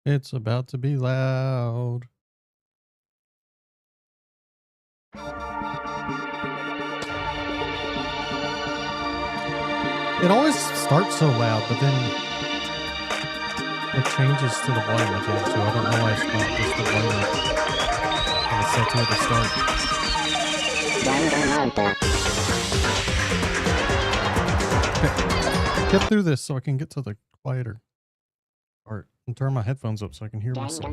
It's about to be loud. It always starts so loud, but then it changes to the volume I change to. I don't know why it's not just the volume. And it's set to at the start. Okay. Get through this so I can get to the quieter part and turn my headphones up so I can hear myself.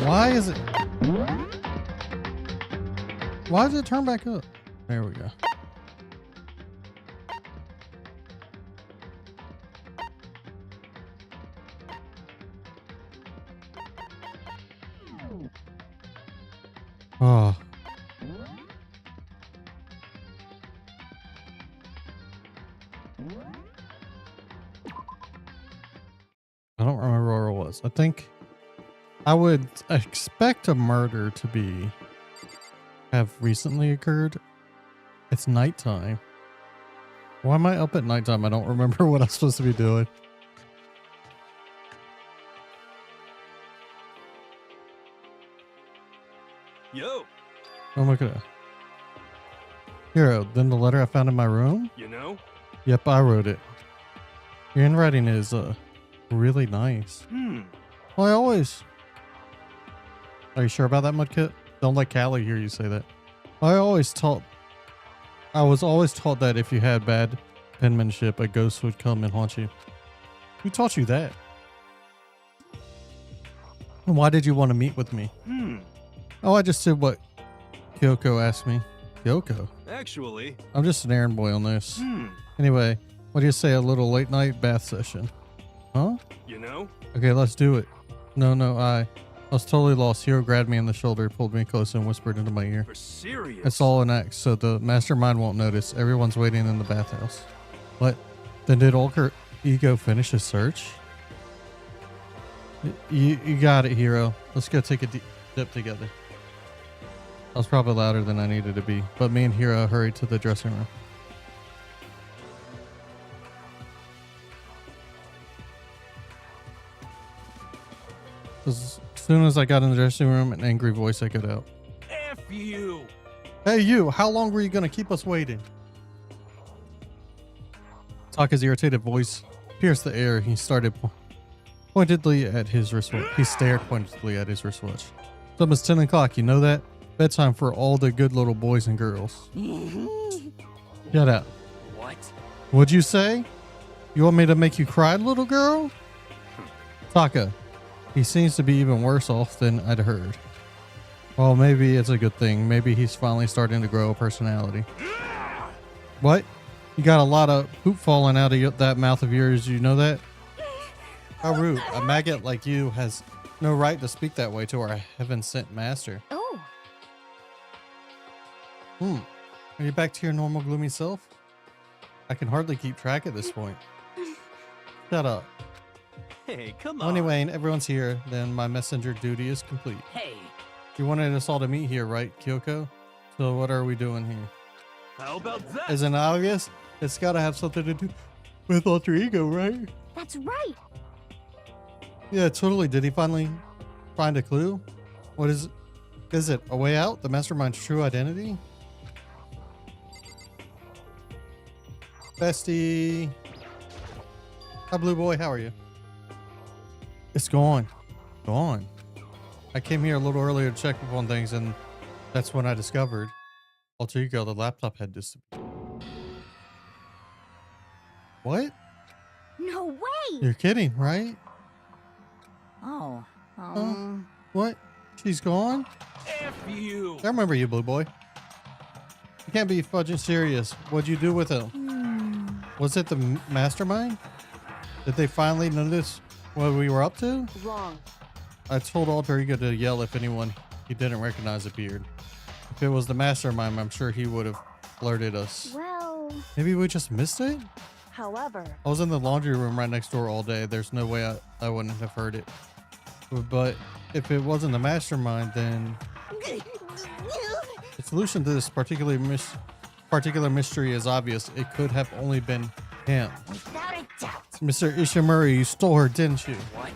Why is it? Why does it turn back up? There we go. Oh. I don't remember where it was. I think I would expect a murder to have recently occurred. It's nighttime. Why am I up at nighttime? I don't remember what I'm supposed to be doing. Yo. Oh my god. Hero, then the letter I found in my room? You know? Yep, I wrote it. Your handwriting is really nice. Well, I always... Are you sure about that, Mudkit? Don't let Callie hear you say that. I was always taught that if you had bad penmanship, a ghost would come and haunt you. Who taught you that? And why did you want to meet with me? Oh, I just did what Kyoko asked me. Kyoko? Actually, I'm just an errand boy on this. Anyway, what do you say, a little late night bath session? Huh? You know? Okay, let's do it. No, I was totally lost. Hero grabbed me in the shoulder, pulled me close, and whispered into my ear. For serious? It's all an act, so the mastermind won't notice. Everyone's waiting in the bathhouse. What? Then did Ulker Ego finish his search? You got it, Hero. Let's go take a dip together. I was probably louder than I needed to be, but me and Hero hurried to the dressing room. As soon as I got in the dressing room, an angry voice echoed out. F you! Hey you, how long were you going to keep us waiting? Taka's irritated voice pierced the air. He started pointedly at his wristwatch. He stared pointedly at his wristwatch. It's almost 10 o'clock, you know that? Bedtime for all the good little boys and girls. Shut up. What? What'd you say? You want me to make you cry, little girl? Taka, he seems to be even worse off than I'd heard. Well, maybe it's a good thing. Maybe he's finally starting to grow a personality. What? You got a lot of poop falling out of that mouth of yours, you know that? How rude. A maggot like you has no right to speak that way to our heaven-sent master. Oh. Are you back to your normal gloomy self? I can hardly keep track at this point. Shut up. Hey, come Well, on. anyway, everyone's here, then my messenger duty is complete. Hey, You wanted us all to meet here, right, Kyoko? So what are we doing here? how about that? Isn't it obvious? It's gotta have something to do with alter ego, right? That's right. Yeah, totally. Did he finally find a clue? What is it? Is it a way out? The mastermind's true identity? Bestie. Hi, Blue Boy. How are you? It's gone. Gone. I came here a little earlier to check up on things, and that's when I discovered alter ego, the laptop had disappeared. What? No way. You're kidding, right? Oh. What? She's gone? F you! I remember you, Blue Boy. You can't be fudging serious. What'd you do with him? Was it the mastermind? Did they finally notice what we were up to? Wrong. I told Alter Ego to yell if anyone he didn't recognize appeared. If it was the mastermind, I'm sure he would have alerted us. Well, Maybe we just missed it? however. I was in the laundry room right next door all day. There's no way I wouldn't have heard it. But if it wasn't the mastermind, then the solution to this particular mystery is obvious. It could have only been him. Without a doubt. Mr. Ishimura, you stole her, didn't you? What?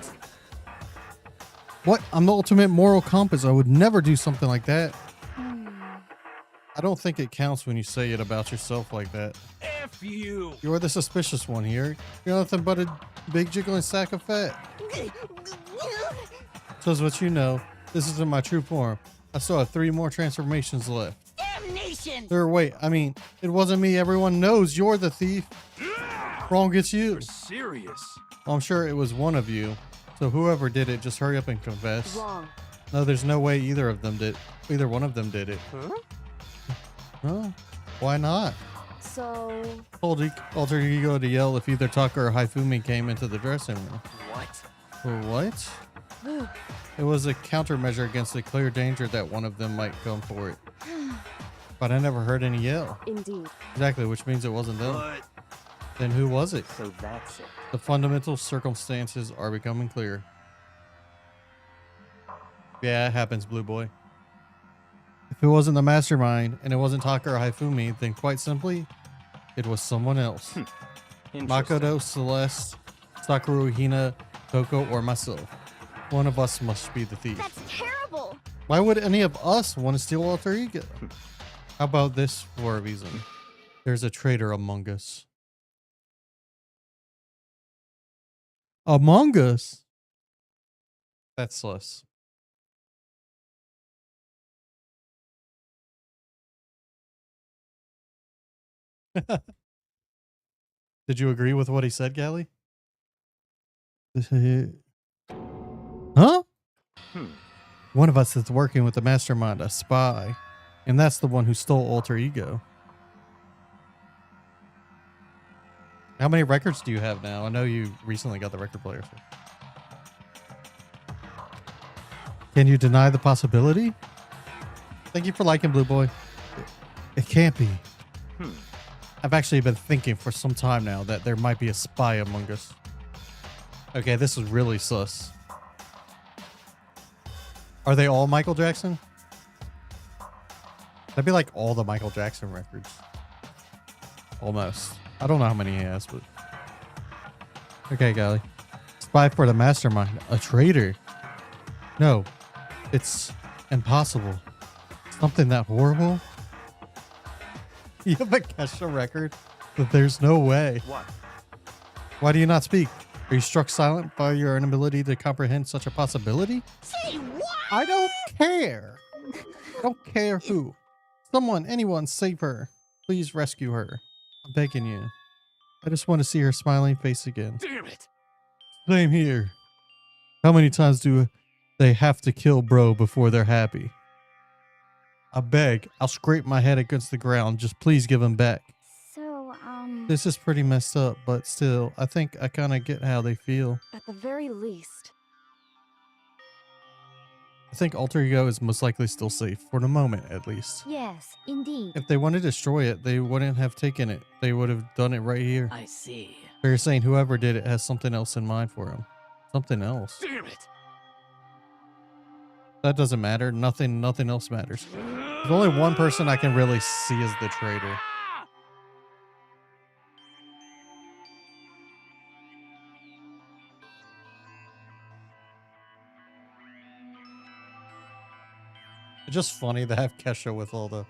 What? I'm the ultimate moral compass. I would never do something like that. I don't think it counts when you say it about yourself like that. F you. You're the suspicious one here. You're nothing but a big jiggling sack of fat. Says what you know. This isn't my true form. I still have 3 more transformations left. Damnation! Sir, wait. I mean, it wasn't me. Everyone knows you're the thief. Wrong gets you. You're serious. Well, I'm sure it was one of you. So whoever did it, just hurry up and confess. Wrong. No, there's no way either one of them did it. Huh? Huh? Why not? So, Told alter ego to yell if either Taka or Haifumi came into the dressing room. What? For what? It was a countermeasure against the clear danger that one of them might come for it. But I never heard any yell. indeed. Exactly, which means it wasn't them. But Then who was it? so that's it. The fundamental circumstances are becoming clear. Yeah, it happens, Blue Boy. If it wasn't the mastermind and it wasn't Taka or Haifumi, then quite simply, it was someone else. Interesting. Makoto, Celeste, Sakaru, Hina, Toko, or myself. One of us must be the thief. That's terrible! Why would any of us want to steal alter ego? How about this for a reason? There's a traitor among us. Among us? That's less. Did you agree with what he said, Gally? Huh? One of us is working with the mastermind, a spy. And that's the one who stole alter ego. How many records do you have now? I know you recently got the record player. Can you deny the possibility? Thank you for liking, Blue Boy. It can't be. I've actually been thinking for some time now that there might be a spy among us. Okay, this is really sus. Are they all Michael Jackson? That'd be like all the Michael Jackson records. Almost. I don't know how many he has, but... Okay, Gally. Spy for the mastermind. A traitor. No. It's impossible. Something that horrible? You have a Kesha record? But there's no way. What? Why do you not speak? Are you struck silent by your inability to comprehend such a possibility? Say what? I don't care. I don't care who. Someone, anyone, save her. Please rescue her. I'm begging you. I just want to see her smiling face again. Damn it! Same here. How many times do they have to kill bro before they're happy? I beg. I'll scrape my head against the ground. Just please give him back. So, This is pretty messed up, but still, I think I kind of get how they feel. at the very least. I think alter ego is most likely still safe, for the moment at least. Yes, indeed. If they want to destroy it, they wouldn't have taken it. They would have done it right here. I see. So you're saying whoever did it has something else in mind for him. Something else. Damn it! That doesn't matter. Nothing else matters. There's only one person I can really see as the traitor. It's just funny to have Kesha with all the...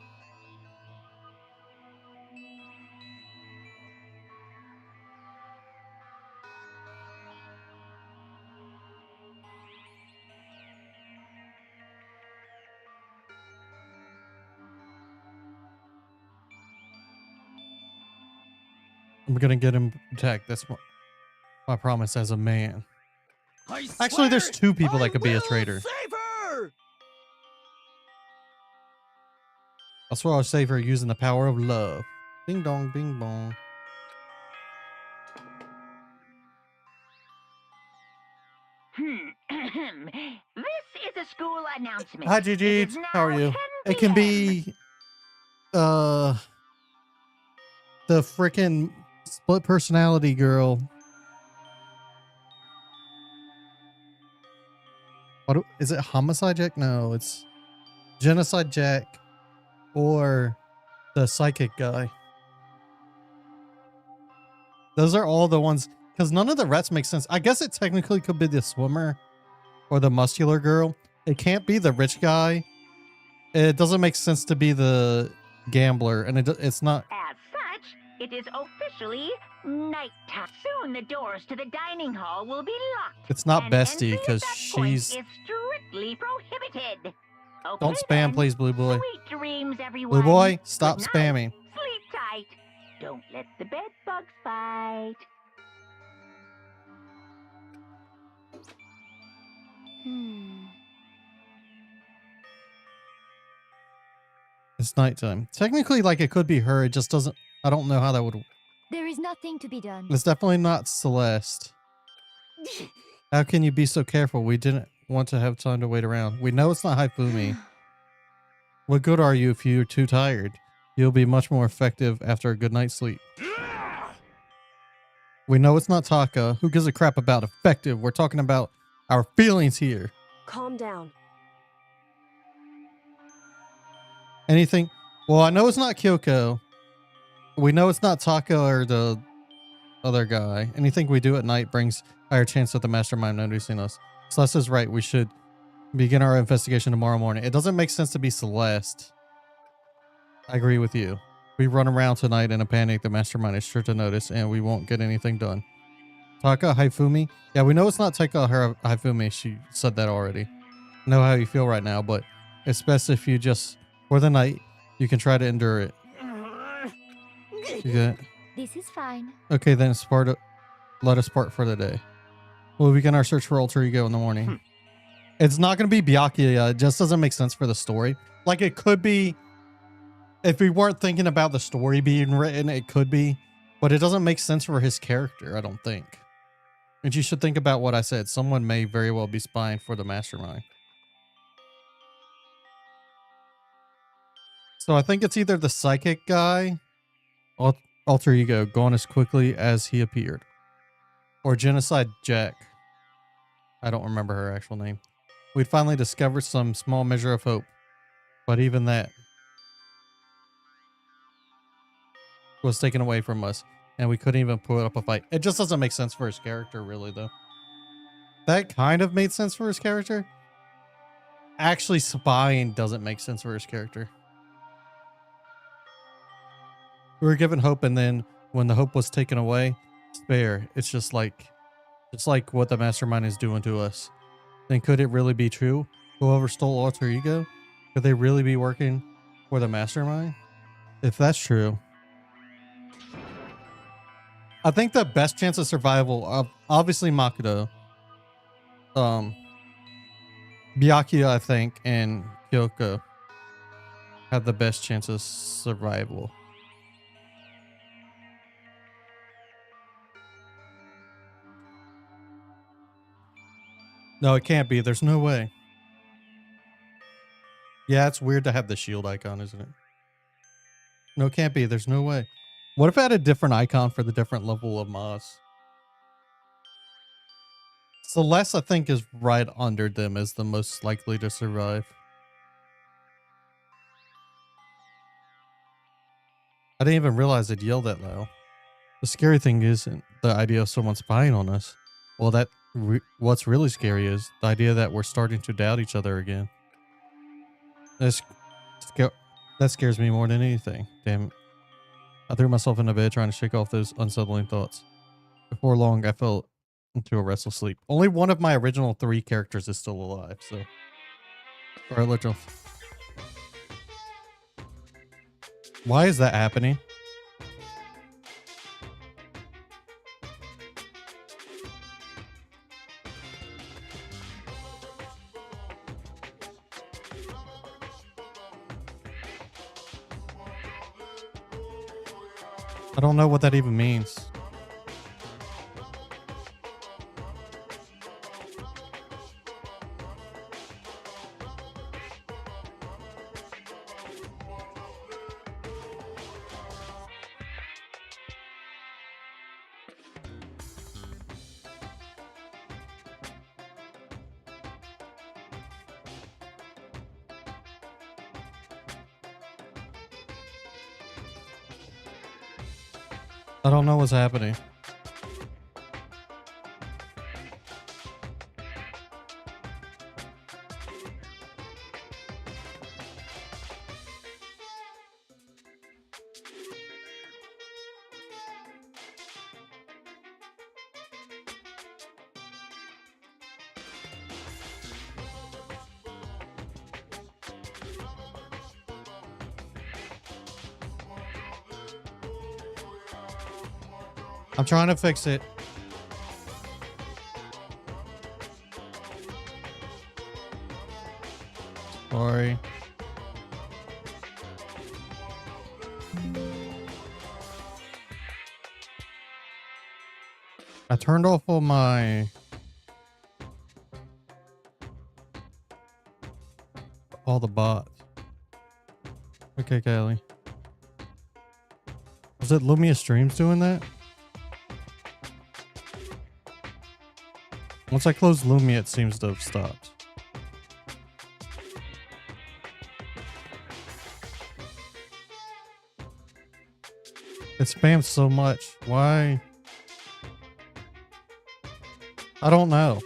I'm gonna get him attacked. That's my promise as a man. Actually, there's two people that could be a traitor. Save her! I swear I'll save her using the power of love. Bing dong, bing bong. This is a school announcement. Hi, It Gigi. is How are now you? 10 It can p.m. be, the frickin' split personality girl. What is it? Homicide Jack? No, it's Genocide Jack or the psychic guy. Those are all the ones, because none of the rest make sense. I guess it technically could be the swimmer, or the muscular girl. It can't be the rich guy. It doesn't make sense to be the gambler, and it's not. As such, it is officially nighttime. Soon the doors to the dining hall will be locked. It's not and Bestie entry at because that point she's. is strictly prohibited. Okay, Don't spam, then. please, Blue Boy. Sweet dreams, everyone. Blue Boy, stop Good night. spamming. Sleep tight. Don't let the bed bugs bite. It's nighttime. Technically, like, it could be her. It just doesn't. I don't know how that would. There is nothing to be done. It's definitely not Celeste. How can you be so careful? We didn't want to have time to wait around. We know it's not Haifumi. What good are you if you're too tired? You'll be much more effective after a good night's sleep. We know it's not Taka. Who gives a crap about effective? We're talking about our feelings here. Calm down. Anything? Well, I know it's not Kyoko. We know it's not Taka or the other guy. Anything we do at night brings higher chance of the mastermind noticing us. Celeste is right. We should begin our investigation tomorrow morning. It doesn't make sense to be Celeste. I agree with you. We run around tonight in a panic. The mastermind is sure to notice, and we won't get anything done. Taka Haifumi? Yeah, we know it's not Taka Haifumi. She said that already. I know how you feel right now, but it's best if you just, for the night, you can try to endure it. You get it? This is fine. Okay, then let us part for the day. We'll begin our search for alter ego in the morning. It's not going to be Byakuya. It just doesn't make sense for the story. Like, it could be, if we weren't thinking about the story being written, it could be, but it doesn't make sense for his character, I don't think. And you should think about what I said. Someone may very well be spying for the mastermind. So I think it's either the psychic guy, alter ego, gone as quickly as he appeared, or Genocide Jack. I don't remember her actual name. We'd finally discovered some small measure of hope, but even that was taken away from us, and we couldn't even put up a fight. It just doesn't make sense for his character, really, though. That kind of made sense for his character. Actually, spying doesn't make sense for his character. We were given hope, and then when the hope was taken away, despair. It's just like what the mastermind is doing to us. Then could it really be true? Whoever stole alter ego, could they really be working for the mastermind? If that's true, I think the best chance of survival of obviously Makoto, Byakuya, I think, and Kyoko have the best chance of survival. No, it can't be. There's no way. Yeah, it's weird to have the shield icon, isn't it? No, it can't be. There's no way. What if I had a different icon for the different level of Maz? Celeste, I think, is right under them as the most likely to survive. I didn't even realize it yelled that loud. The scary thing isn't the idea of someone spying on us. Well, what's really scary is the idea that we're starting to doubt each other again. That scares me more than anything. Damn it. I threw myself into bed trying to shake off those unsettling thoughts. Before long, I fell into a restless sleep. Only one of my original 3 characters is still alive, so. Or original. Why is that happening? I don't know what that even means. I don't know what's happening. I'm trying to fix it. Sorry. I turned off all the bots. Okay, Callie. Was it Lumia Streams doing that? Once I close Lumia, it seems to have stopped. It spams so much. Why? I don't know.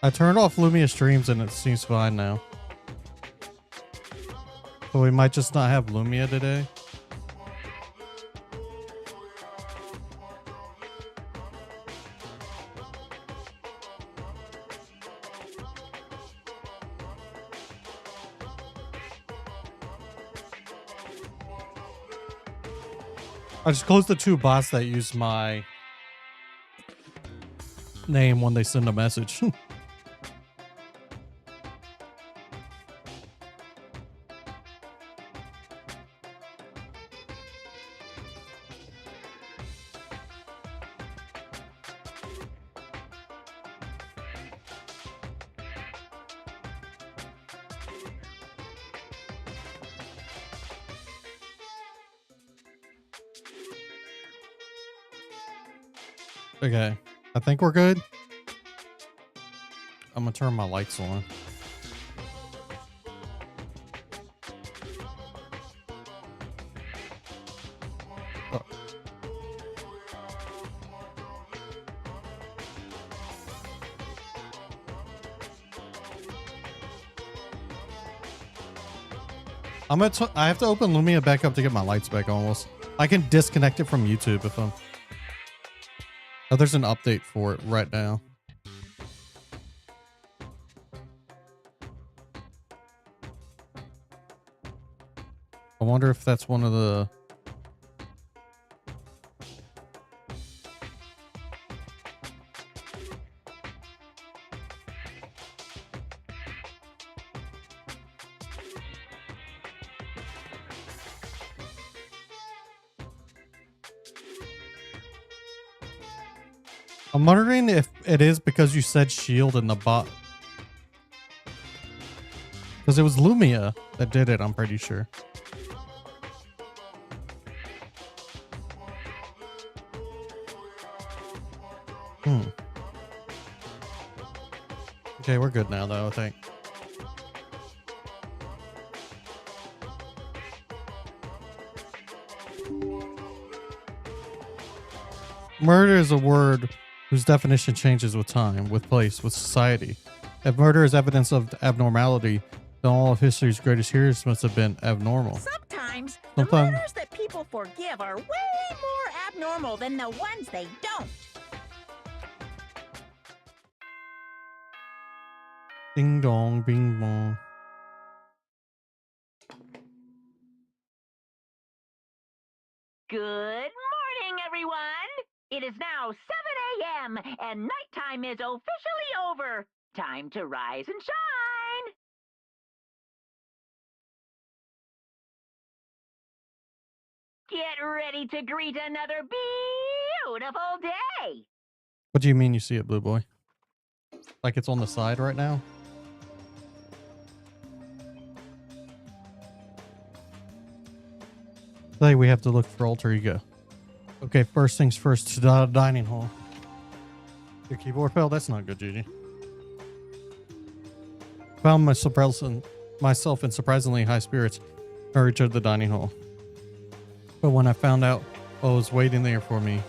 I turned off Lumia Streams and it seems fine now. So we might just not have Lumia today. I just closed the two bots that use my name when they send a message. Okay, I think we're good. I'm gonna turn my lights on. Oh. I have to open Lumia back up to get my lights back on. I can disconnect it from YouTube if I'm... Oh, there's an update for it right now. I wonder if that's one of the... I'm wondering if it is because you said shield in the bot. Because it was Lumia that did it, I'm pretty sure. Okay, we're good now though, I think. Murder is a word whose definition changes with time, with place, with society. If murder is evidence of abnormality, then all of history's greatest heroes must have been abnormal. Sometimes the murders that people forgive are way more abnormal than the ones they don't. Ding dong, bing bong. Good morning, everyone. It is now 7 a.m. and nighttime is officially over. Time to rise and shine. Get ready to greet another beautiful day. What do you mean you see it, Blue Boy? Like it's on the side right now? Today we have to look for alter ego. Okay, first things first, to the dining hall. Your keyboard fell? That's not good, Gigi. Found myself in surprisingly high spirits. I returned to the dining hall. But when I found out what was waiting there for me,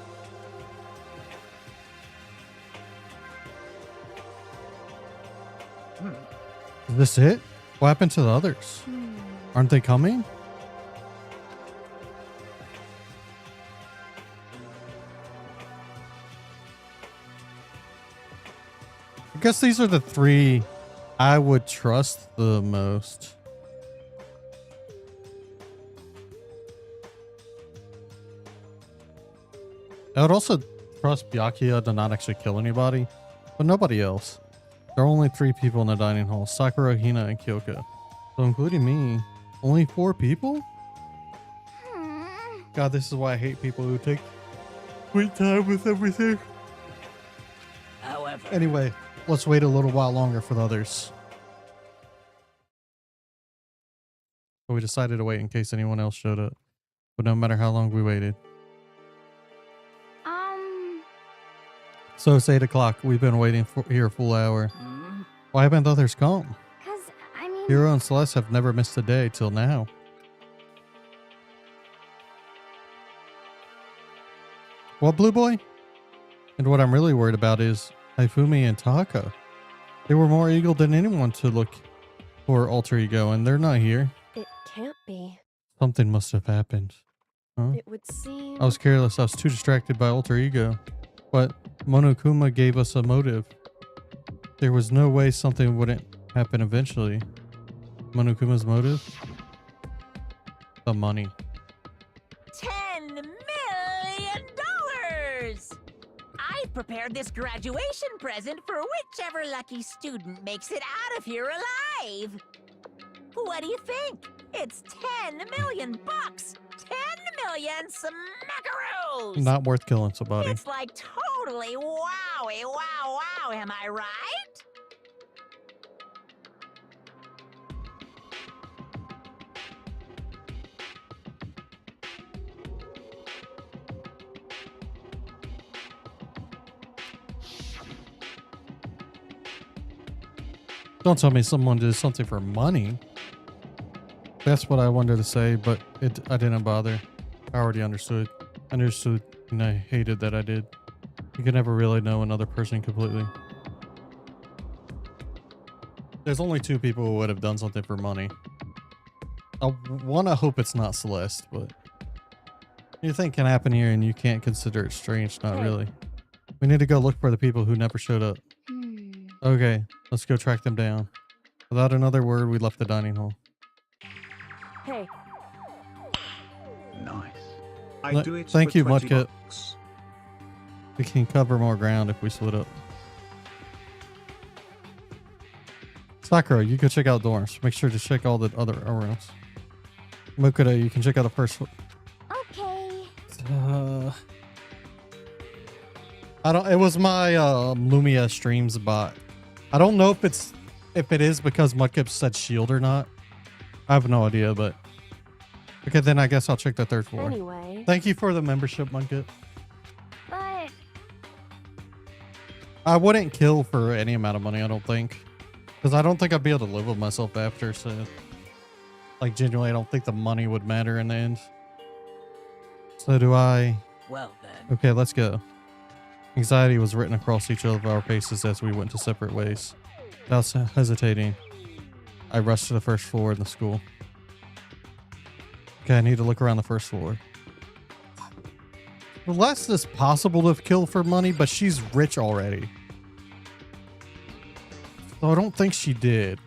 is this it? What happened to the others? Aren't they coming? I guess these are the three I would trust the most. I would also trust Byakuya to not actually kill anybody, but nobody else. There are only 3 people in the dining hall, Sakura, Hina, and Kyoko. So including me, only 4 people? God, this is why I hate people who take sweet time with everything. However, Anyway, let's wait a little while longer for the others. But we decided to wait in case anyone else showed up. But no matter how long we waited. So it's 8 o'clock. We've been waiting here a full hour. Why haven't the others come? Cause, I mean... Hero and Celeste have never missed a day till now. What, Blue Boy? And what I'm really worried about is Haifumi and Taka. They were more eager than anyone to look for Alter Ego, and they're not here. It can't be. Something must have happened. Huh? It would seem... I was careless. I was too distracted by Alter Ego. But Monokuma gave us a motive. There was no way something wouldn't happen eventually. Monokuma's motive? The money. $10 million! I prepared this graduation present for whichever lucky student makes it out of here alive. What do you think? It's 10 million bucks. 10 million smackaroos. Not worth killing somebody. It's like totally wowie, wow, wow. Am I right? Don't tell me someone did something for money. That's what I wanted to say, but I didn't bother. I already understood. I understood, and I hated that I did. You can never really know another person completely. There's only 2 people who would have done something for money. I want to hope it's not Celeste, but anything can happen here and you can't consider it strange. Not really. We need to go look for the people who never showed up. Okay, let's go track them down. Without another word, we left the dining hall. Hey, Nice. I do it Thank for you, 20 Mudkip. bucks. We can cover more ground if we split up. Sakura, you go check out dorms. Make sure to check all the other rooms. Mokuda, you can check out the first one. Okay. It was my Lumia streams bot. I don't know if it is because Mudkip said shield or not. I have no idea, but okay, then I guess I'll check the 3rd floor. anyway. Thank you for the membership, Mudkip. But... I wouldn't kill for any amount of money, I don't think. Because I don't think I'd be able to live with myself after, so... Like, genuinely, I don't think the money would matter in the end. So do I... Well then. Okay, let's go. Anxiety was written across each of our faces as we went to separate ways. Without hesitating, I rushed to the first floor in the school. Okay, I need to look around the first floor. Celeste is possible to kill for money, but she's rich already. So I don't think she did.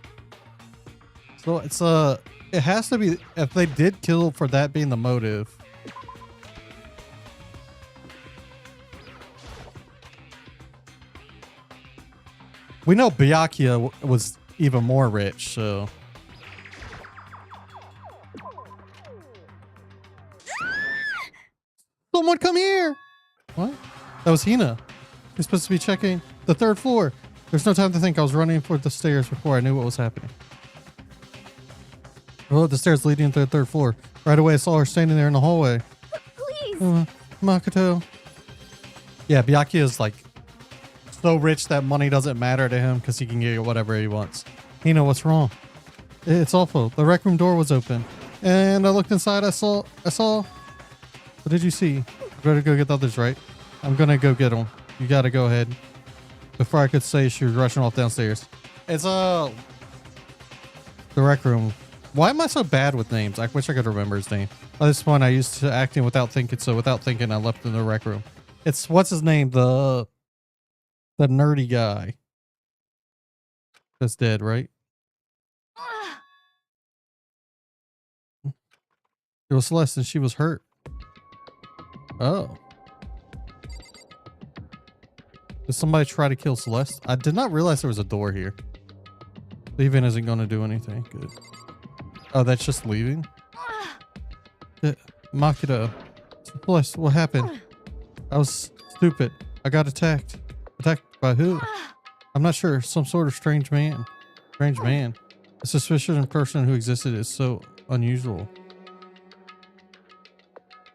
So it's it has to be, if they did kill for that being the motive. We know Byakuya was even more rich, so. Someone come here! What? That was Hina. You're supposed to be checking the 3rd floor. There's no time to think. I was running for the stairs before I knew what was happening. I rode the stairs leading to the 3rd floor. Right away, I saw her standing there in the hallway. Please. Makoto. Yeah, Byakuya is like so rich that money doesn't matter to him because he can get whatever he wants. Hina, what's wrong? It's awful. The rec room door was open. And I looked inside. I saw. What did you see? You better go get the others, right? I'm going to go get them. You got to go ahead. Before I could say, she was rushing off downstairs. It's the rec room. Why am I so bad with names? I wish I could remember his name. By this point, I used to acting without thinking. So without thinking, I left in the rec room. It's, what's his name? The nerdy guy. That's dead, right? It was Celeste and she was hurt. Oh. Did somebody try to kill Celeste? I did not realize there was a door here. Leaving isn't going to do anything. Good. Oh, that's just leaving? Makoto. Celeste, what happened? I was stupid. I got attacked. Attacked by who? I'm not sure. Some sort of strange man. Strange man. A suspicious person who existed is so unusual.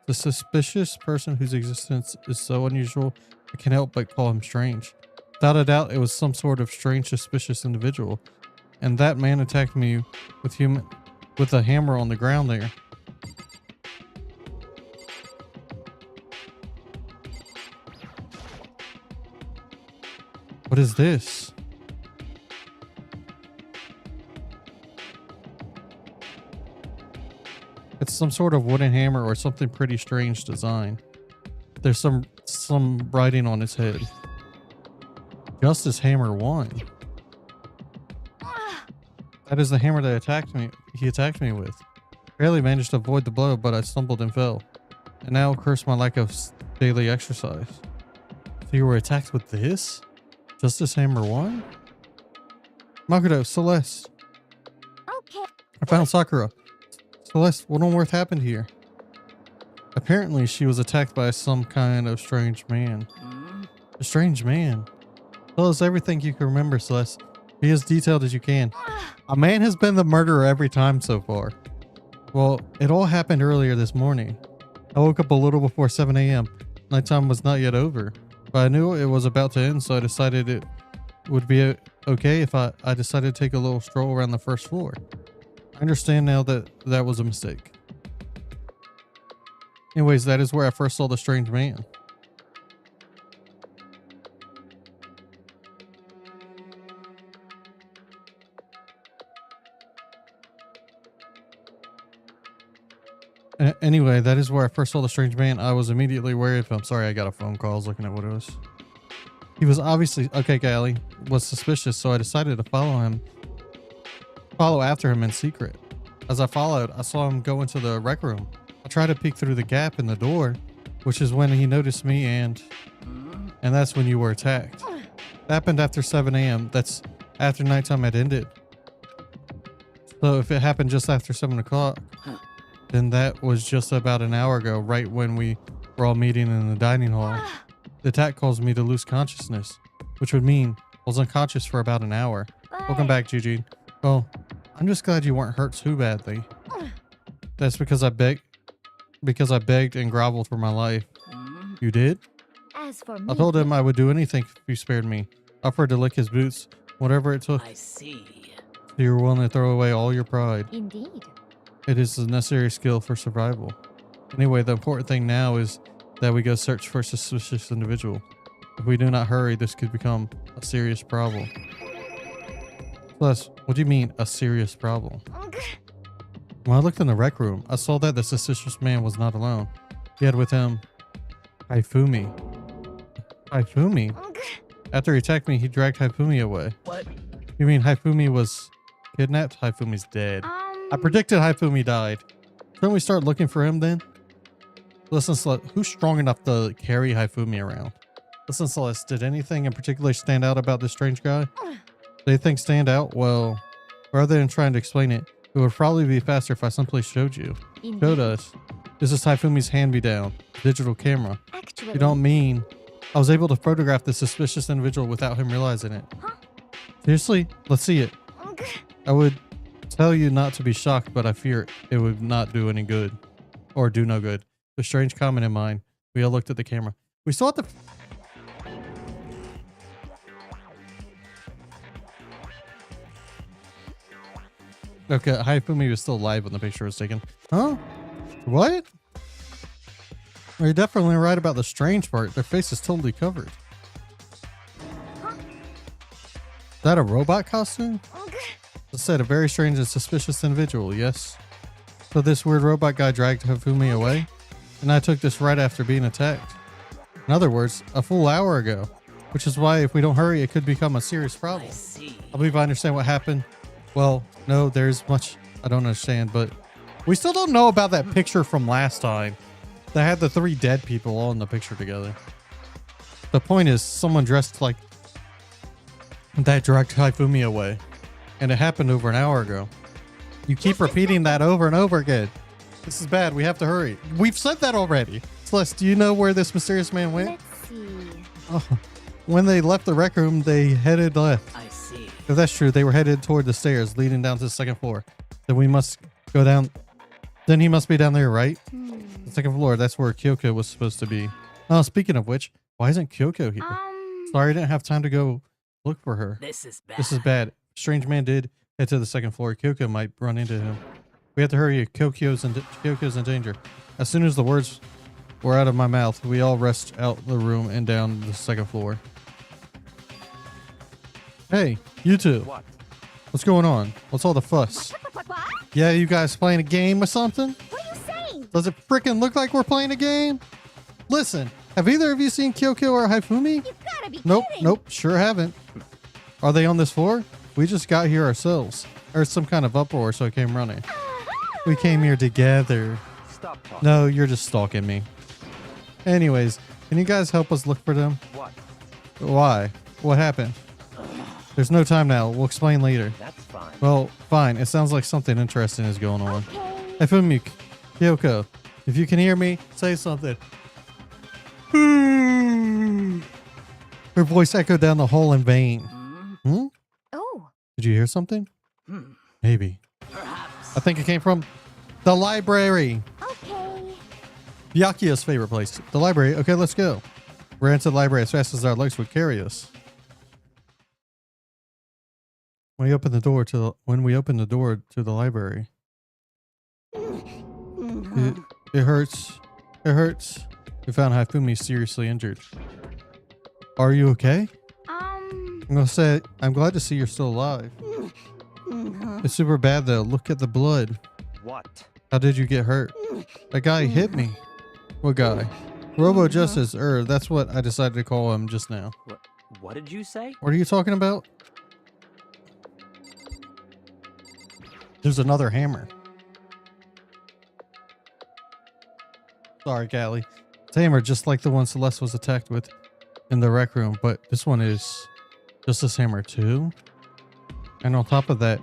The suspicious person whose existence is so unusual, I can't help but call him strange. Without a doubt, it was some sort of strange, suspicious individual. And that man attacked me with a hammer on the ground there. What is this? It's some sort of wooden hammer or something pretty strange design. There's some writing on his head. Justice Hammer 1. That is the hammer that he attacked me with. Barely managed to avoid the blow, but I stumbled and fell. And now curse my lack of daily exercise. So you were attacked with this? Justice Hammer 1? Makoto, Celeste. Okay. I found Sakura. Celeste, what on earth happened here? Apparently, she was attacked by some kind of strange man. A strange man? Tell us everything you can remember, Celeste. Be as detailed as you can. A man has been the murderer every time so far. Well, it all happened earlier this morning. I woke up a little before 7 a.m. Nighttime was not yet over, but I knew it was about to end, so I decided it would be okay if I decided to take a little stroll around the first floor. I understand now that that was a mistake. Anyways, that is where I first saw the strange man. Anyway, that is where I first saw the strange man. I was immediately wary of him. Sorry, I got a phone call. I was looking at what it was. He was obviously, okay, Gally, was suspicious, so I decided to follow after him in secret. As I followed, I saw him go into the rec room. I tried to peek through the gap in the door, which is when he noticed me, and that's when you were attacked. It happened after 7 a.m. That's after nighttime had ended. So if it happened just after 7 o'clock, then that was just about an hour ago, right when we were all meeting in the dining hall. The attack caused me to lose consciousness, which would mean I was unconscious for about an hour. Welcome back, Eugene. Well, I'm just glad you weren't hurt too badly. That's because I begged and groveled for my life. You did? As for me, I told him I would do anything if you spared me. I offered to lick his boots, whatever it took. I see. You were willing to throw away all your pride. indeed. It is a necessary skill for survival. Anyway, the important thing now is that we go search for a suspicious individual. If we do not hurry, this could become a serious problem. Plus, what do you mean, a serious problem? When I looked in the rec room, I saw that the suspicious man was not alone. He had with him Haifumi. Haifumi? After he attacked me, he dragged Haifumi away. What? You mean Haifumi was kidnapped? Haifumi's dead. I predicted Haifumi died. Shouldn't we start looking for him then? Listen, Celeste, who's strong enough to carry Haifumi around? Listen, Celeste, did anything in particular stand out about this strange guy? Did anything stand out? Well, rather than trying to explain it, it would probably be faster if I simply showed you. Showed us. This is Haifumi's hand-me-down, digital camera. Actually, You don't mean I was able to photograph the suspicious individual without him realizing it? Huh? Seriously? Let's see it. I would tell you not to be shocked, but I fear it would not do any good. Or do no good. The strange comment in mind. We all looked at the camera. We saw the... Okay, Haifumi was still alive when the picture was taken. Huh? What? Well, you're definitely right about the strange part. Their face is totally covered. Is that a robot costume? I said a very strange and suspicious individual, yes? So this weird robot guy dragged Haifumi away? And I took this right after being attacked. In other words, a full hour ago. Which is why if we don't hurry, it could become a serious problem. I see. I believe I understand what happened. Well, no, there's much I don't understand, but we still don't know about that picture from last time that had the 3 dead people all in the picture together. The point is, someone dressed like that dragged Haifumi away. And it happened over an hour ago. You keep repeating that over and over again. This is bad. We have to hurry. We've said that already. Celeste, do you know where this mysterious man went? Let's see. Oh, when they left the rec room, they headed left. I see. If that's true, they were headed toward the stairs leading down to the second floor. Then we must go down. Then he must be down there, right? The second floor. That's where Kyoko was supposed to be. Oh, speaking of which, why isn't Kyoko here? Sorry, I didn't have time to go look for her. This is bad. This is bad. Strange man did head to the second floor. Kyoko might run into him. We have to hurry. Kyoko's in danger. As soon as the words were out of my mouth, we all rushed out the room and down the second floor. Hey, you two. What? What's going on? What's all the fuss? What? Yeah, you guys playing a game or something? What are you saying? Does it freaking look like we're playing a game? Listen, have either of you seen Kyoko or Haifumi? You gotta be Nope, kidding. nope, sure haven't. Are they on this floor? We just got here ourselves. There's some kind of uproar, so I came running. We came here together. Stop talking. No, you're just stalking me. Anyways, can you guys help us look for them? What? Why? What happened? There's no time now. We'll explain later. That's fine. Well, fine. It sounds like something interesting is going on. Okay. Haifumi, Kyoko, if you can hear me, say something. Her voice echoed down the hall in vain. Hmm? Oh. Did you hear something? Hmm. Maybe. Perhaps. I think it came from the library. Okay. Byakuya's favorite place. The library. Okay, let's go. We're into the library as fast as our legs would carry us. When we open the door to the library. It hurts. It hurts. We found Haifumi seriously injured. Are you okay? I'm gonna say I'm glad to see you're still alive. It's super bad though. Look at the blood. What? How did you get hurt? That guy hit me. What guy? Robo Justice. That's what I decided to call him just now. What did you say? What are you talking about? There's another hammer. Sorry, Callie. It's a hammer just like the one Celeste was attacked with in the rec room, but this one is just this hammer too. And on top of that,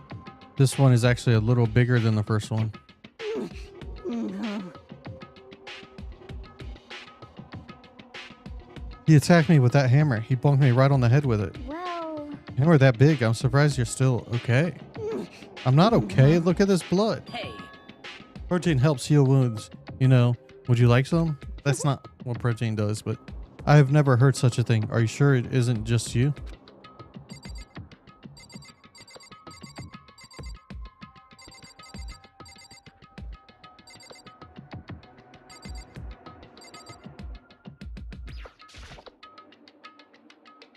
this one is actually a little bigger than the first one. He attacked me with that hammer. He bonked me right on the head with it. Well. Hammer that big. I'm surprised you're still okay. I'm not okay. Look at this blood. Hey. Protein helps heal wounds. You know, would you like some? That's not what protein does, but I have never heard such a thing. Are you sure it isn't just you?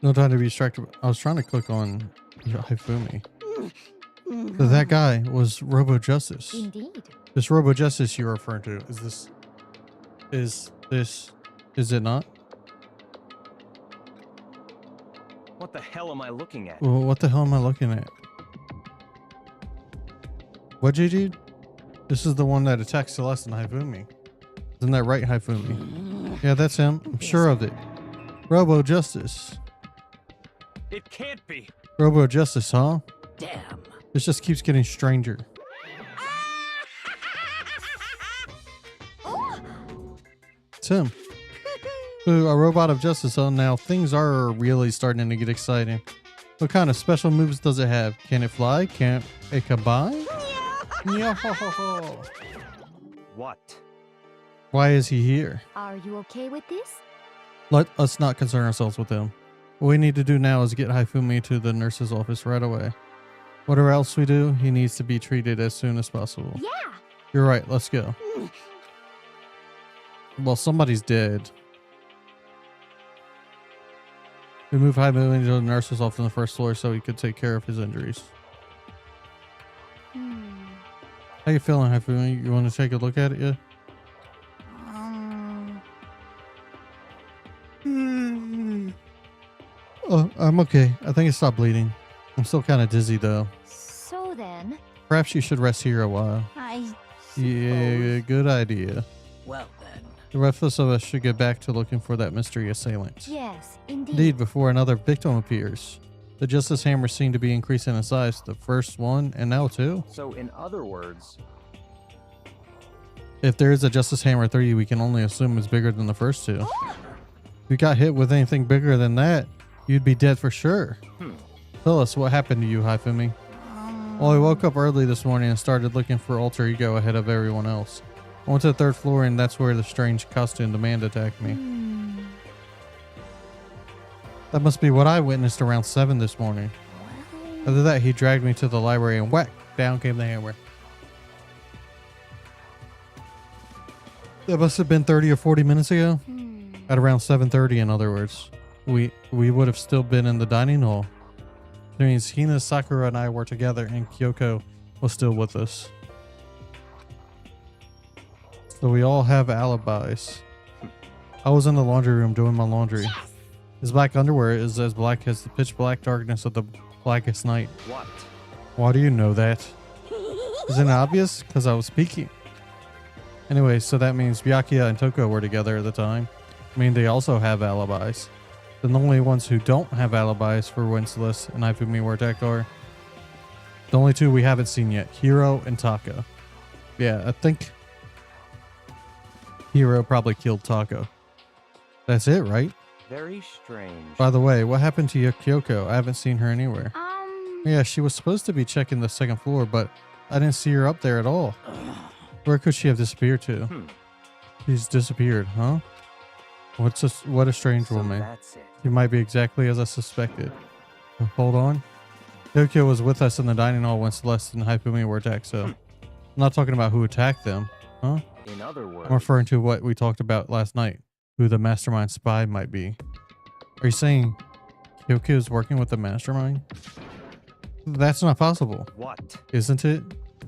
No time to be distracted. I was trying to click on Haifumi. So that guy was Robo Justice. Indeed. This Robo Justice you're referring to, is it not? What the hell am I looking at? Well, what the hell am I looking at? What, JG? This is the one that attacked Celeste and Haifumi. Isn't that right, Haifumi? Yeah, that's him. I'm sure of it. Robo Justice. It can't be. Robo Justice, huh? Damn. This just keeps getting stranger. It's him. Ooh, a robot of justice. Oh, now things are really starting to get exciting. What kind of special moves does it have? Can it fly? Can it combine? What? Why is he here? Are you okay with this? Let us not concern ourselves with him. What we need to do now is get Haifumi to the nurse's office right away. Whatever else we do, he needs to be treated as soon as possible. Yeah. You're right. Let's go. Well, somebody's dead. We moved Haifumi to the nurse's office on the first floor so he could take care of his injuries. How you feeling, Haifumi? You want to take a look at it yet? Oh, I'm okay. I think it stopped bleeding. I'm still kind of dizzy though. So then. Perhaps you should rest here a while. I Yeah, good idea. Well then. The rest of us should get back to looking for that mystery assailant. Yes, indeed. Indeed, before another victim appears. The Justice Hammers seem to be increasing in size. The first one, and now two. So, in other words, If there is a Justice Hammer 3, we can only assume it's bigger than the first two. If you got hit with anything bigger than that, you'd be dead for sure. Tell us what happened to you, Haifumi. Well, I woke up early this morning and started looking for Alter Ego ahead of everyone else. I went to the third floor and that's where the strange costumed man attacked me. That must be what I witnessed around 7 this morning. After that, he dragged me to the library and whack, down came the hammer. That must have been 30 or 40 minutes ago. At around 7:30, in other words. We would have still been in the dining hall. That means Hina, Sakura, and I were together and Kyoko was still with us. So we all have alibis. I was in the laundry room doing my laundry. His black underwear is as black as the pitch black darkness of the blackest night. what? Why do you know that? Isn't it obvious? Because I was speaking. Anyway, so that means Byakuya and Toko were together at the time. I mean, they also have alibis. The only ones who don't have alibis for Winslet and Haifumi were attacked are the only two we haven't seen yet, Hiro and Taka. Yeah, I think Hiro probably killed Taka. That's it, right? Very strange. By the way, what happened to Kyoko? I haven't seen her anywhere. Yeah, she was supposed to be checking the second floor, but I didn't see her up there at all. Where could she have disappeared to? She's disappeared, huh? What a strange So woman. that's it. She might be exactly as I suspected. Hold on. Kyoko was with us in the dining hall when Celeste and Haifumi were attacked, so I'm not talking about who attacked them, huh? In other words, I'm referring to what we talked about last night, who the mastermind spy might be. Are you saying Kyoko is working with the mastermind? That's not possible, what? isn't it?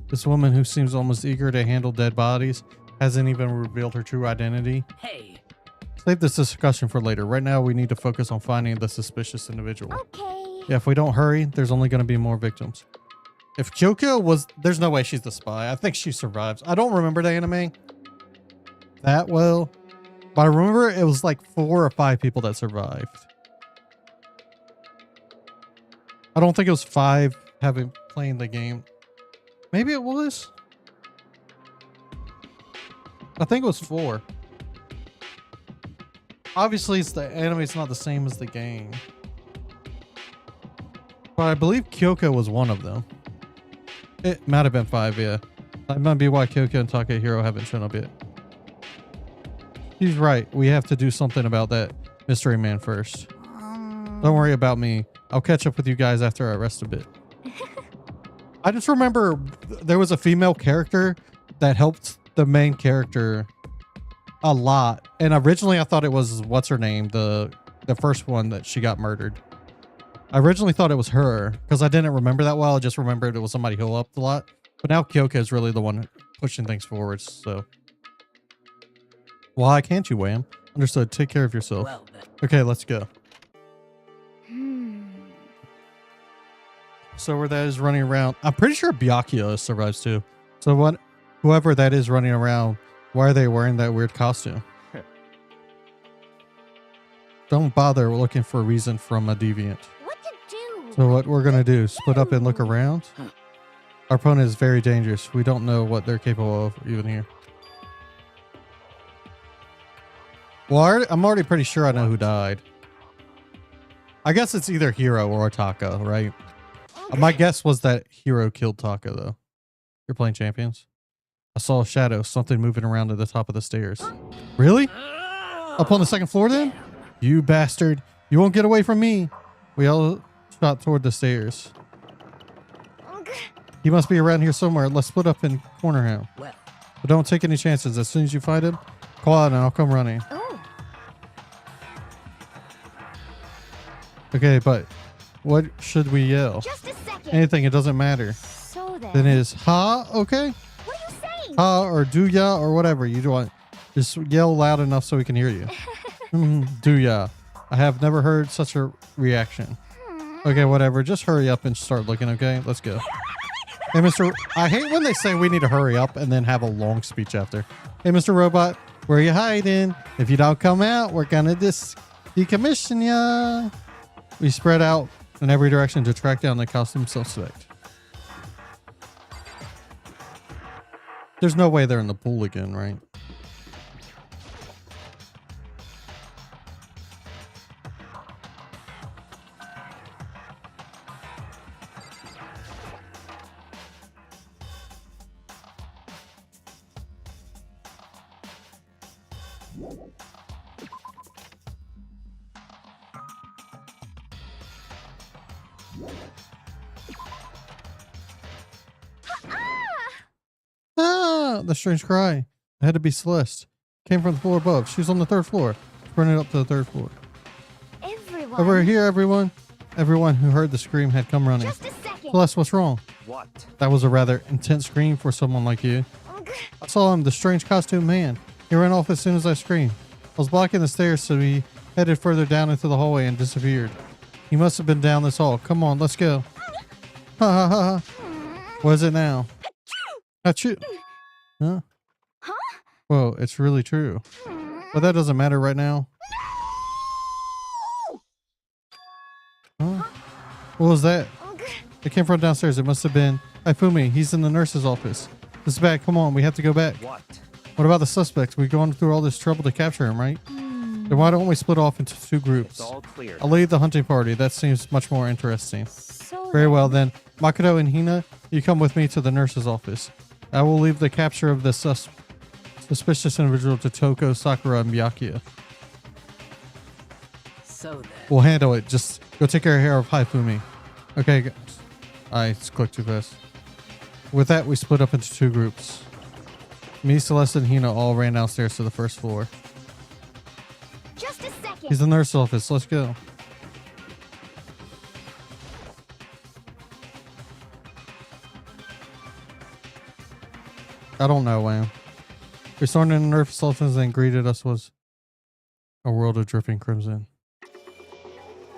This woman who seems almost eager to handle dead bodies hasn't even revealed her true identity. Hey, Save this discussion for later. Right now, we need to focus on finding the suspicious individual. Okay. Yeah, if we don't hurry, there's only going to be more victims. If Kyoko was... There's no way she's the spy. I think she survives. I don't remember the anime that well, but I remember it was like 4 or 5 people that survived. I don't think it was 5 having playing the game. Maybe it was. I think it was 4. Obviously, the anime's not the same as the game. But I believe Kyoko was one of them. It might have been 5, yeah. That might be why Kyoko and Takahiro haven't shown up yet. He's right. We have to do something about that mystery man first. Don't worry about me. I'll catch up with you guys after I rest a bit. I just remember there was a female character that helped the main character a lot. And originally I thought it was, what's her name? The first one that she got murdered. I originally thought it was her because I didn't remember that well. I just remembered it was somebody who helped a lot. But now Kyoko is really the one pushing things forward. So why can't you, Wham? Understood. Take care of yourself. well, Okay, let's go. So where that is running around, I'm pretty sure Byakuya survives too. So what, whoever that is running around, why are they wearing that weird costume? Don't bother looking for a reason from a deviant. What to do? So what we're gonna do, split up and look around. Our opponent is very dangerous. We don't know what they're capable of even here. Well, I'm already pretty sure I know who died. I guess it's either Hiro or Taka, right? My guess was that Hiro killed Taka, though. You're playing champions? I saw a shadow, something moving around at the top of the stairs. Really? Up on the second floor, then? You bastard. You won't get away from me. We all shot toward the stairs. He must be around here somewhere. Let's split up and corner him. well. But don't take any chances. As soon as you find him, call out and I'll come running. Oh, Okay, but what should we yell? just a second. Anything, it doesn't matter. So then. Then it is ha, okay? What are you saying? Ha or do ya or whatever you want. Just yell loud enough so we can hear you. Do ya. I have never heard such a reaction. Okay, whatever. Just hurry up and start looking, okay? Let's go. Hey, Mr. I hate when they say we need to hurry up and then have a long speech after. Hey, Mr. Robot, Where you hiding? If you don't come out, we're gonna decommission ya. We spread out in every direction to track down the costume suspect. There's no way they're in the pool again, right? Ah, the strange cry. It had to be Celeste. Came from the floor above. She was on the third floor. Running up to the third floor. Everyone. Over here, everyone. Everyone who heard the scream had come running. Just a second. Celeste, what's wrong? What? That was a rather intense scream for someone like you. I saw him, the strange costume man. He ran off as soon as I screamed. I was blocking the stairs, so he headed further down into the hallway and disappeared. He must have been down this hall. Come on, let's go. Ha ha ha ha. What is it now? Achoo. Huh? Huh? Whoa, it's really true. But that doesn't matter right now. Huh? What was that? It came from downstairs. It must have been Ifumi. He's in the nurse's office. This is bad. Come on, we have to go back. What? What about the suspects? We've gone through all this trouble to capture him, right? Then why don't we split off into two groups? It's all clear. I'll lead the hunting party. That seems much more interesting. So Very well then. Makoto and Hina, you come with me to the nurse's office. I will leave the capture of the suspicious individual to Toko, Sakura, and Byakuya. So then. We'll handle it. Just go take care of Haifumi. Okay, guys. I clicked too fast. With that, we split up into two groups. Me, Celeste, and Hina all ran downstairs to the first floor. Just a second. He's in the nurse's office. Let's go. I don't know, man. We started in the nurse's office and greeted us was a world of dripping crimson.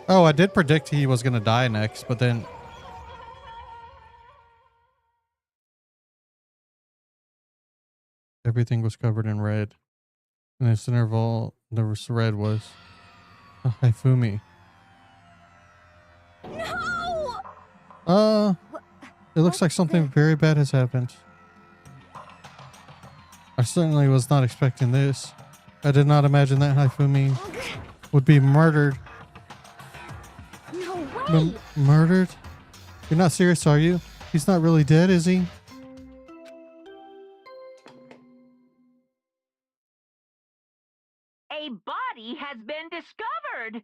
Oh, I did predict he was going to die next, but then... everything was covered in red. And the center of all the red was a Haifumi. No. It looks like something very bad has happened. I certainly was not expecting this. I did not imagine that Haifumi would be murdered. No way. Murdered? You're not serious, are you? He's not really dead, is he? A body has been discovered.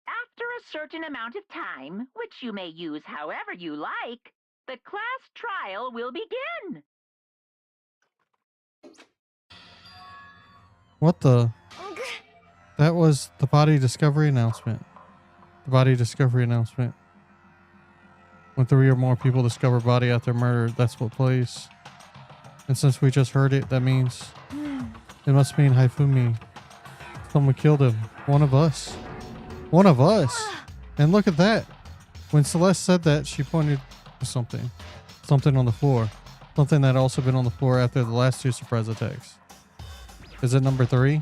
After a certain amount of time, which you may use however you like, the class trial will begin. What the? That was the body discovery announcement. The body discovery announcement. When 3 or more people discover body after murder, that's what plays. And since we just heard it, that means it must mean Haifumi. Someone killed him. One of us. One of us. And look at that. When Celeste said that, she pointed to something. Something on the floor. Something that had also been on the floor after the last two surprise attacks. Is it number 3?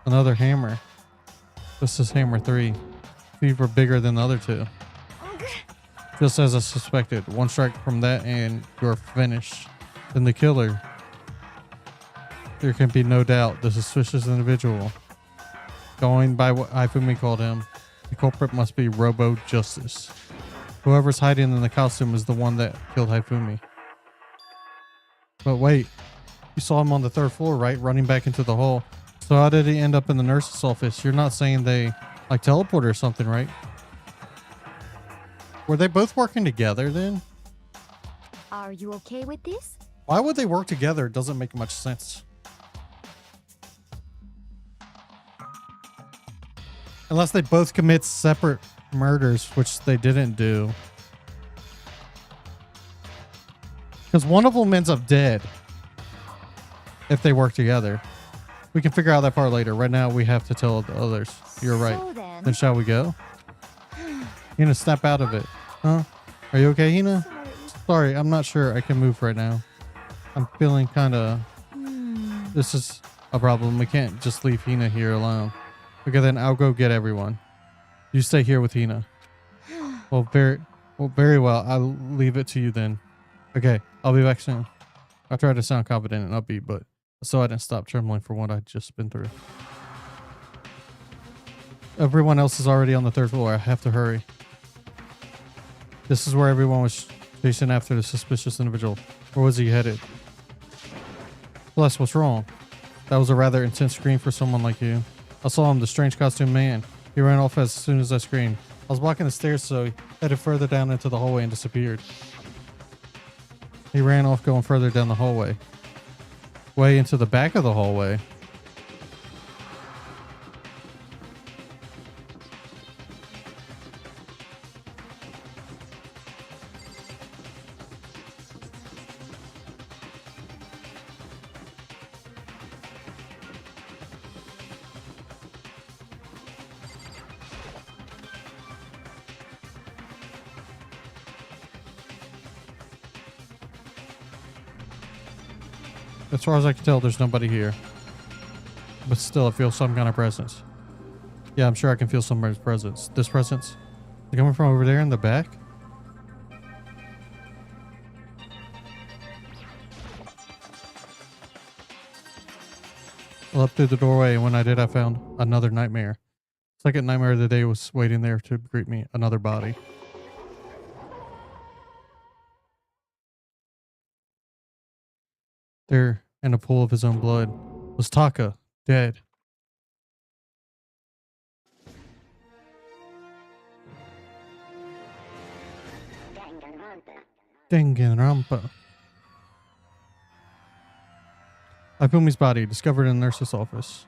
Another hammer. This is hammer 3. These were bigger than the other two. Just as I suspected. One strike from that and you're finished. Then the killer. There can be no doubt the suspicious individual. Going by what Ifumi called him, the culprit must be Robo Justice. Whoever's hiding in the costume is the one that killed Haifumi. But wait, you saw him on the 3rd floor, right? Running back into the hall. So how did he end up in the nurse's office? You're not saying they like teleported or something, right? Were they both working together then? Are you okay with this? Why would they work together? It doesn't make much sense. Unless they both commit separate murders, which they didn't do. Because one of them ends up dead. If they work together. We can figure out that part later. Right now, we have to tell the others. You're right. So then. Then shall we go? Hina, snap out of it. Huh? Are you okay, Hina? Sorry, I'm not sure I can move right now. I'm feeling kind of... This is a problem. We can't just leave Hina here alone. Okay, then I'll go get everyone. You stay here with Hina. Very well. I'll leave it to you then. Okay, I'll be back soon. I tried to sound confident and upbeat, but so I didn't stop trembling for what I'd just been through. Everyone else is already on the 3rd floor. I have to hurry. This is where everyone was chasing after the suspicious individual. Where was he headed? Celeste, what's wrong? That was a rather intense scream for someone like you. I saw him, the strange costume man. He ran off as soon as I screamed. I was blocking the stairs, so he headed further down into the hallway and disappeared. He ran off going further down the hallway. Way into the back of the hallway. As far as I can tell, there's nobody here. But still, I feel some kind of presence. Yeah, I'm sure I can feel somebody's presence. This presence? They're coming from over there in the back? I leapt through the doorway, and when I did, I found another nightmare. Second nightmare of the day was waiting there to greet me. Another body. There, in a pool of his own blood, was Taka, dead. Danganronpa. Ifumi's body discovered in the nurse's office.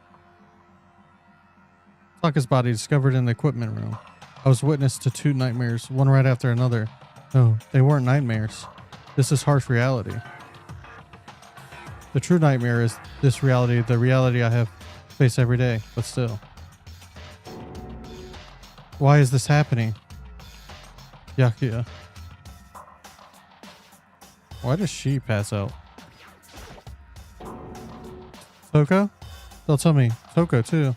Taka's body discovered in the equipment room. I was witness to 2 nightmares, one right after another. No, they weren't nightmares. This is harsh reality. The true nightmare is this reality, the reality I have faced every day, but still. Why is this happening? Yakuya. Why does she pass out? Toko? They'll tell me. Toko, too.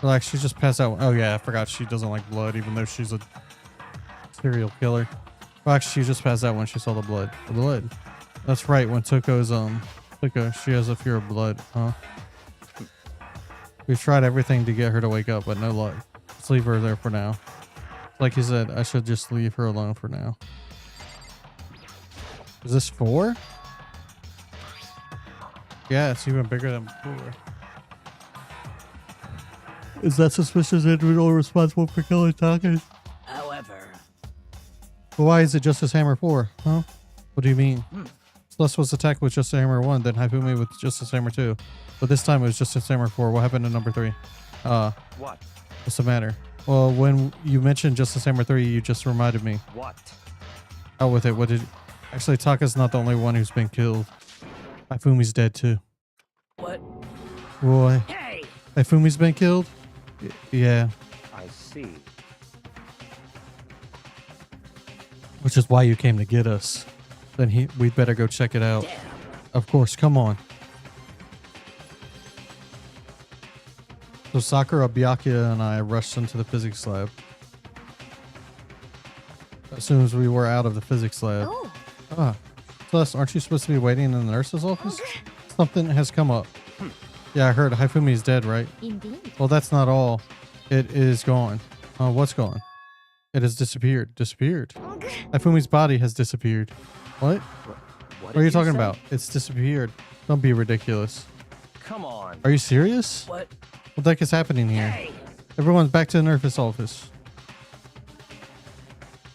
Relax, she just passed out. Oh, yeah, I forgot she doesn't like blood, even though she's a serial killer. Well, actually, she just passed out when she saw the blood. The blood. That's right, when Toko's, Toko, she has a fear of blood, huh? We've tried everything to get her to wake up, but no luck. Let's leave her there for now. Like you said, I should just leave her alone for now. Is this 4? Yeah, it's even bigger than before. Is that suspicious individual responsible for killing Taka? However, But why is it Justice Hammer 4, huh? What do you mean? Celeste was attacked with Justice Hammer 1, then Hifumi with Justice Hammer 2. But this time it was Justice Hammer 4. What happened to number 3? What? What's the matter? Well, when you mentioned Justice Hammer 3, you just reminded me. What? Out with it. What did... Actually, Taka's not the only one who's been killed. Hifumi's dead too. what? Boy. Hey! Hifumi's been killed? Yeah. I see. Which is why you came to get us. Then we'd better go check it out. Damn. Of course, come on. So Sakura, Byakuya, and I rushed into the physics lab. As soon as we were out of the physics lab. Oh, Ah, Celeste, aren't you supposed to be waiting in the nurse's office? Something has come up. Yeah, I heard Hifumi's dead, right? indeed. Well, that's not all. It is gone. What's gone? It has disappeared. Disappeared. Hifumi's body has disappeared. What? What are you talking about? It's disappeared. Don't be ridiculous. Come on. Are you serious? What? What the heck is happening here? Hey! Everyone's back to the nurse's office.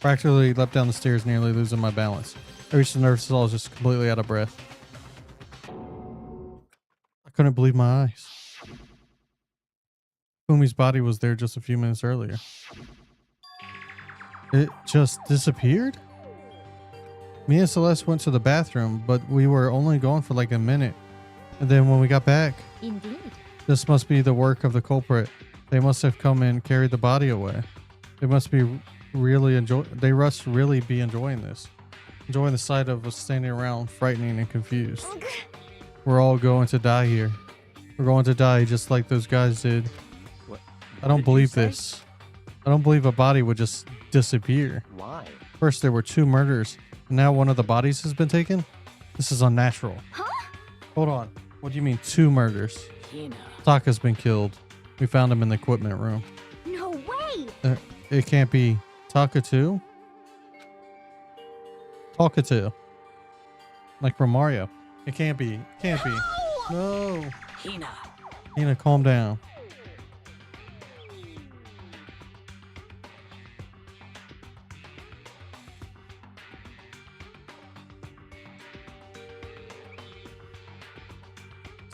Practically leapt down the stairs, nearly losing my balance. I reached the nurse's office just completely out of breath. I couldn't believe my eyes. Fumi's body was there just a few minutes earlier. It just disappeared? Me and Celeste went to the bathroom, but we were only gone for like a minute. And then when we got back, Indeed. this must be the work of the culprit. They must have come and carried the body away. They must be really really be enjoying this. Enjoying the sight of us standing around frightening and confused. We're all going to die here. We're going to die just like those guys did. What? I don't did you believe say? this. I don't believe a body would just disappear. Why? First, there were 2 murders, and now one of the bodies has been taken? This is unnatural. Huh? Hold on. What do you mean 2 murders? Hina. Taka's been killed. We found him in the equipment room. No way! It can't be Taka 2? Taka 2. Like from Mario. It can't be. Can't be. No. Hina. Hina, calm down.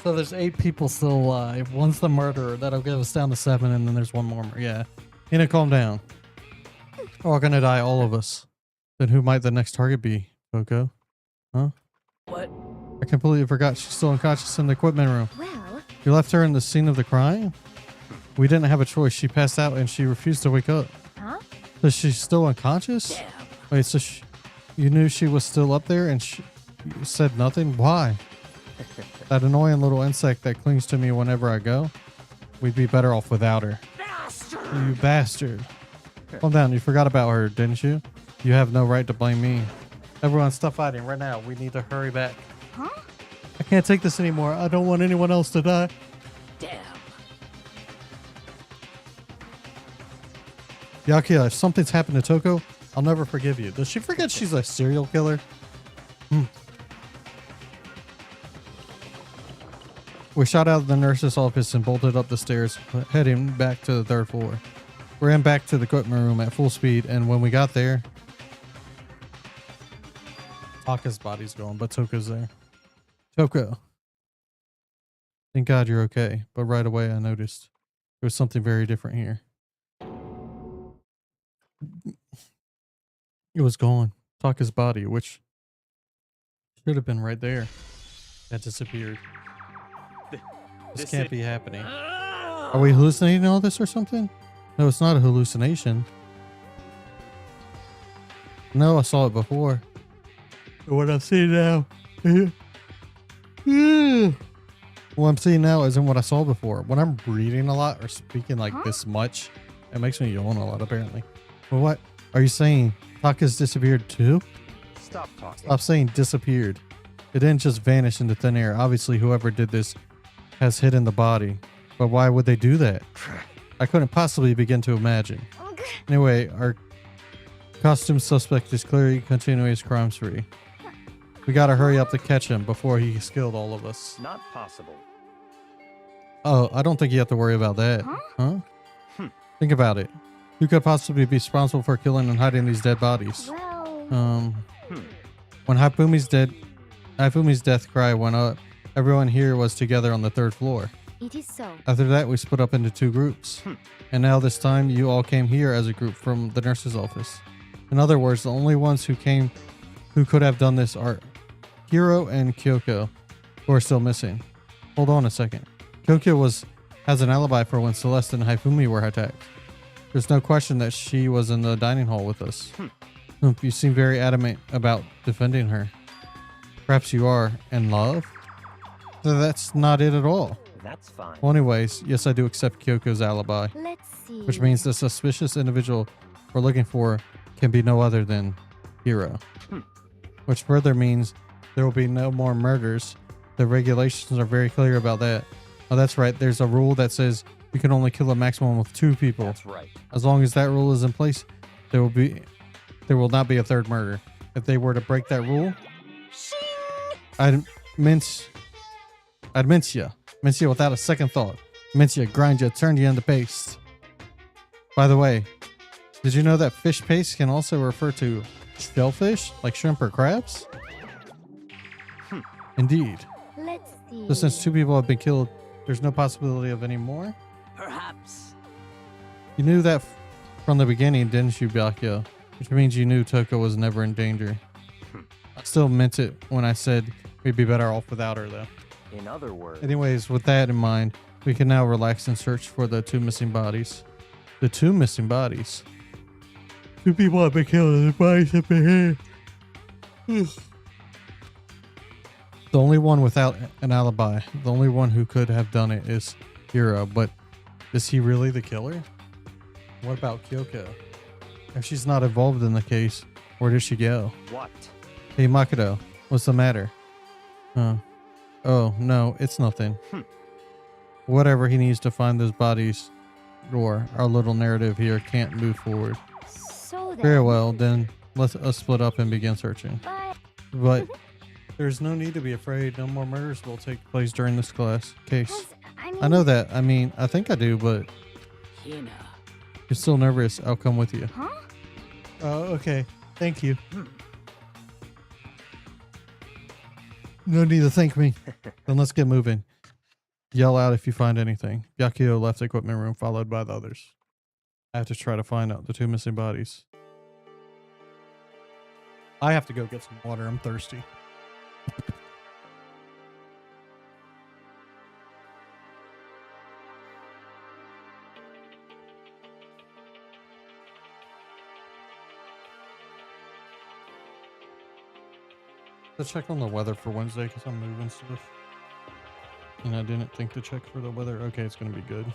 So there's 8 people still alive. One's the murderer. That'll get us down to 7, and then there's one more. Yeah. Hina, calm down. We're all gonna die, all of us. Then who might the next target be, Coco? Huh? What? I completely forgot she's still unconscious in the equipment room. Well, You left her in the scene of the crime? We didn't have a choice. She passed out and she refused to wake up. huh? So she's still unconscious? Damn. Wait, so you knew she was still up there and you said nothing? Why? That annoying little insect that clings to me whenever I go? We'd be better off without her. Bastard! You bastard. Calm down. You forgot about her, didn't you? You have no right to blame me. Everyone, stop fighting right now. We need to hurry back. Huh? I can't take this anymore. I don't want anyone else to die. Damn. Yakia, if something's happened to Toko, I'll never forgive you. Does she forget she's a serial killer? We shot out of the nurse's office and bolted up the stairs, heading back to the 3rd floor. We ran back to the equipment room at full speed, and when we got there, Taka's body's gone, but Toko's there. Toko. Thank God you're okay, but right away I noticed there was something very different here. It was gone. Taka's body, which should have been right there, that disappeared. This can't be happening. Are we hallucinating all this or something? No, it's not a hallucination. No, I saw it before. But what I'm seeing now. What I'm seeing now isn't what I saw before. When I'm reading a lot or speaking like this much, it makes me yawn a lot apparently. Well, what are you saying? Taka's disappeared too? Stop talking. Stop saying disappeared. It didn't just vanish into thin air. Obviously, whoever did this has hidden the body. But why would they do that? I couldn't possibly begin to imagine. Anyway, our costume suspect is clearly continuing his crime spree. We gotta hurry up to catch him before he killed all of us. Not possible. Oh, I don't think you have to worry about that. Huh? Think about it. Who could possibly be responsible for killing and hiding these dead bodies? Well, When Hifumi's death cry went up, everyone here was together on the 3rd floor. it is so. After that, we split up into 2 groups. And now this time, you all came here as a group from the nurse's office. In other words, the only ones who could have done this are Hiro and Kyoko, who are still missing. Hold on a second. Kyoko has an alibi for when Celeste and Hifumi were attacked. There's no question that she was in the dining hall with us. You seem very adamant about defending her. Perhaps you are in love? That's not it at all. That's fine. Well, anyways, yes, I do accept Kyoko's alibi, Let's see. which means the suspicious individual we're looking for can be no other than Hiro. Which further means there will be no more murders. The regulations are very clear about that. Oh, that's right. There's a rule that says you can only kill a maximum of 2 people. That's right. As long as that rule is in place, there will not be a 3rd murder. If they were to break that rule, I'd mince you without a second thought. Mince you, grind you, turn you into paste. By the way, did you know that fish paste can also refer to shellfish, like shrimp or crabs? Indeed. Let's see. So since 2 people have been killed, there's no possibility of any more? Perhaps. You knew that from the beginning, didn't you, Byakuya? Which means you knew Toko was never in danger. I still meant it when I said we'd be better off without her, though. In other words, Anyways, with that in mind, we can now relax and search for the 2 missing bodies. The 2 missing bodies? 2 people have been killed and the bodies have been here. The only one without an alibi, the only one who could have done it is Hiro, but is he really the killer? What about Kyoko? If she's not involved in the case, where did she go? What? Hey Makoto, what's the matter? Oh, no, it's nothing. Whatever, he needs to find those bodies, or our little narrative here can't move forward. So then. Very well, then let us split up and begin searching. But But there's no need to be afraid. No more murders will take place during this case. 'cause, I know that. I mean, I think I do, but you're still nervous. I'll come with you. Huh? Okay. Thank you. No need to thank me. Then let's get moving. Yell out if you find anything. Byakuyo left the equipment room, followed by the others. I have to try to find out the 2 missing bodies. I have to go get some water. I'm thirsty. To check on the weather for Wednesday because I'm moving stuff. And I didn't think to check for the weather. Okay, it's going to be good.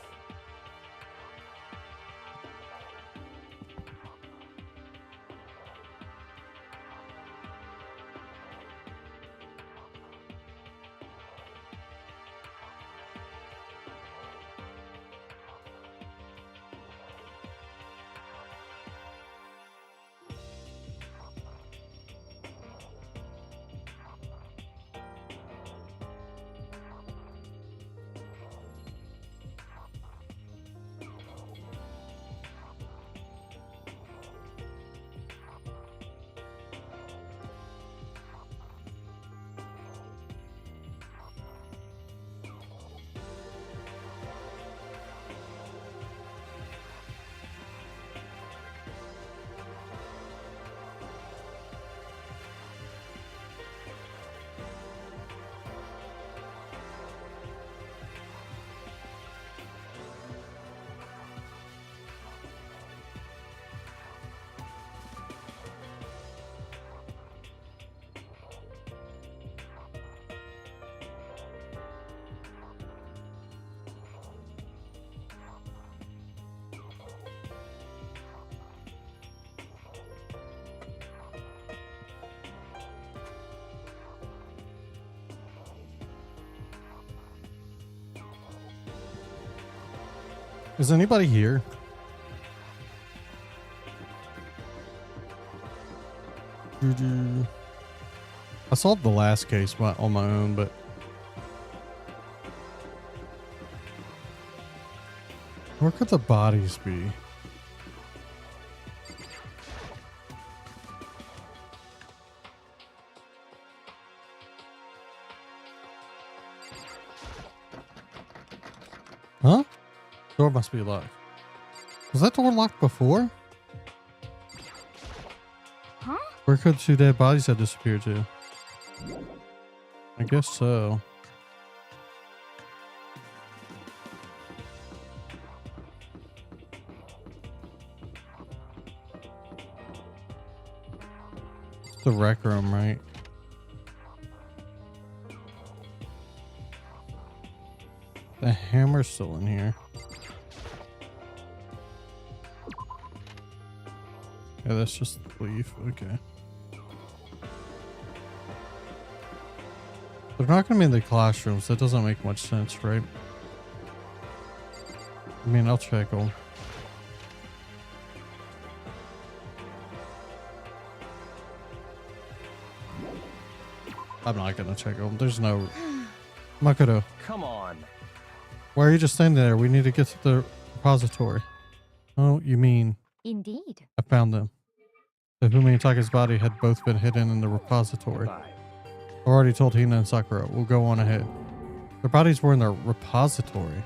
Is anybody here? I solved the last case on my own, but where could the bodies be? Huh? Door must be locked. Was that door locked before? Huh? Where could 2 dead bodies have disappeared to? I guess so. It's the rec room, right? The hammer's still in here. Yeah, that's just the leaf. Okay. They're not going to be in the classrooms. That doesn't make much sense, right? I mean, I'll check them. I'm not going to check them. There's no... Makoto, Come on. why are you just standing there? We need to get to the repository. Oh, you mean... Indeed. I found them. The Fumitaka's body had both been hidden in the repository. Bye. I already told Hina and Sakura. We'll go on ahead. Their bodies were in the repository.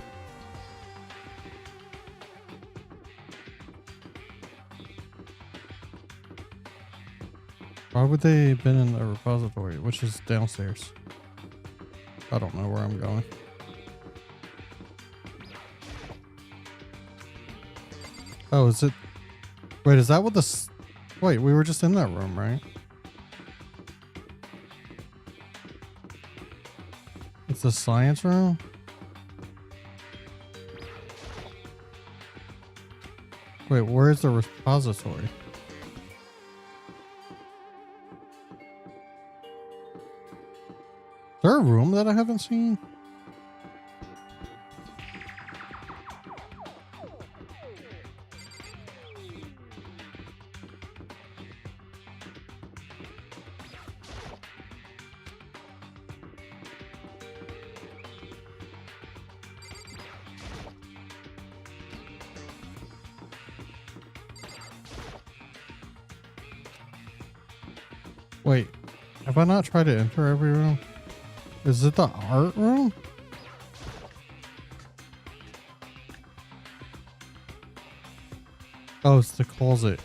Why would they have been in the repository, which is downstairs? I don't know where I'm going. Oh, is it? Wait, is that what this? Wait, we were just in that room, right? It's the science room? Wait, where's the repository? Is there a room that I haven't seen? Wait, have I not tried to enter every room? Is it the art room? Oh, it's the closet.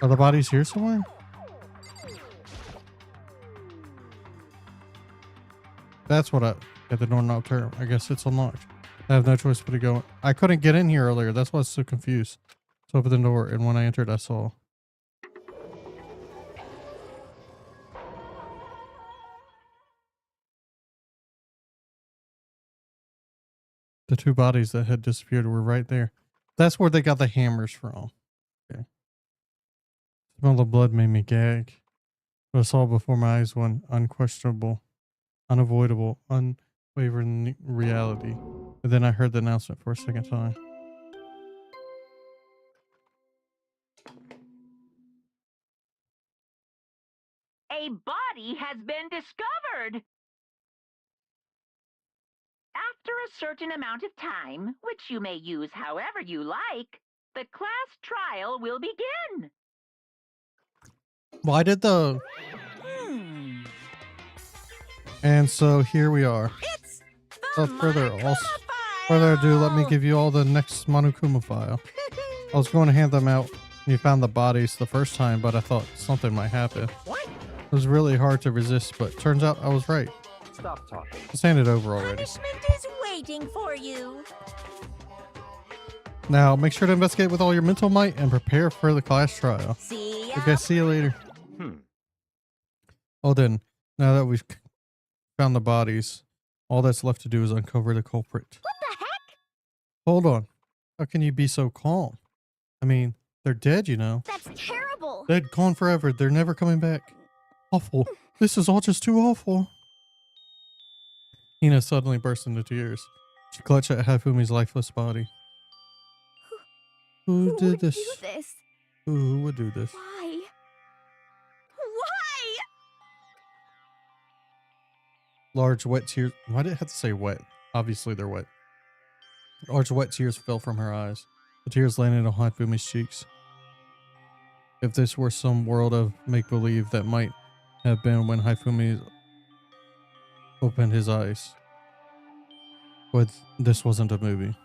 Are the bodies here somewhere? That's what I get the door not turn. I guess it's unlocked. I have no choice but to go. I couldn't get in here earlier. That's why I was so confused. So open the door, and when I entered, I saw. The two bodies that had disappeared were right there. That's where they got the hammers from. Okay. Smell the blood made me gag. What I saw before my eyes one unquestionable, unavoidable, unwavering reality. And then I heard the announcement for a second time. A body has been discovered. After a certain amount of time, which you may use however you like, the class trial will begin. Why did the... And so here we are. It's Without further ado, let me give you all the next Monokuma file. I was going to hand them out when you found the bodies the first time, but I thought something might happen. What? It was really hard to resist, but turns out I was right. Stop talking. Just hand it over already. Punishment is waiting for you. Now, make sure to investigate with all your mental might and prepare for the class trial. See ya. Okay, see you later. Hmm. Oh, then, now that we've found the bodies, all that's left to do is uncover the culprit. What the heck? Hold on. How can you be so calm? I mean, they're dead, you know. That's terrible. Dead, gone forever. They're never coming back. Awful. This is all just too awful. Hina suddenly burst into tears. She clutched at Hafumi's lifeless body. Who did would this? do this? Who would do this? Why? Why? Large wet tears. Why did it have to say wet? Obviously they're wet. Large wet tears fell from her eyes. The tears landed on Hafumi's cheeks. If this were some world of make-believe that might have been when Haifumi opened his eyes. But this wasn't a movie.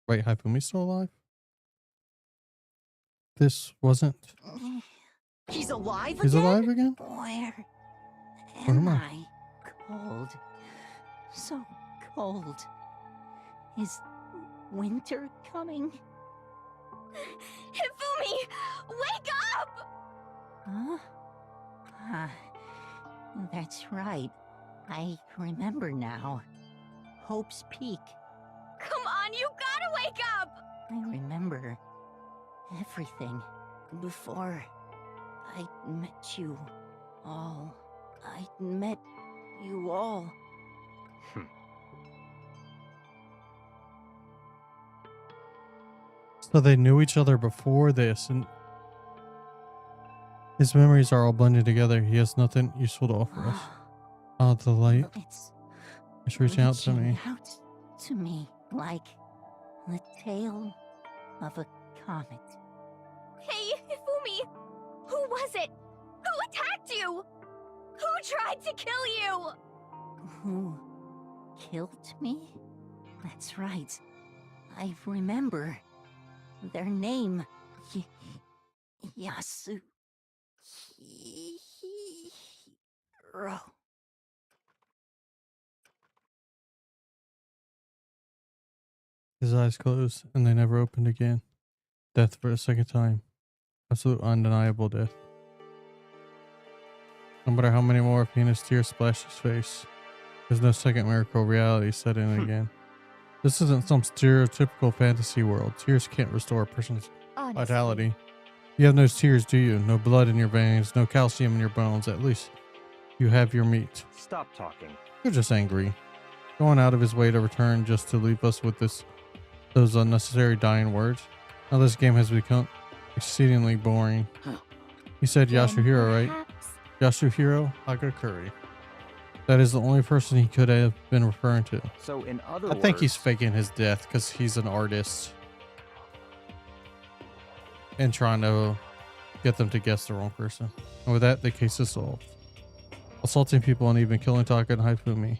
Wait, Haifumi's still alive? This wasn't... He's alive He's again? alive again? Where Where am am I? I? Cold. So cold. Is winter coming? Hifumi, wake up! Huh? Ah, that's right. I remember now. Hope's Peak. Come on, you gotta wake up! I remember everything before I met you all. I met you all. So they knew each other before this, and his memories are all blended together. He has nothing useful to offer us. Ah, the light. It's reaching out to me. out to me like the tail of a comet. Hey, Hifumi! Who was it? Who attacked you? Who tried to kill you? Who killed me? That's right. I remember. Their name. Yasuhiro. His eyes closed, and they never opened again. Death for a second time. Absolute undeniable death. No matter how many more penis tears splash his face, there's no second miracle. Reality set in again. This isn't some stereotypical fantasy world. Tears can't restore a person's Honestly. vitality. You have no tears, do you? No blood in your veins, no calcium in your bones. At least you have your meat. Stop talking. You're just angry. Going out of his way to return just to leave us with those unnecessary dying words. Now this game has become exceedingly boring. You said Yasuhiro, right? Perhaps. Yasuhiro Hagakuri. That is the only person he could have been referring to. So in other I think he's words, faking his death because he's an artist and trying to get them to guess the wrong person. And with that, the case is solved. Assaulting people and even killing Taka and Haifumi,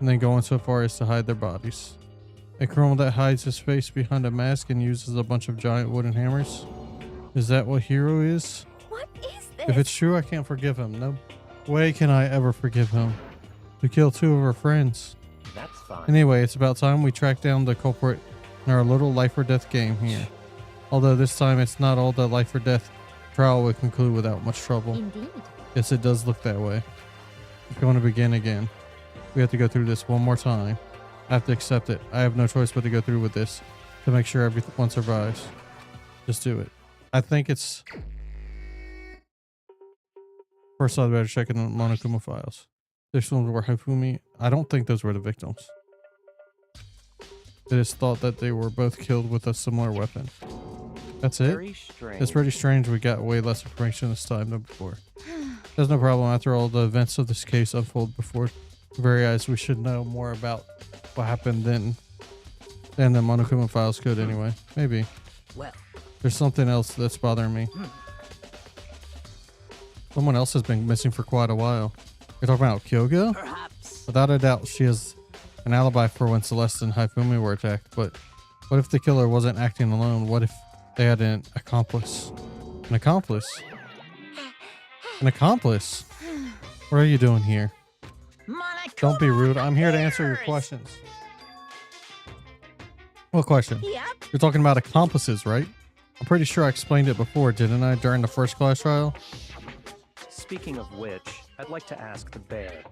and then going so far as to hide their bodies. A criminal that hides his face behind a mask and uses a bunch of giant wooden hammers. Is that what Hiro is? What is this? If it's true, I can't forgive him. No way can I ever forgive him. To kill two of our friends. that's fine. Anyway, it's about time we track down the culprit in our little life or death game here. Although this time it's not all the life or death trial would conclude without much trouble. Indeed. Yes, it does look that way. It's going to begin again. We have to go through this one more time. I have to accept it. I have no choice but to go through with this to make sure everyone survives. Just do it. I think it's... First, I'd better check in the Monokuma files. This ones were Haifumi. I don't think those were the victims. It is thought that they were both killed with a similar weapon. That's it? Very strange. It's pretty strange we got way less information this time than before. There's no problem. After all, the events of this case unfold before our very eyes. We should know more about what happened then than the Monokuma files could anyway. Maybe. Well, There's something else that's bothering me. Someone else has been missing for quite a while. You're talking about Kyogo? perhaps. Without a doubt, she has an alibi for when Celeste and Haifumi were attacked. But what if the killer wasn't acting alone? What if they had an accomplice? An accomplice? An accomplice? What are you doing here? Don't be rude. I'm here to answer your questions. What question? Yep. You're talking about accomplices, right? I'm pretty sure I explained it before, didn't I, during the first class trial? Speaking of which, I'd like to ask the bear,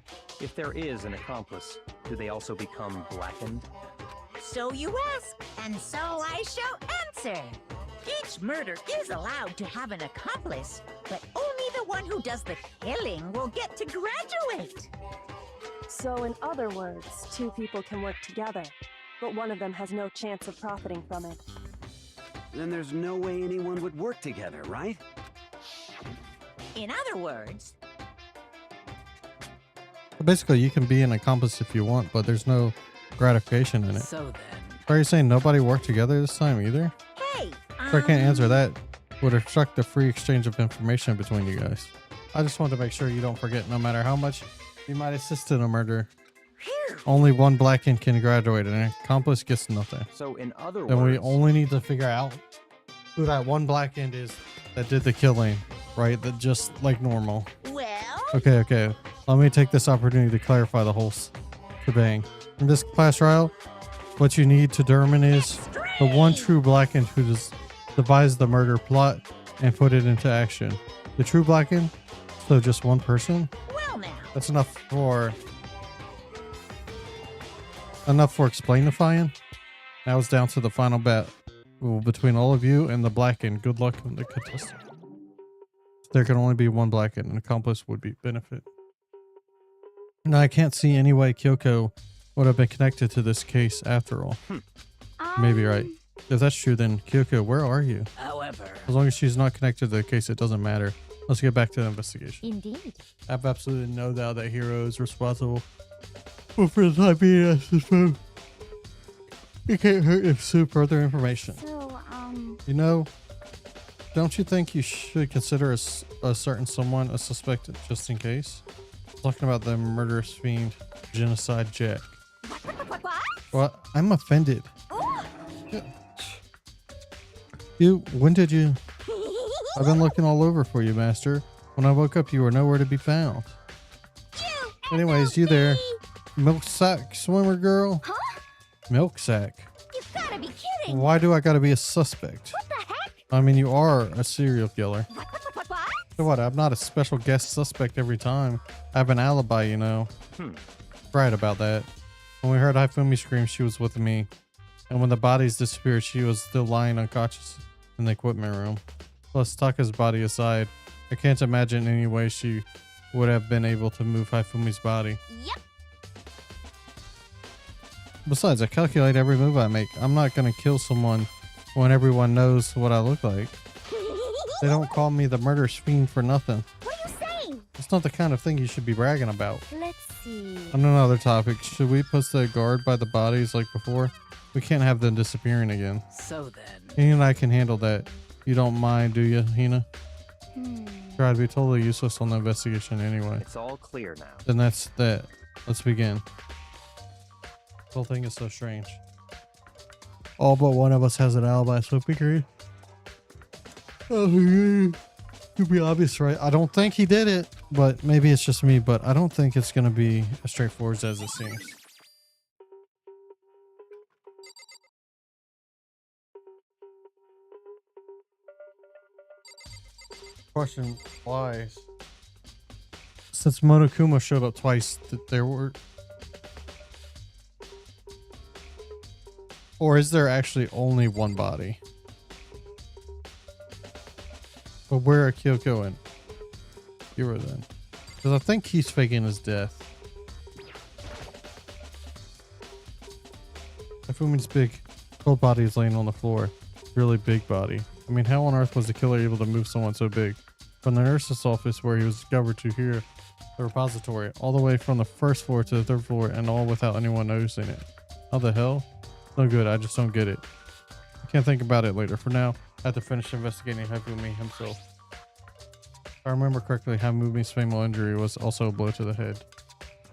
if there is an accomplice, do they also become blackened? So you ask, and so I shall answer. Each murder is allowed to have an accomplice, but only the one who does the killing will get to graduate. So, in other words, two people can work together, but one of them has no chance of profiting from it. Then there's no way anyone would work together, right? In other words, So basically, you can be an accomplice if you want, but there's no gratification in it. so then. Are you saying nobody worked together this time either? Hey, So I can't answer that. Would obstruct the free exchange of information between you guys. I just want to make sure you don't forget, no matter how much you might assist in a murder, only one blackened can graduate and an accomplice gets nothing. So in other Then we words, only need to figure out who that one blackened is that did the killing, right? That just like normal. Well, Okay. Let me take this opportunity to clarify the whole shebang. In this class trial, what you need to determine is the one true blackened who devised the murder plot and put it into action. The true blackened, so just one person. well now. That's enough for explainifying. Now it's down to the final battle between all of you and the blackened. Good luck on the contestant. There can only be one blackened. An accomplice would be benefit. Now I can't see any way Kyoko would have been connected to this case after all. Maybe right. If that's true, then Kyoko, where are you? However, As long as she's not connected to the case, it doesn't matter. Let's get back to the investigation. Indeed. I have absolutely no doubt that Hiro is responsible for the time being as his phone. It can't hurt if sue further information. So, You know, don't you think you should consider a certain someone a suspect just in case? I'm talking about the murderous fiend, Genocide Jack. what? Well, I'm offended. Oh. When did you? I've been looking all over for you, Master. When I woke up, you were nowhere to be found. Anyways, you there, milk sack swimmer girl? Huh? Milk sack. You've gotta be kidding! Why do I gotta be a suspect? What the heck? I mean, you are a serial killer. What? So what? I'm not a special guest suspect every time. I have an alibi, you know. Right about that. When we heard Hifumi scream, she was with me. And when the bodies disappeared, she was still lying unconscious in the equipment room. Plus, Taka's body aside, I can't imagine any way she would have been able to move Hifumi's body. Yep. Besides, I calculate every move I make. I'm not gonna kill someone when everyone knows what I look like. They don't call me the murderous fiend for nothing. What are you saying? It's not the kind of thing you should be bragging about. Let's see. On another topic, should we post a guard by the bodies like before? We can't have them disappearing again. So then. Hina and I can handle that. You don't mind, do you, Hina? Try to be totally useless on the investigation anyway. It's all clear now. Then that's that. Let's begin. The whole thing is so strange. All but one of us has an alibi, so we agree. Oh, to be obvious, right? I don't think he did it, but maybe it's just me, but I don't think it's going to be as straightforward as it seems. Question, why? Since Monokuma showed up twice, there were... Or is there actually only one body? But where are Kyoko and Kira then? Because I think he's faking his death. Hifumi's big cold body is laying on the floor. Really big body. I mean, how on earth was the killer able to move someone so big? From the nurse's office where he was discovered to here, the repository, all the way from the first floor to the third floor, and all without anyone noticing it. How the hell? No good, I just don't get it. I can't think about it later. For now, I have to finish investigating Hifumi himself. If I remember correctly, Hifumi's fatal injury was also a blow to the head.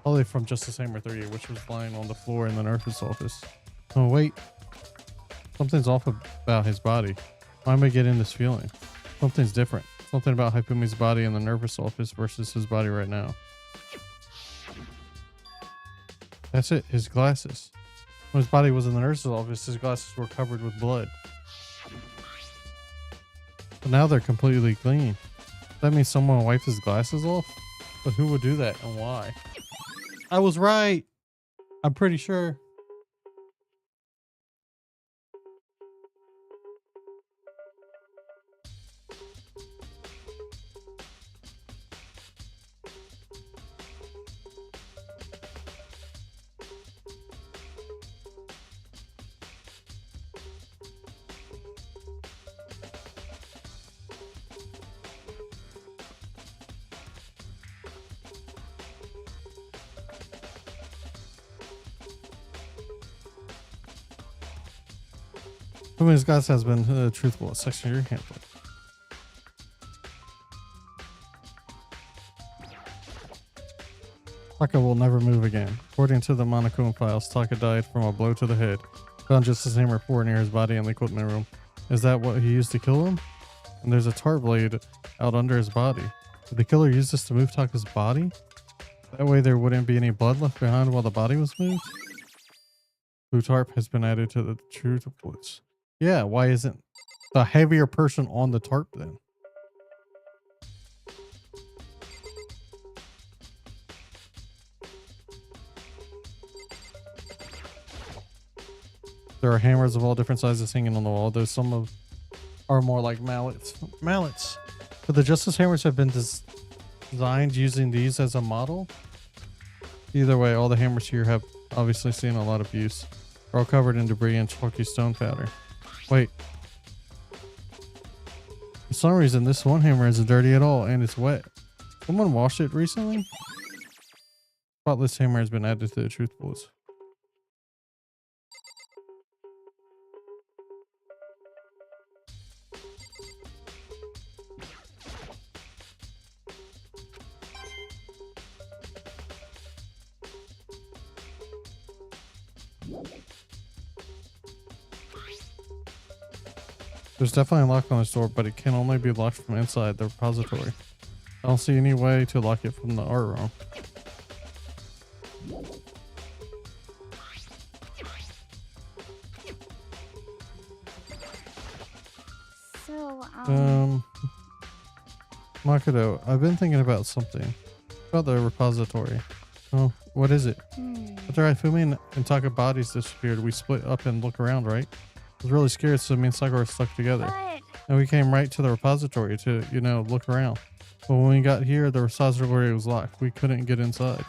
Probably from Justice Hammer 3, which was lying on the floor in the nurse's office. Oh wait, something's off about his body. Why am I getting this feeling? Something's different. Something about Hifumi's body in the nurse's office versus his body right now. That's it, his glasses. When his body was in the nurse's office, his glasses were covered with blood. But now they're completely clean. That means someone wiped his glasses off? But who would do that and why? I was right! I'm pretty sure. Hifumi's glass has been truthful. Section of your handbook. Taka will never move again. According to the Monokuma files, Taka died from a blow to the head. Found just as Hammer 4 near his body in the equipment room. Is that what he used to kill him? And there's a tar blade out under his body. Did the killer use this to move Taka's body? That way there wouldn't be any blood left behind while the body was moved? Blue tarp has been added to the truth reports. Yeah, why isn't the heavier person on the tarp then? There are hammers of all different sizes hanging on the wall, though some of are more like mallets. But the Justice Hammers have been designed using these as a model. Either way, all the hammers here have obviously seen a lot of use. They're all covered in debris and chalky stone powder. Wait. For some reason, this one hammer isn't dirty at all, and it's wet. Someone washed it recently? Spotless hammer has been added to the truth bullets. There's definitely a lock on this door, but it can only be locked from inside the repository. I don't see any way to lock it from the art room. So, Makoto, I've been thinking about something. About the repository. Oh, what is it? After Ifumi and Taka bodies disappeared, we split up and look around, right? I was really scared, so me and Sakura stuck together. But And we came right to the repository to, look around. But when we got here, the repository was locked. We couldn't get inside.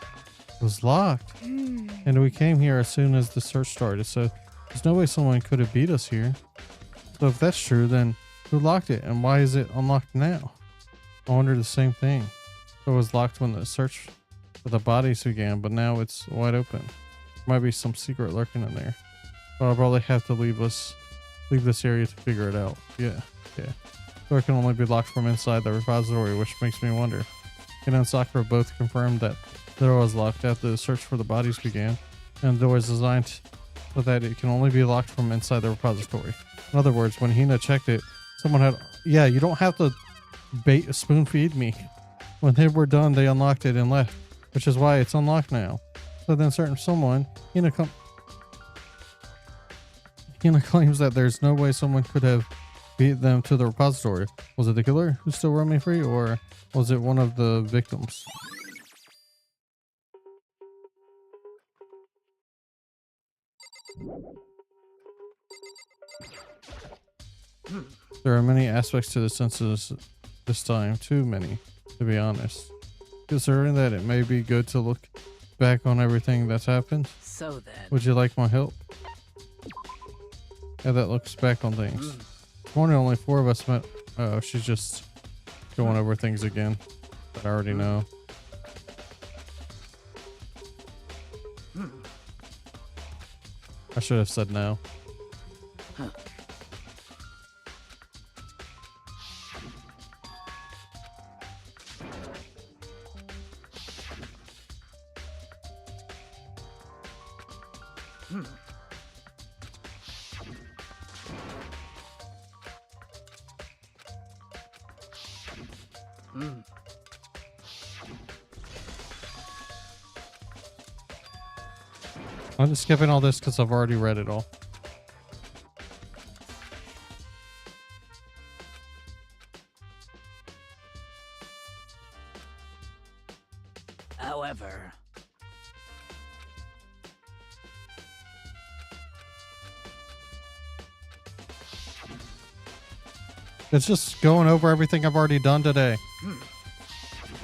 It was locked. And we came here as soon as the search started, so there's no way someone could have beat us here. So if that's true, then who locked it and why is it unlocked now? I wonder the same thing. So it was locked when the search for the bodies began, but now it's wide open. There might be some secret lurking in there. But I'll probably have to leave this area to figure it out. Yeah. So it can only be locked from inside the repository, which makes me wonder. Ken and Sakura both confirmed that the door was locked after the search for the bodies began, and the door is designed so that it can only be locked from inside the repository. In other words, when Hina checked it, someone had... Yeah, you don't have to spoon feed me. When they were done, they unlocked it and left, which is why it's unlocked now. So then someone... Hina claims that there's no way someone could have beat them to the repository. Was it the killer who's still roaming free, or was it one of the victims? There are many aspects to the census this time, too many, to be honest. Considering that it may be good to look back on everything that's happened. So then. Would you like my help? Yeah, that looks back on things. This morning only 4 of us met. Oh, she's just going over things again that I already know. I should have said no. I'm just skipping all this because I've already read it all. However, it's just going over everything I've already done today.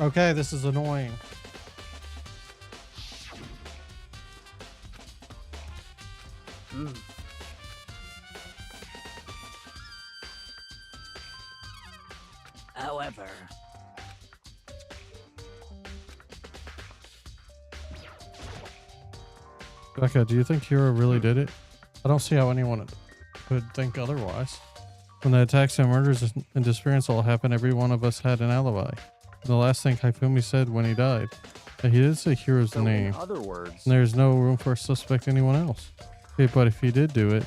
Okay, this is annoying. however, Becca, do you think Kira really did it? I don't see how anyone could think otherwise. When the attacks and murders and disappearance all happened, every one of us had an alibi. The last thing Haifumi said when he died, that he did say Kira's So name. in other words, And there's no room for a suspect anyone else. Okay, but if he did do it,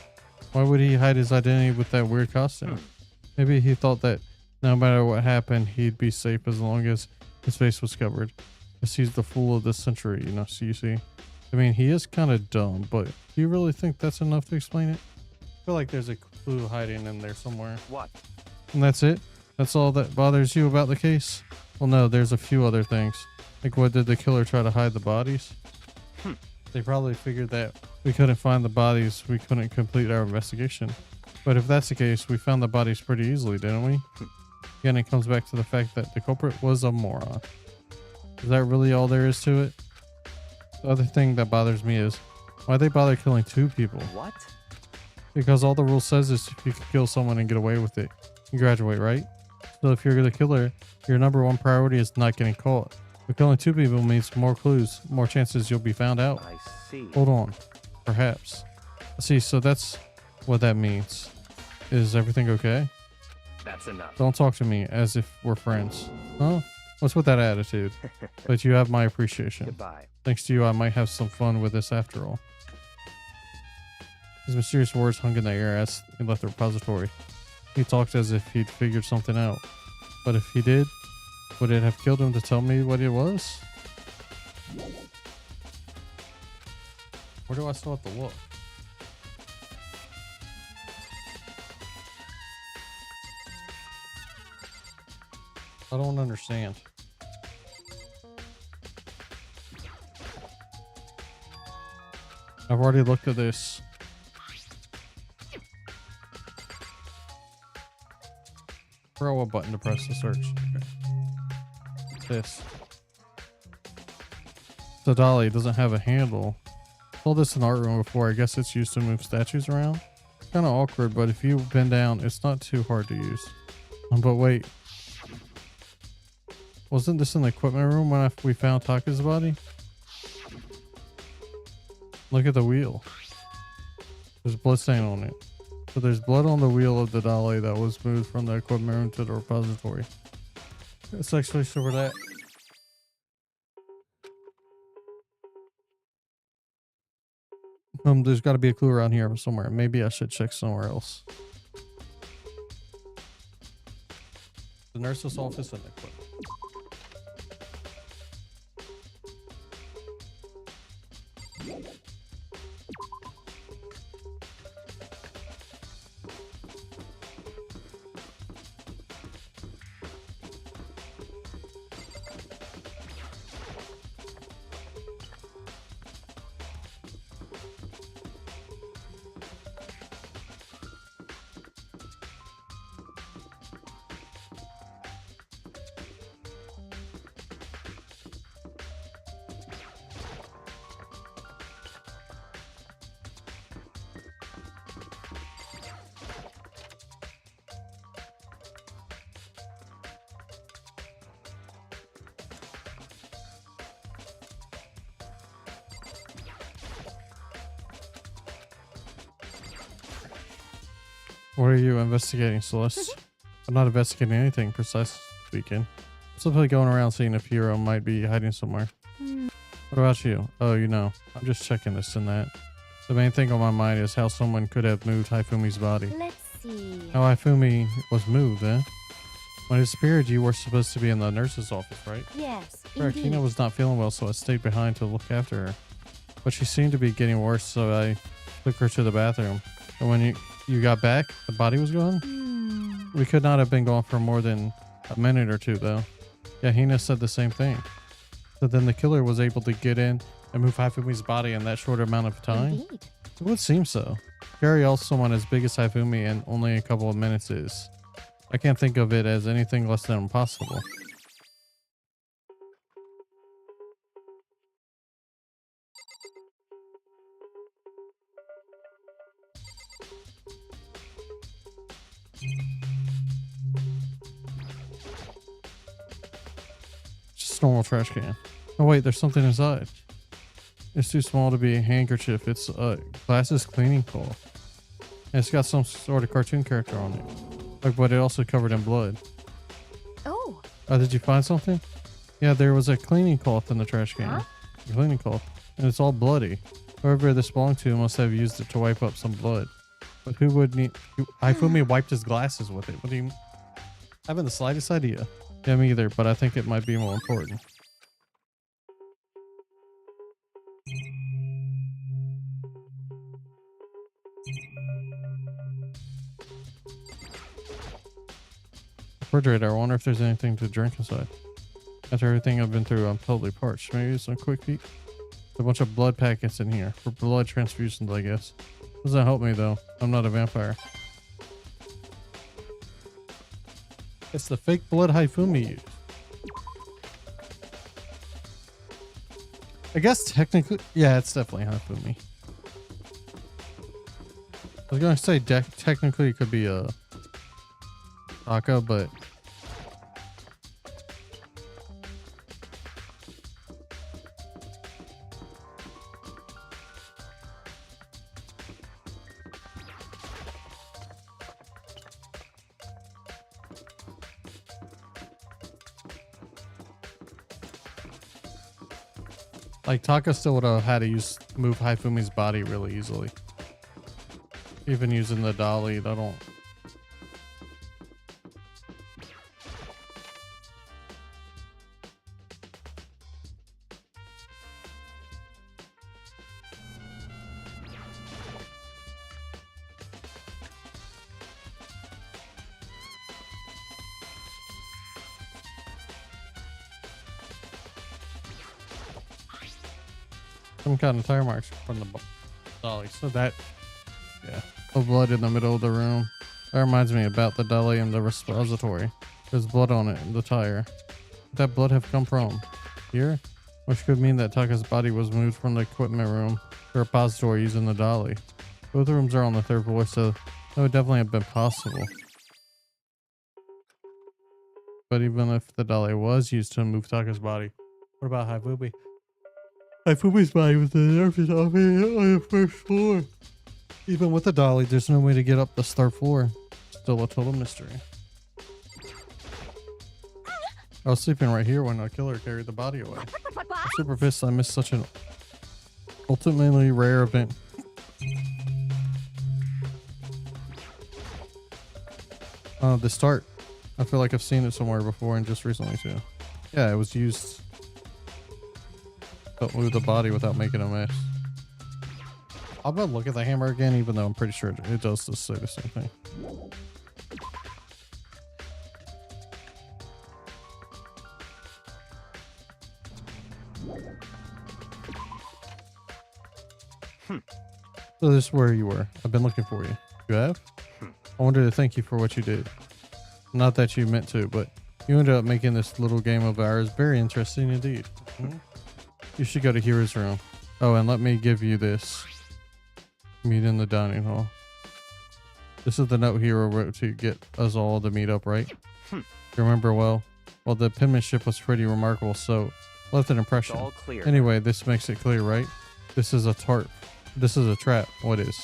why would he hide his identity with that weird costume? Maybe he thought that no matter what happened, he'd be safe as long as his face was covered. Because he's the fool of this century, so you see. I mean, he is kind of dumb, but do you really think that's enough to explain it? I feel like there's a clue hiding in there somewhere. what? And that's it? That's all that bothers you about the case? Well, no, there's a few other things. Like, what, did the killer try to hide the bodies? They probably figured that we couldn't find the bodies, we couldn't complete our investigation. But if that's the case, we found the bodies pretty easily, didn't we? Again, it comes back to the fact that the culprit was a moron. Is that really all there is to it? The other thing that bothers me is, why'd they bother killing 2 people? What? Because all the rule says is if you can kill someone and get away with it, you graduate, right? So if you're the killer, your number 1 priority is not getting caught. But killing 2 people means more clues, more chances you'll be found out. I see. Hold on. Perhaps. See, so that's what that means. Is everything okay? That's enough. Don't talk to me as if we're friends. Huh? What's with that attitude? But you have my appreciation. Goodbye. Thanks to you, I might have some fun with this after all. His mysterious words hung in the air as he left the repository. He talked as if he'd figured something out. But if he did, would it have killed him to tell me what it was? Where do I still have to look? I don't understand. I've already looked at this. I forgot what button to press to search. Okay. This. The dolly doesn't have a handle. I saw this in the art room before. I guess it's used to move statues around. Kind of awkward, but if you bend down, it's not too hard to use. But wait. Wasn't this in the equipment room when we found Taka's body? Look at the wheel. There's blood stain on it. So there's blood on the wheel of the dolly that was moved from the equipment room to the repository. Let's actually over that. There's got to be a clue around here somewhere. Maybe I should check somewhere else. The nurse's office and equipment. What are you investigating, Celeste? I'm not investigating anything, precisely speaking. I'm simply going around seeing if Hero might be hiding somewhere. What about you? Oh, you know, I'm just checking this and that. The main thing on my mind is how someone could have moved Haifumi's body. Let's see. How Haifumi was moved, eh? When it disappeared, you were supposed to be in the nurse's office, right? Yes, Correct. indeed. Hina was not feeling well, so I stayed behind to look after her. But she seemed to be getting worse, so I took her to the bathroom. And when you got back, the body was gone? We could not have been gone for more than a minute or two, though. Yeah, Hina said the same thing. So then the killer was able to get in and move Haifumi's body in that short amount of time? Indeed. It would seem so. Carry off someone as big as Haifumi in only a couple of minutes is... I can't think of it as anything less than impossible. Just a normal trash can. Oh wait, there's something inside. It's too small to be a handkerchief. It's a glasses cleaning cloth. And it's got some sort of cartoon character on it. Like, but it also covered in blood. Oh. Did you find something? Yeah, there was a cleaning cloth in the trash can. Huh? A cleaning cloth. And it's all bloody. Whoever this belonged to must have used it to wipe up some blood. But who would need... Haifumi wiped his glasses with it. What do you... I haven't the slightest idea. Yeah, me either, but I think it might be more important. Refrigerator. I wonder if there's anything to drink inside. After everything I've been through, I'm totally parched. Maybe some quick feet. There's a bunch of blood packets in here for blood transfusions, I guess. Doesn't help me though. I'm not a vampire. It's the fake blood Haifumi used. I guess technically, yeah, it's definitely Haifumi. I was gonna say technically it could be a Taka, but like Taka still would have had to move Haifumi's body really easily. Even using the dolly, I don't. some kind of tire marks from the dolly. So that, yeah, the blood in the middle of the room. That reminds me about the dolly and the repository. There's blood on it, the tire. Where'd that blood have come from? Here? Which could mean that Taka's body was moved from the equipment room to the repository using the dolly. Both rooms are on the 3rd floor, so that would definitely have been possible. But even if the dolly was used to move Taka's body, what about Haifubi? Haifubi's body was in the nurse's office on the 1st floor. Even with the dolly, there's no way to get up the 3rd floor. Still a total mystery. I was sleeping right here when a killer carried the body away. I'm super pissed I missed such an ultimately rare event. The start. I feel like I've seen it somewhere before and just recently too. Yeah, it was used to move the body without making a mess. I'm gonna look at the hammer again, even though I'm pretty sure it does just say the same thing. So this is where you were. I've been looking for you. You have? I wanted to thank you for what you did. Not that you meant to, but you ended up making this little game of ours very interesting indeed. You should go to Hero's room. Oh, and let me give you this. Meet in the dining hall. This is the note Hero wrote to get us all to meet up, right? You remember well? Well, the penmanship was pretty remarkable, so left an impression. It's all clear. Anyway, this makes it clear, right? This is a tarp. This is a trap. What is?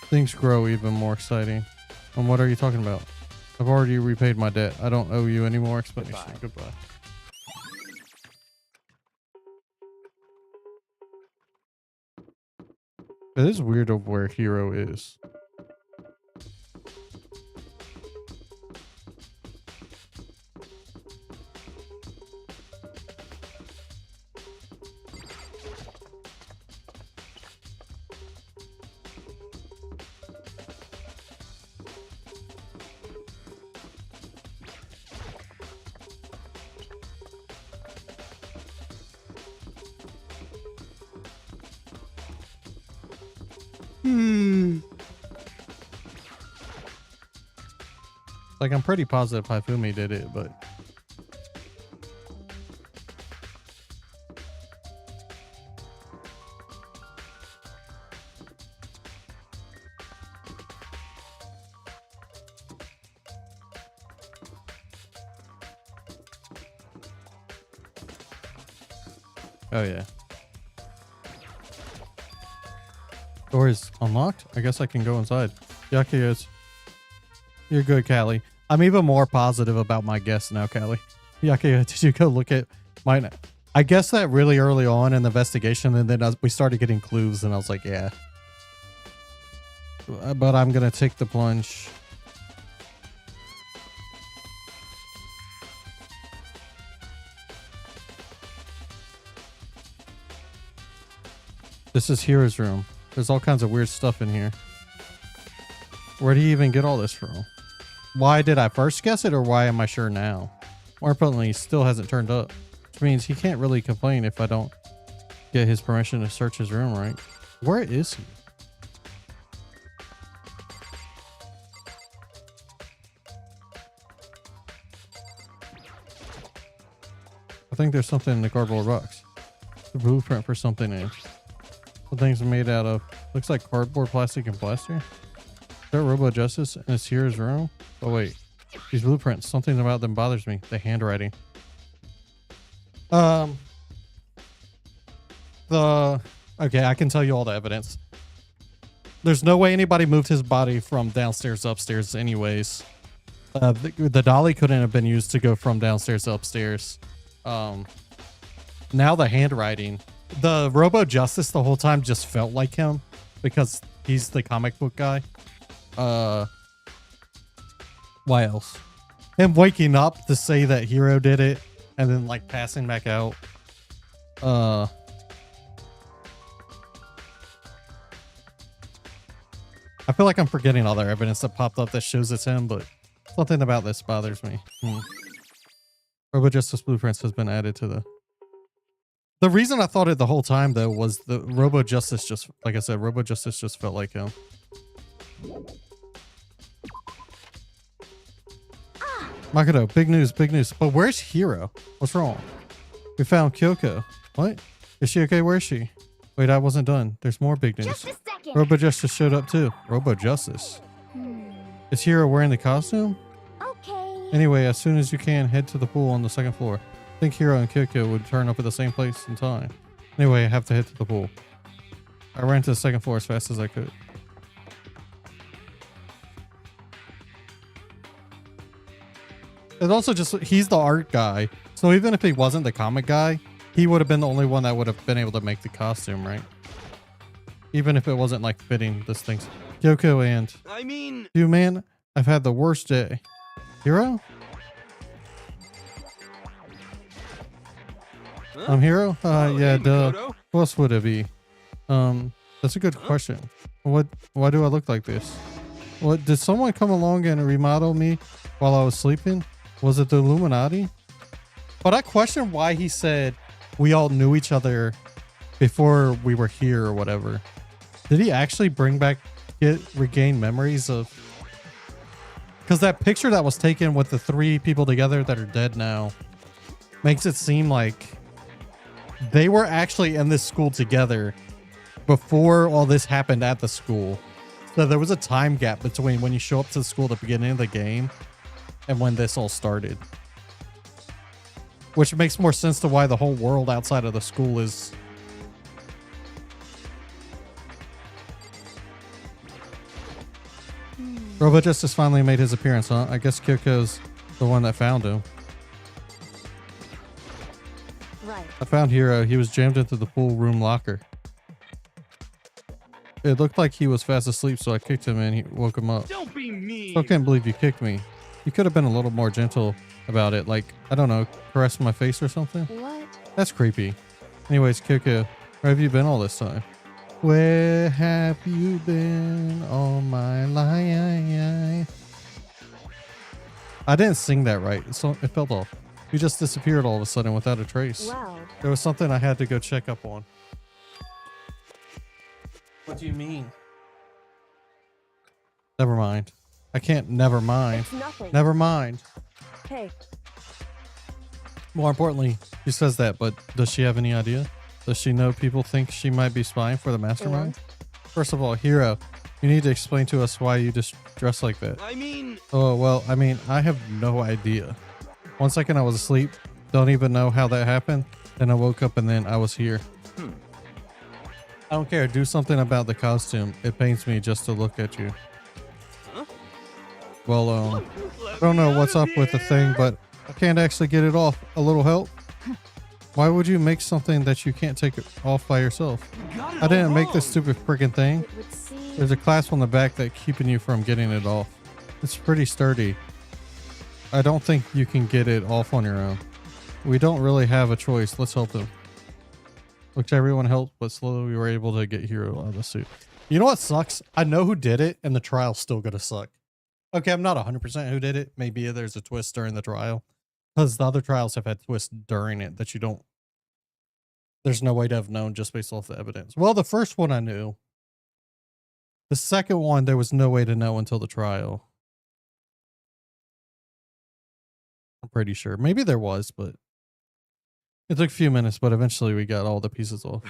Things grow even more exciting. What are you talking about? I've already repaid my debt. I don't owe you any more explanation. Goodbye. It is weird of where Hero is. Like, I'm pretty positive Haifumi did it, but oh yeah. Door is unlocked? I guess I can go inside. Yaki is. You're good, Callie. I'm even more positive about my guess now, Callie. Yaki, did you go look at mine? I guess that really early on in the investigation, and then we started getting clues, and I was like, yeah. But I'm going to take the plunge. This is Hero's room. There's all kinds of weird stuff in here. Where do you even get all this from? Why did I first guess it, or why am I sure now? More importantly, he still hasn't turned up. Which means he can't really complain if I don't get his permission to search his room, right? Where is he? I think there's something in the cardboard box. The blueprint for something in. The things are made out of. Looks like cardboard, plastic, and plaster. Is that Robo Justice and it's Hero's room? Oh wait, these blueprints. Something about them bothers me. The handwriting. Okay, I can tell you all the evidence. There's no way anybody moved his body from downstairs to upstairs anyways. The dolly couldn't have been used to go from downstairs to upstairs. Now the handwriting. The Robo Justice the whole time just felt like him because he's the comic book guy. Why else? Him waking up to say that Hero did it and then like passing back out. I feel like I'm forgetting other evidence that popped up that shows it's him, but something about this bothers me. Robo Justice blueprints has been added to the The reason I thought it the whole time though was the Robo Justice just, like I said, Robo Justice just felt like him. Makoto, big news, big news. But where's Hiro? What's wrong? We found Kyoko. What? Is she okay? Where is she? Wait, I wasn't done. There's more big news. Just a second. Robo Justice showed up too. Robo Justice. Is Hiro wearing the costume? Okay. Anyway, as soon as you can, head to the pool on the second floor. I think Hiro and Kyoko would turn up at the same place in time. Anyway, I have to head to the pool. I ran to the second floor as fast as I could. It's also just, he's the art guy. So even if he wasn't the comic guy, he would have been the only one that would have been able to make the costume, right? Even if it wasn't like fitting this thing. Kyoko and... I mean... You, man, I've had the worst day. Hiro? Huh? I'm Hiro? Yeah, hey, duh. Makoto. Who else would it be? That's a good question. Why do I look like this? What, did someone come along and remodel me while I was sleeping? Was it the Illuminati? But I question why he said we all knew each other before we were here or whatever. Did he actually regain memories of... Because that picture that was taken with the 3 people together that are dead now makes it seem like they were actually in this school together before all this happened at the school. So there was a time gap between when you show up to the school at the beginning of the game and when this all started. Which makes more sense to why the whole world outside of the school is... Robo Justice finally made his appearance, huh? I guess Kyoko's the one that found him. Right. I found Hiro. He was jammed into the pool room locker. It looked like he was fast asleep, so I kicked him and he woke him up. Don't be mean. Still can't believe you kicked me. You could have been a little more gentle about it. Like, I don't know, caress my face or something. What? That's creepy. Anyways, Kyoko, where have you been all this time? Where have you been all my life? I didn't sing that right. So it felt off. You just disappeared all of a sudden without a trace. Wow. There was something I had to go check up on. What do you mean? Never mind. I can't never mind. It's nothing. Never mind. Hey, More importantly, she says that, but does she have any idea? Does she know people think she might be spying for the mastermind? First of all, Hiro, you need to explain to us why you just dress like that. I mean... Oh, well, I mean, I have no idea. 1 second I was asleep. Don't even know how that happened. Then I woke up and then I was here. I don't care. Do something about the costume. It pains me just to look at you. Huh? Well, I don't know what's up with the thing, but I can't actually get it off. A little help? Why would you make something that you can't take it off by yourself? I didn't make this stupid freaking thing. it would seem... There's a clasp on the back that's keeping you from getting it off. It's pretty sturdy. I don't think you can get it off on your own. We don't really have a choice. Let's help him. Looks everyone helped, but slowly we were able to get Hiro out of the suit. You know what sucks? I know who did it, and the trial's still gonna suck. Okay, I'm not 100% who did it. Maybe there's a twist during the trial. Because the other trials have had twists during it that you don't... There's no way to have known just based off the evidence. Well, the first one I knew. The second one, there was no way to know until the trial. I'm pretty sure. Maybe there was, but... It took a few minutes, but eventually we got all the pieces off.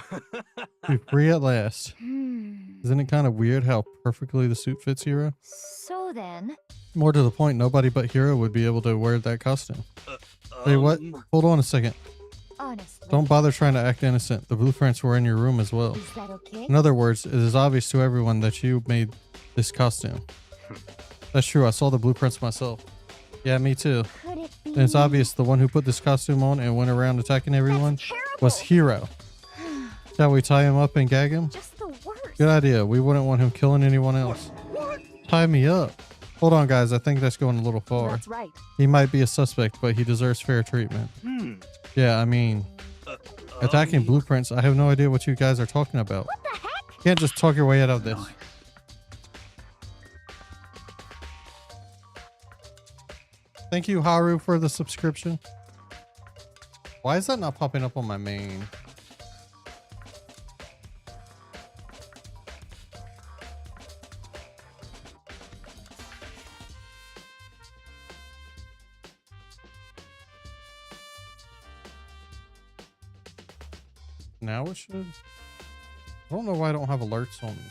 We're free at last. Isn't it kind of weird how perfectly the suit fits Hiro? So then... More to the point, nobody but Hiro would be able to wear that costume. Wait, what? Hold on a second. Honestly... Don't bother trying to act innocent. The blueprints were in your room as well. Is that okay? In other words, it is obvious to everyone that you made this costume. That's true. I saw the blueprints myself. Yeah, me too. Could it be... And it's obvious the one who put this costume on and went around attacking everyone was Hiro. Shall we tie him up and gag him? Just the worst. Good idea. We wouldn't want him killing anyone else. Tie me up. Hold on, guys. I think that's going a little far. That's right. He might be a suspect, but he deserves fair treatment. Yeah, I mean, attacking blueprints. I have no idea what you guys are talking about. What the heck? You can't just talk your way out of this. Thank you, Haru, for the subscription. Why is that not popping up on my main? Now it should. I don't know why I don't have alerts on me.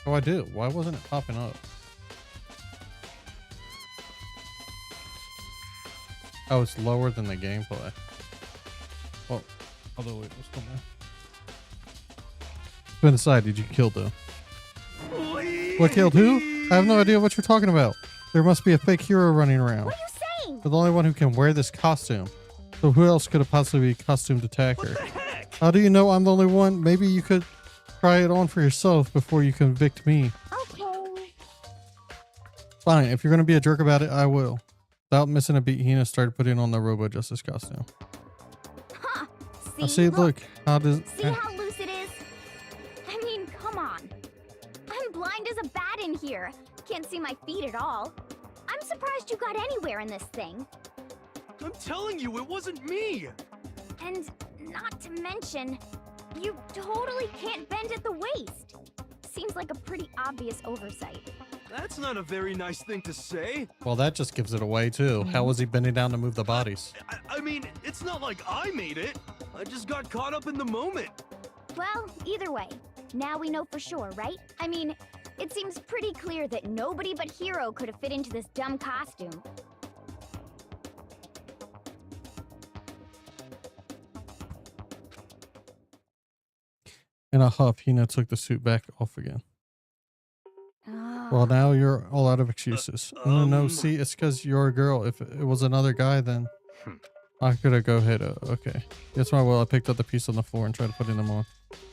Oh, I do. Why wasn't it popping up? Oh, it's lower than the gameplay. Well, although wait, what's going on? Spin aside, did you kill though? What killed who? I have no idea what you're talking about. There must be a fake hero running around. What are you saying? We're the only one who can wear this costume. So who else could have possibly be costumed attacker? How do you know I'm the only one? Maybe you could try it on for yourself before you convict me. Okay. Fine, if you're gonna be a jerk about it, I will. Without missing a beat, Hina started putting on the Robo Justice costume. Huh. I see, look, how does... See how loose it is? I mean, come on. I'm blind as a bat in here. Can't see my feet at all. I'm surprised you got anywhere in this thing. I'm telling you, it wasn't me! And not to mention, you totally can't bend at the waist. Seems like a pretty obvious oversight. That's not a very nice thing to say. Well, that just gives it away, too. How was he bending down to move the bodies? I mean, it's not like I made it. I just got caught up in the moment. Well, either way, now we know for sure, right? I mean, it seems pretty clear that nobody but Hero could have fit into this dumb costume. In a huff, Hina took the suit back off again. Well, now you're all out of excuses. No, see, it's because you're a girl. If it was another guy, then I could have go ahead. Okay. Guess my will. I picked up the piece on the floor and tried putting them on.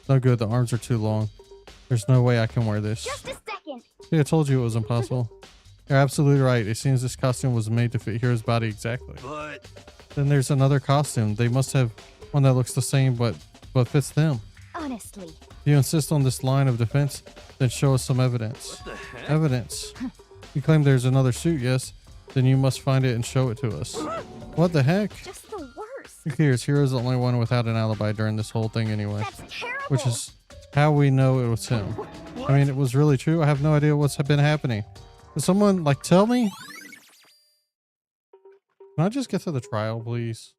No good. The arms are too long. There's no way I can wear this. Just a second. See, I told you it was impossible. You're absolutely right. It seems this costume was made to fit Hero's body exactly. But then there's another costume. They must have one that looks the same, but fits them. Honestly. If you insist on this line of defense, then show us some evidence. what the heck? Evidence. You claim there's another suit, yes? Then you must find it and show it to us. What the heck? Just the worst. Who cares? Hero's the only one without an alibi during this whole thing anyway. That's terrible. Which is how we know it was him. What? I mean, it was really true. I have no idea what's been happening. Can someone, like, tell me? Can I just get to the trial, please?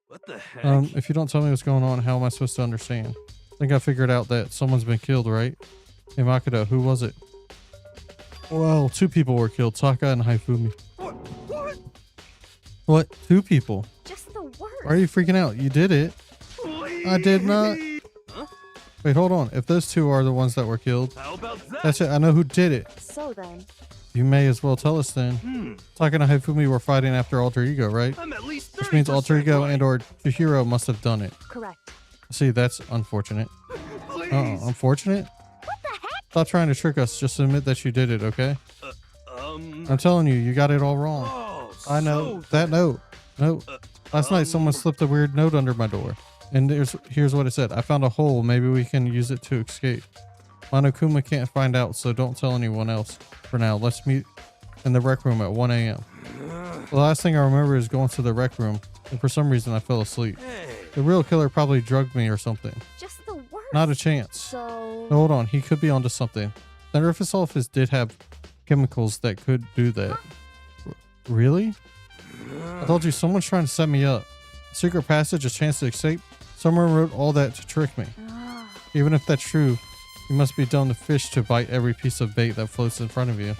What the heck? If you don't tell me what's going on, how am I supposed to understand? I think I figured out that someone's been killed, right? Hey, Makoto, who was it? Well, 2 people were killed, Taka and Haifumi. What? What? 2 people? Just the worst. Why are you freaking out? You did it. I did not. Huh? Wait, hold on. If those 2 are the ones that were killed, How about that? that's it. I know who did it. So then, You may as well tell us then. Taka and Haifumi were fighting after Alter Ego, right? I'm at least 30% Which means Alter Ego right. and or Chihiro must have done it. correct. See, that's unfortunate. Please. Unfortunate? What the heck? Stop trying to trick us. Just admit that you did it, okay? Um. I'm telling you, you got it all wrong. Oh, I know. so That note. Last night someone slipped a weird note under my door. And here's what it said. I found a hole. Maybe we can use it to escape. Monokuma can't find out, so don't tell anyone else for now. Let's meet in the rec room at 1 a.m. The last thing I remember is going to the rec room, and for some reason I fell asleep. Hey. The real killer probably drugged me or something. Just the worst. Not a chance. So, No, hold on, he could be onto something. The nervous office did have chemicals that could do that. Really? I told you, someone's trying to set me up. Secret passage, a chance to escape. Someone wrote all that to trick me. Even if that's true, you must be dumb to fish to bite every piece of bait that floats in front of you.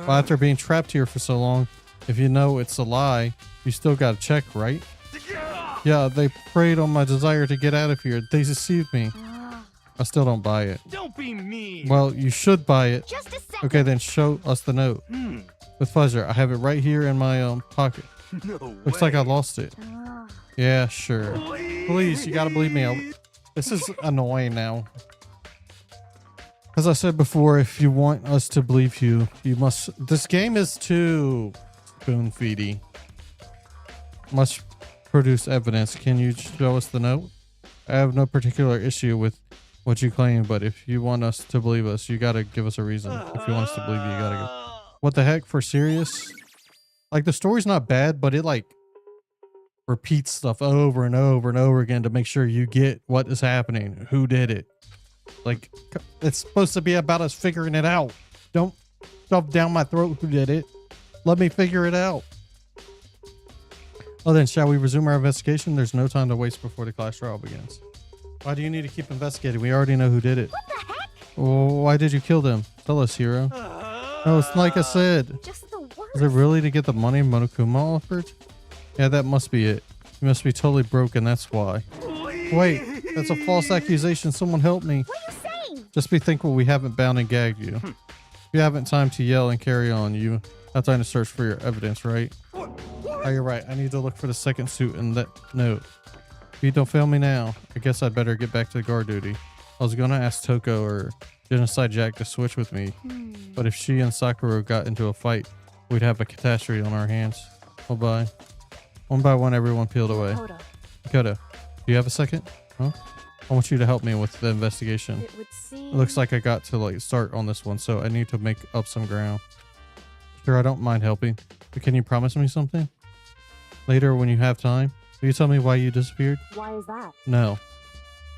But after being trapped here for so long, if you know it's a lie, you still gotta check, right? Yeah, they preyed on my desire to get out of here. They deceived me. I still don't buy it. Don't be mean. Well, you should buy it. Just a second. Okay, then show us the note. With pleasure. I have it right here in my pocket. No Looks way. like I lost it. Yeah, sure. Please, you gotta believe me. This is annoying now. As I said before, if you want us to believe you, you must... This game is too spoon-feedy. Must produce evidence. Can you show us the note? I have no particular issue with what you claim, but if you want us to believe us, you gotta give us a reason. If you want us to believe you, you gotta go. What the heck? For serious? Like, the story's not bad, but it, like, repeats stuff over and over and over again to make sure you get what is happening. Who did it? Like, it's supposed to be about us figuring it out. Don't shove down my throat who did it. Let me figure it out. Oh, then shall we resume our investigation? There's no time to waste before the class trial begins. Why do you need to keep investigating? We already know who did it. What the heck? Well, why did you kill them? Tell us, hero. No, it's like I said. Just the worst. Is it really to get the money Monokuma offered? Yeah, that must be it. You must be totally broken, that's why. Wait, that's a false accusation. Someone help me. What are you saying? Just be thankful we haven't bound and gagged you. You haven't time to yell and carry on. You have time to search for your evidence, right? Oh, you're right. I need to look for the second suit and that note. If you don't fail me now, I guess I'd better get back to guard duty. I was gonna ask Toko or Genocide Jack to switch with me, but if she and Sakura got into a fight, we'd have a catastrophe on our hands. Oh, bye. One by one, everyone peeled away. Makoto, do you have a second? Huh? I want you to help me with the investigation. It would seem... It looks like I got to start on this one, so I need to make up some ground. Sure, I don't mind helping, but can you promise me something? Later, when you have time, will you tell me why you disappeared? Why is that? No.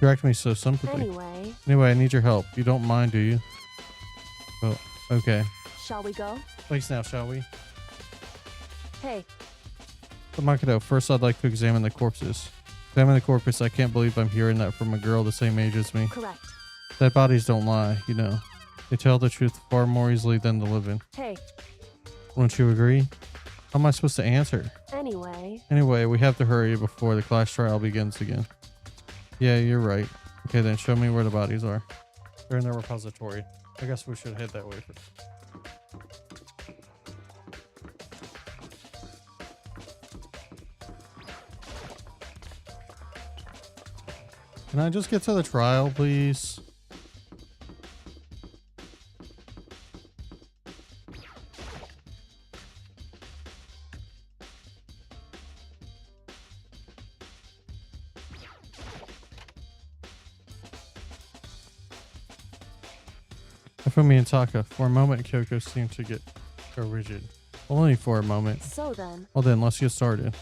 You act me so sympathy. Anyway, I need your help. You don't mind, do you? Oh, okay. Shall we go? Please now, shall we? Hey. But Makoto, first I'd like to examine the corpses. Examine the corpus. I can't believe I'm hearing that from a girl the same age as me. Correct. Dead bodies don't lie, you know. They tell the truth far more easily than the living. Hey. Won't you agree? How am I supposed to answer? Anyway, we have to hurry before the class trial begins again. Yeah, you're right. Okay, then show me where the bodies are. They're in the repository. I guess we should head that way. Can I just get to the trial, please? Ifumi and Taka. For a moment, Kyoko seemed to go rigid. Only for a moment. So then. Well then, let's get started.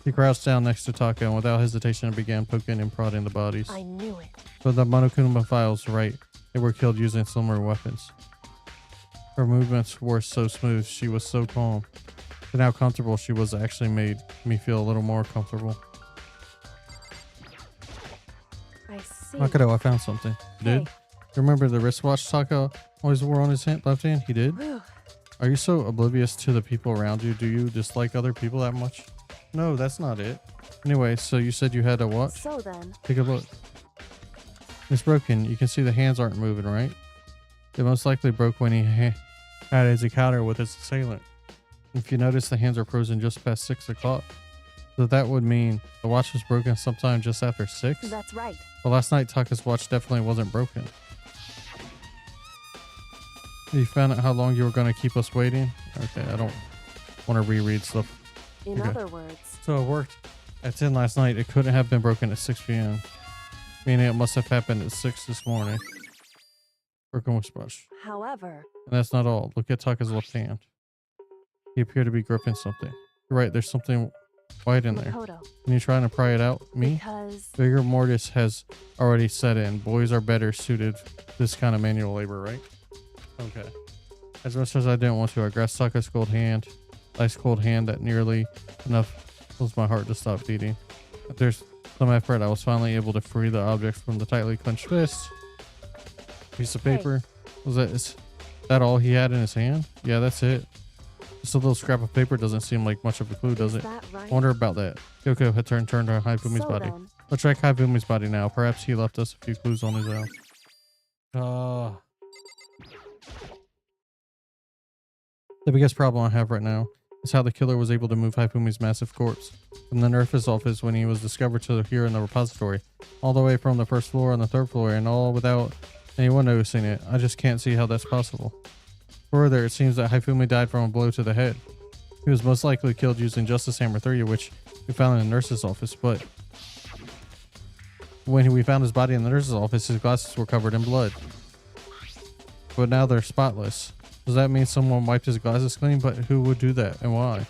He crouched down next to Taka and without hesitation began poking and prodding the bodies. I knew it. But the Monokuma files right. They were killed using similar weapons. Her movements were so smooth. She was so calm. And how comfortable she was actually made me feel a little more comfortable. I see. Makoto, I found something. You did? You remember the wristwatch Taka always wore on his left hand? He did? Are you so oblivious to the people around you? Do you dislike other people that much? No, that's not it. Anyway, so you said you had a watch? So then. Take a look. It's broken. You can see the hands aren't moving, right? It most likely broke when he had his encounter with his assailant. If you notice, the hands are frozen just past 6 o'clock. So that would mean the watch was broken sometime just after 6? That's right. Well, last night Taka's watch definitely wasn't broken. You found out how long you were going to keep us waiting? Okay, I don't want to reread stuff. In other words. So it worked at 10 last night. It couldn't have been broken at 6 p.m. Meaning it must have happened at 6 this morning. Broken wristwatch. However. And that's not all. Look at Taka's left hand. He appeared to be gripping something. You're right, there's something white in there. Makoto. Can you try to pry it out? Me? Because... Vigor mortis has already set in. Boys are better suited to this kind of manual labor, right? Okay. As much as I didn't want to, I grasped Taka's cold hand. Ice cold hand that nearly enough caused my heart to stop beating. After some effort, I was finally able to free the object from the tightly clenched fist. Piece of paper. Is that all he had in his hand? Yeah, that's it. Just a little scrap of paper doesn't seem like much of a clue, does it? Right? I wonder about that. Kyoko had turned to Haifumi's body. Then. Let's track Haifumi's body now. Perhaps he left us a few clues on his own. The biggest problem I have right now is how the killer was able to move Haifumi's massive corpse from the nurse's office when he was discovered to here in the repository, all the way from the first floor on the third floor, and all without anyone noticing it. I just can't see how that's possible. Further, it seems that Haifumi died from a blow to the head. He was most likely killed using Justice Hammer 3, which we found in the nurse's office, but when we found his body in the nurse's office, his glasses were covered in blood. But now they're spotless. Does that mean someone wiped his glasses clean? But who would do that and why?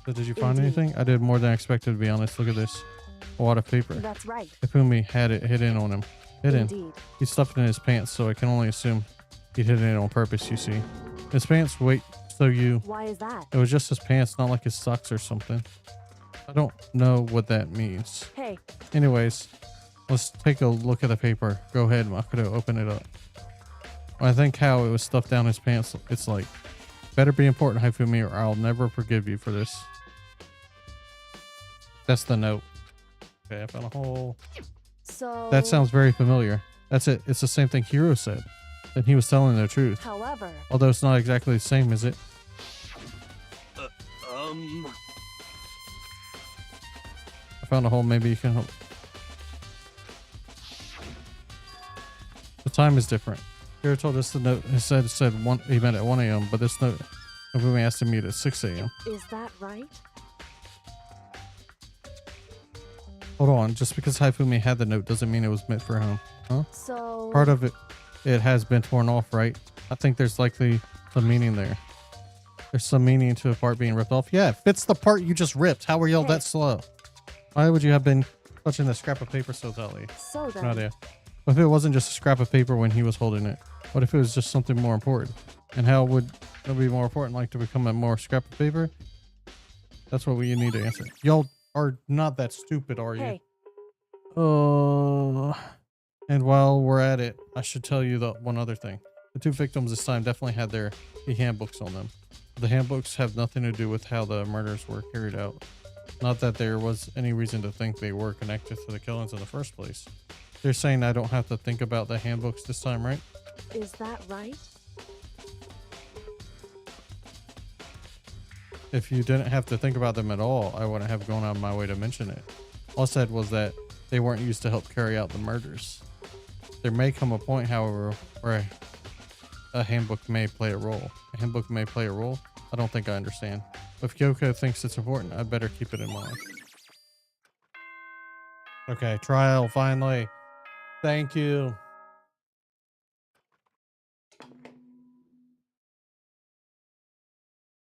So did you find anything? I did more than I expected, to be honest. Look at this. A wad of paper. That's right. Hifumi had it hidden on him. Hidden. Indeed. He stuffed it in his pants, so I can only assume he hid it on purpose, you see. His pants, wait, So you... Why is that? It was just his pants, not like his socks or something. I don't know what that means. Hey. Anyways, let's take a look at the paper. Go ahead, Makoto, open it up. I think how it was stuffed down his pants, it's like, better be important, Hifumi, or I'll never forgive you for this. That's the note. Okay, I found a hole. So... That sounds very familiar. That's it. It's the same thing Hiro said. That he was telling the truth. However... Although it's not exactly the same, is it? I found a hole. Maybe you can help. The time is different. Hiro told us the note. It said he meant at 1 a.m. But this note, we asked him to meet at 6 a.m. Is that right? Hold on. Just because Hifumi had the note doesn't mean it was meant for him, huh? So... Part of it has been torn off, right? I think there's likely some meaning there. There's some meaning to a part being ripped off. Yeah, it fits the part you just ripped. How were you all that slow? Why would you have been touching the scrap of paper so tightly? So then... No idea. What if it wasn't just a scrap of paper when he was holding it? What if it was just something more important? And how would it be more important, like to become a more scrap of paper? That's what we need to answer. Y'all are not that stupid, are you? Hey. And while we're at it, I should tell you the one other thing. The two victims this time definitely had their handbooks on them. The handbooks have nothing to do with how the murders were carried out. Not that there was any reason to think they were connected to the killings in the first place. They're saying I don't have to think about the handbooks this time, right? Is that right? If you didn't have to think about them at all, I wouldn't have gone out of my way to mention it. All I said was that they weren't used to help carry out the murders. There may come a point, however, where a handbook may play a role. A handbook may play a role? I don't think I understand. If Kyoko thinks it's important, I'd better keep it in mind. Okay, trial, finally. Thank you.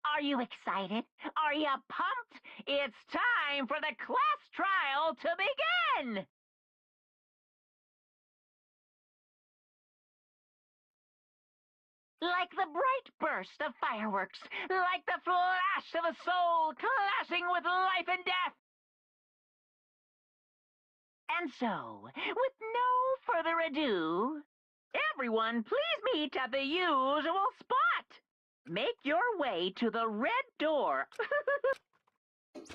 Are you excited? Are you pumped? It's time for the class trial to begin! Like the bright burst of fireworks, like the flash of a soul clashing with life and death. And so, with no further ado, everyone please meet at the usual spot. Make your way to the red door.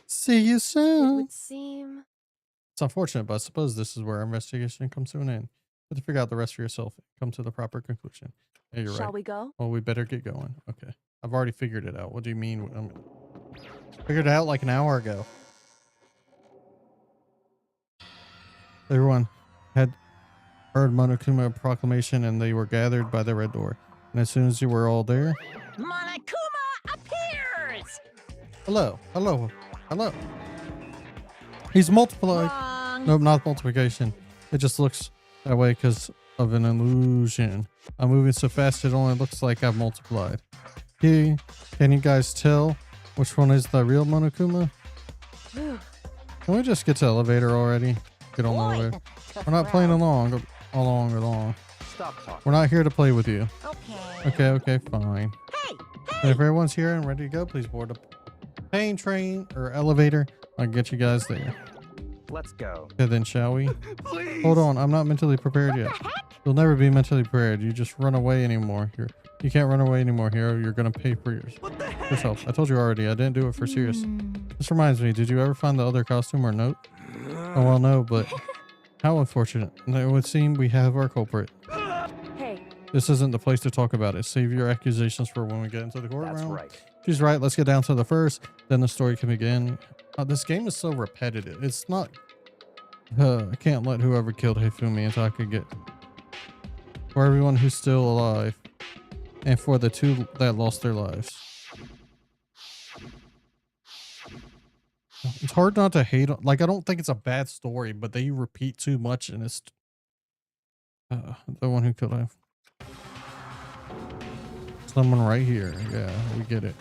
See you It soon. would seem... It's unfortunate, but I suppose this is where our investigation comes to an end. You have to figure out the rest for yourself and come to the proper conclusion. Yeah, you're right. Shall we go? Well, we better get going. Okay. I've already figured it out. What do you mean? Figured it out like an hour ago. Everyone had heard Monokuma proclamation and they were gathered by the red door. And as soon as you were all there... Monokuma appears! Hello. Hello. Hello. He's multiplied. Wrong. Nope, not multiplication. It just looks that way because of an illusion. I'm moving so fast it only looks like I've multiplied. Can you guys tell which one is the real Monokuma? Can we just get to the elevator already? Get on the elevator. We're not playing along. Stop talking. We're not here to play with you. Okay. Okay, fine. Hey, And if everyone's here and ready to go, please board a plane, train, or elevator. I'll get you guys there. Let's go. Okay, then shall we? Please. Hold on, I'm not mentally prepared yet. You'll never be mentally prepared. You just run away anymore. You can't run away anymore, Hiro. You're gonna pay for yourself. I told you already. I didn't do it for serious. This reminds me. Did you ever find the other costume or note? Oh well, no, but how unfortunate. It would seem we have our culprit. Hey. This isn't the place to talk about it. Save your accusations for when we get into the courtroom. That's right. She's right. Let's get down to the first. Then the story can begin. This game is so repetitive. It's not... I can't let whoever killed Hifumi and Taka get... For everyone who's still alive. And for the two that lost their lives. It's hard not to hate... Like, I don't think it's a bad story, but they repeat too much and it's... the one who killed him. Someone right here. Yeah, we get it.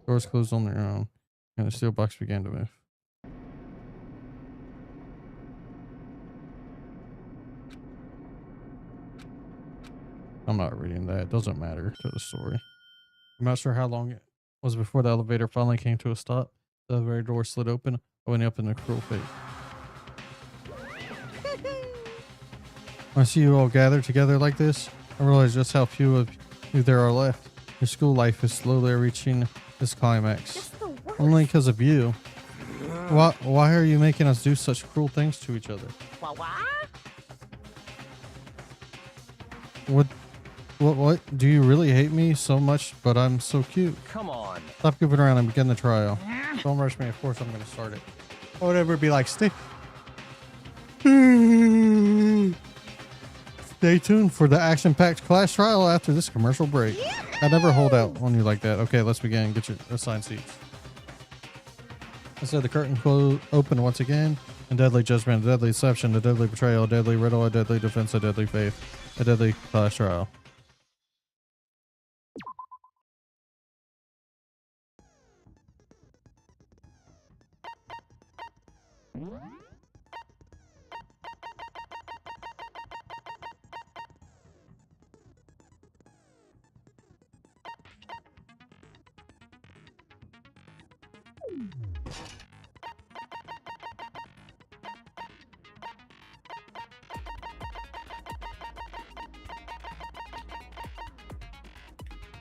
Doors closed on their own, and the steel box began to move. I'm not reading that. It doesn't matter to the story. I'm not sure how long it was before the elevator finally came to a stop. The elevator door slid open, opening up in a cruel fate. When I see you all gathered together like this, I realize just how few of you there are left. Your school life is slowly reaching its climax. Only because of you. Why are you making us do such cruel things to each other? What? Do you really hate me so much, but I'm so cute? Come on. Stop goofing around and begin the trial. Don't rush me. Of course I'm going to start it. Or whatever, be like, stay tuned for the action-packed class trial after this commercial break. I never hold out on you like that. Okay, let's begin. Get your assigned seats. I said the curtain open once again. A deadly judgment, a deadly deception, a deadly betrayal, a deadly riddle, a deadly defense, a deadly faith, a deadly class trial.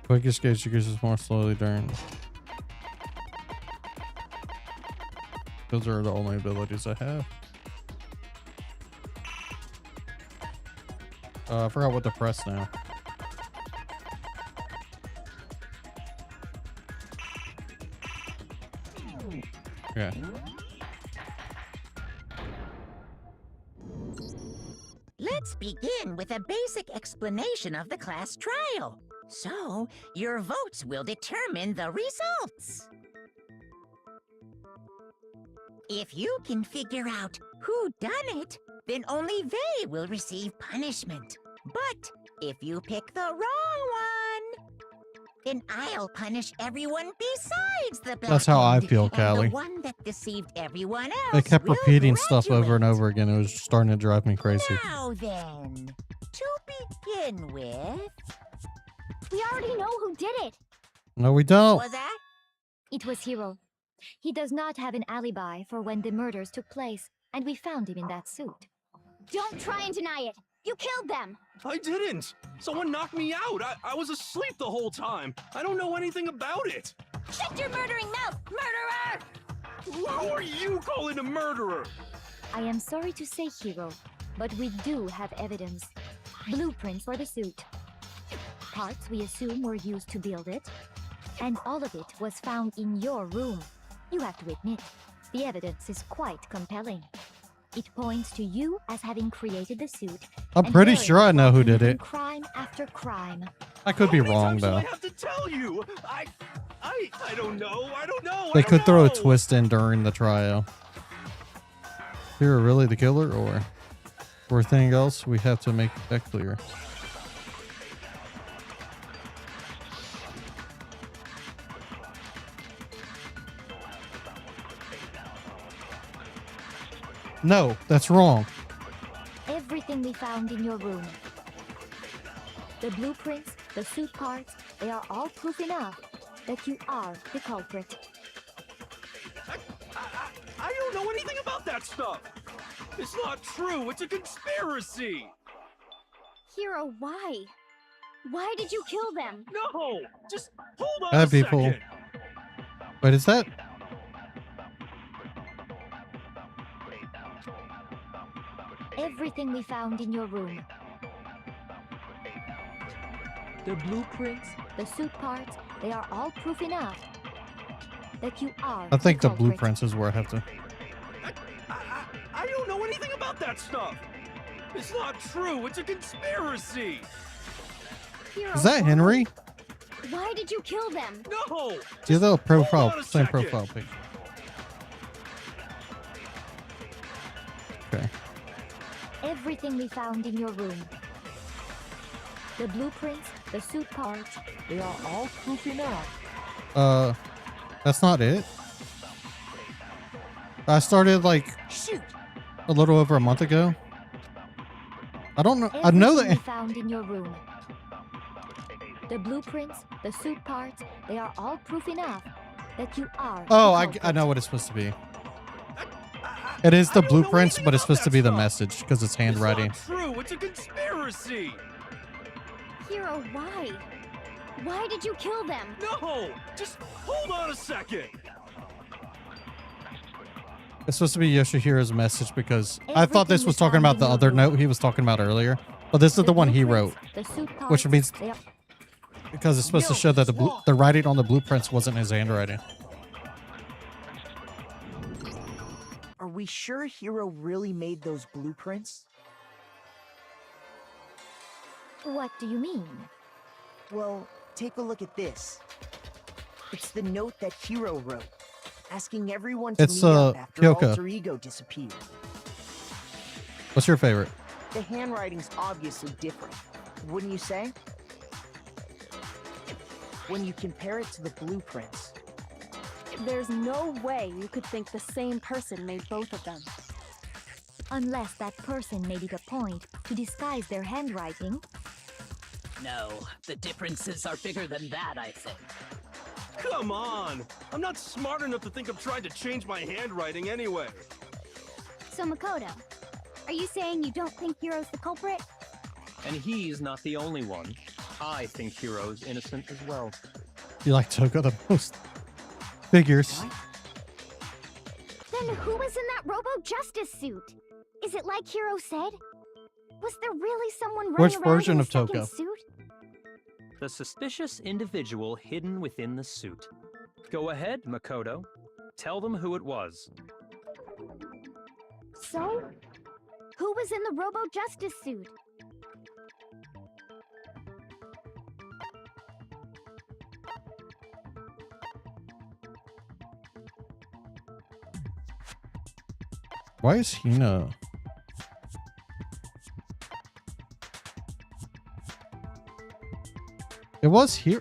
Quickest gauge decreases more slowly during. Those are the only abilities I have. I forgot what to press now. Okay. Let's begin with a basic explanation of the class trial. So, your votes will determine the results. If you can figure out who done it, then only they will receive punishment. But if you pick the wrong one, then I'll punish everyone besides the black. That's how I feel, and Callie. the one that deceived everyone else. They kept will repeating stuff over and graduate. over again. It was starting to drive me crazy. Now then, to begin with, We already know who did it. No, we don't. was that? It was Hiro. He does not have an alibi for when the murders took place, and we found him in that suit. Don't try and deny it. You killed them. I didn't. Someone knocked me out. I was asleep the whole time. I don't know anything about it. Shut your murdering mouth, murderer! Who are you calling a murderer? I am sorry to say, Hiro, but we do have evidence. Blueprint for the suit. Parts we assume were used to build it. And all of it was found in your room. You have to admit, the evidence is quite compelling. It points to you as having created the suit. I'm and pretty daring sure I know who to did commit it. Crime after crime. I could be How many wrong times do though. I have to tell you. I don't know. I don't know. They I could don't throw a know. twist in during the trial. You're really the killer, or for anything else, we have to make that clear. No, that's wrong. Everything we found in your room. The blueprints, the suit parts, they are all proof enough that you are the culprit. I don't know anything about that stuff. It's not true. It's a conspiracy. Hiro, why? Why did you kill them? No, just hold on Bad a people. second. Wait, is that? Everything we found in your room. The blueprints? The suit parts, they are all proof enough that you are I think the culprit. blueprints is where I have to. I don't know anything about that stuff. It's not true. It's a conspiracy. Hiro, Is that Henry? why did you kill them? No. See the profile, Hold on a same second. profile picture. Okay. Everything we found in your room. The blueprints, the suit parts, They are all proof enough. That's not it. I started like Shoot! a little over a month ago. I don't know. I know everything we that. found in your room. The blueprints, the suit parts, they are all proof enough that you are. Oh, the culprit. I know what it's supposed to be. It is the blueprints, but it's supposed to be the message because it's handwriting. It's not true. It's a conspiracy. Hero, why? Why did you kill them? No, just hold on a second. It's supposed to be Yoshihiro's message because I thought this was talking about the other note he was talking about earlier. But this is the one he wrote, which means because it's supposed to show that the writing on the blueprints wasn't his handwriting. Are we sure Hiro really made those blueprints? What do you mean? Well, take a look at this. It's the note that Hiro wrote, asking everyone to meet up after Kyoka. Alter Ego disappeared. What's your favorite? The handwriting's obviously different, wouldn't you say? When you compare it to the blueprints. There's no way you could think the same person made both of them. Unless that person made it a point to disguise their handwriting. No, the differences are bigger than that, I think. Come on! I'm not smart enough to think of trying to change my handwriting anyway. So Makoto, are you saying you don't think Hiro's the culprit? And he's not the only one. I think Hiro's innocent as well. You like Toga the most? Figures. Then who was in that Robo-Justice suit? Is it like Hiro said? Was there really someone running Which around version in a of second Toga? suit? The suspicious individual hidden within the suit. Go ahead, Makoto. Tell them who it was. So, who was in the Robo-Justice suit? Why is Hina? It was here.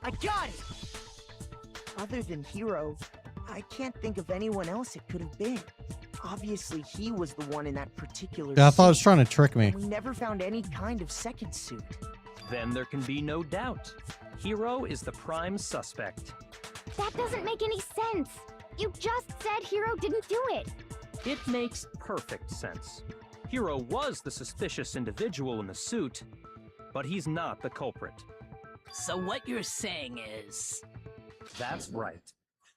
I got it! Other than Hiro, I can't think of anyone else it could have been. Obviously, he was the one in that particular Yeah, I thought it was suit. trying to trick me. We never found any kind of second suit. Then there can be no doubt. Hiro is the prime suspect. That doesn't make any sense. You just said Hiro didn't do it. It makes perfect sense. Hiro was the suspicious individual in the suit, but he's not the culprit. So what you're saying is... That's right.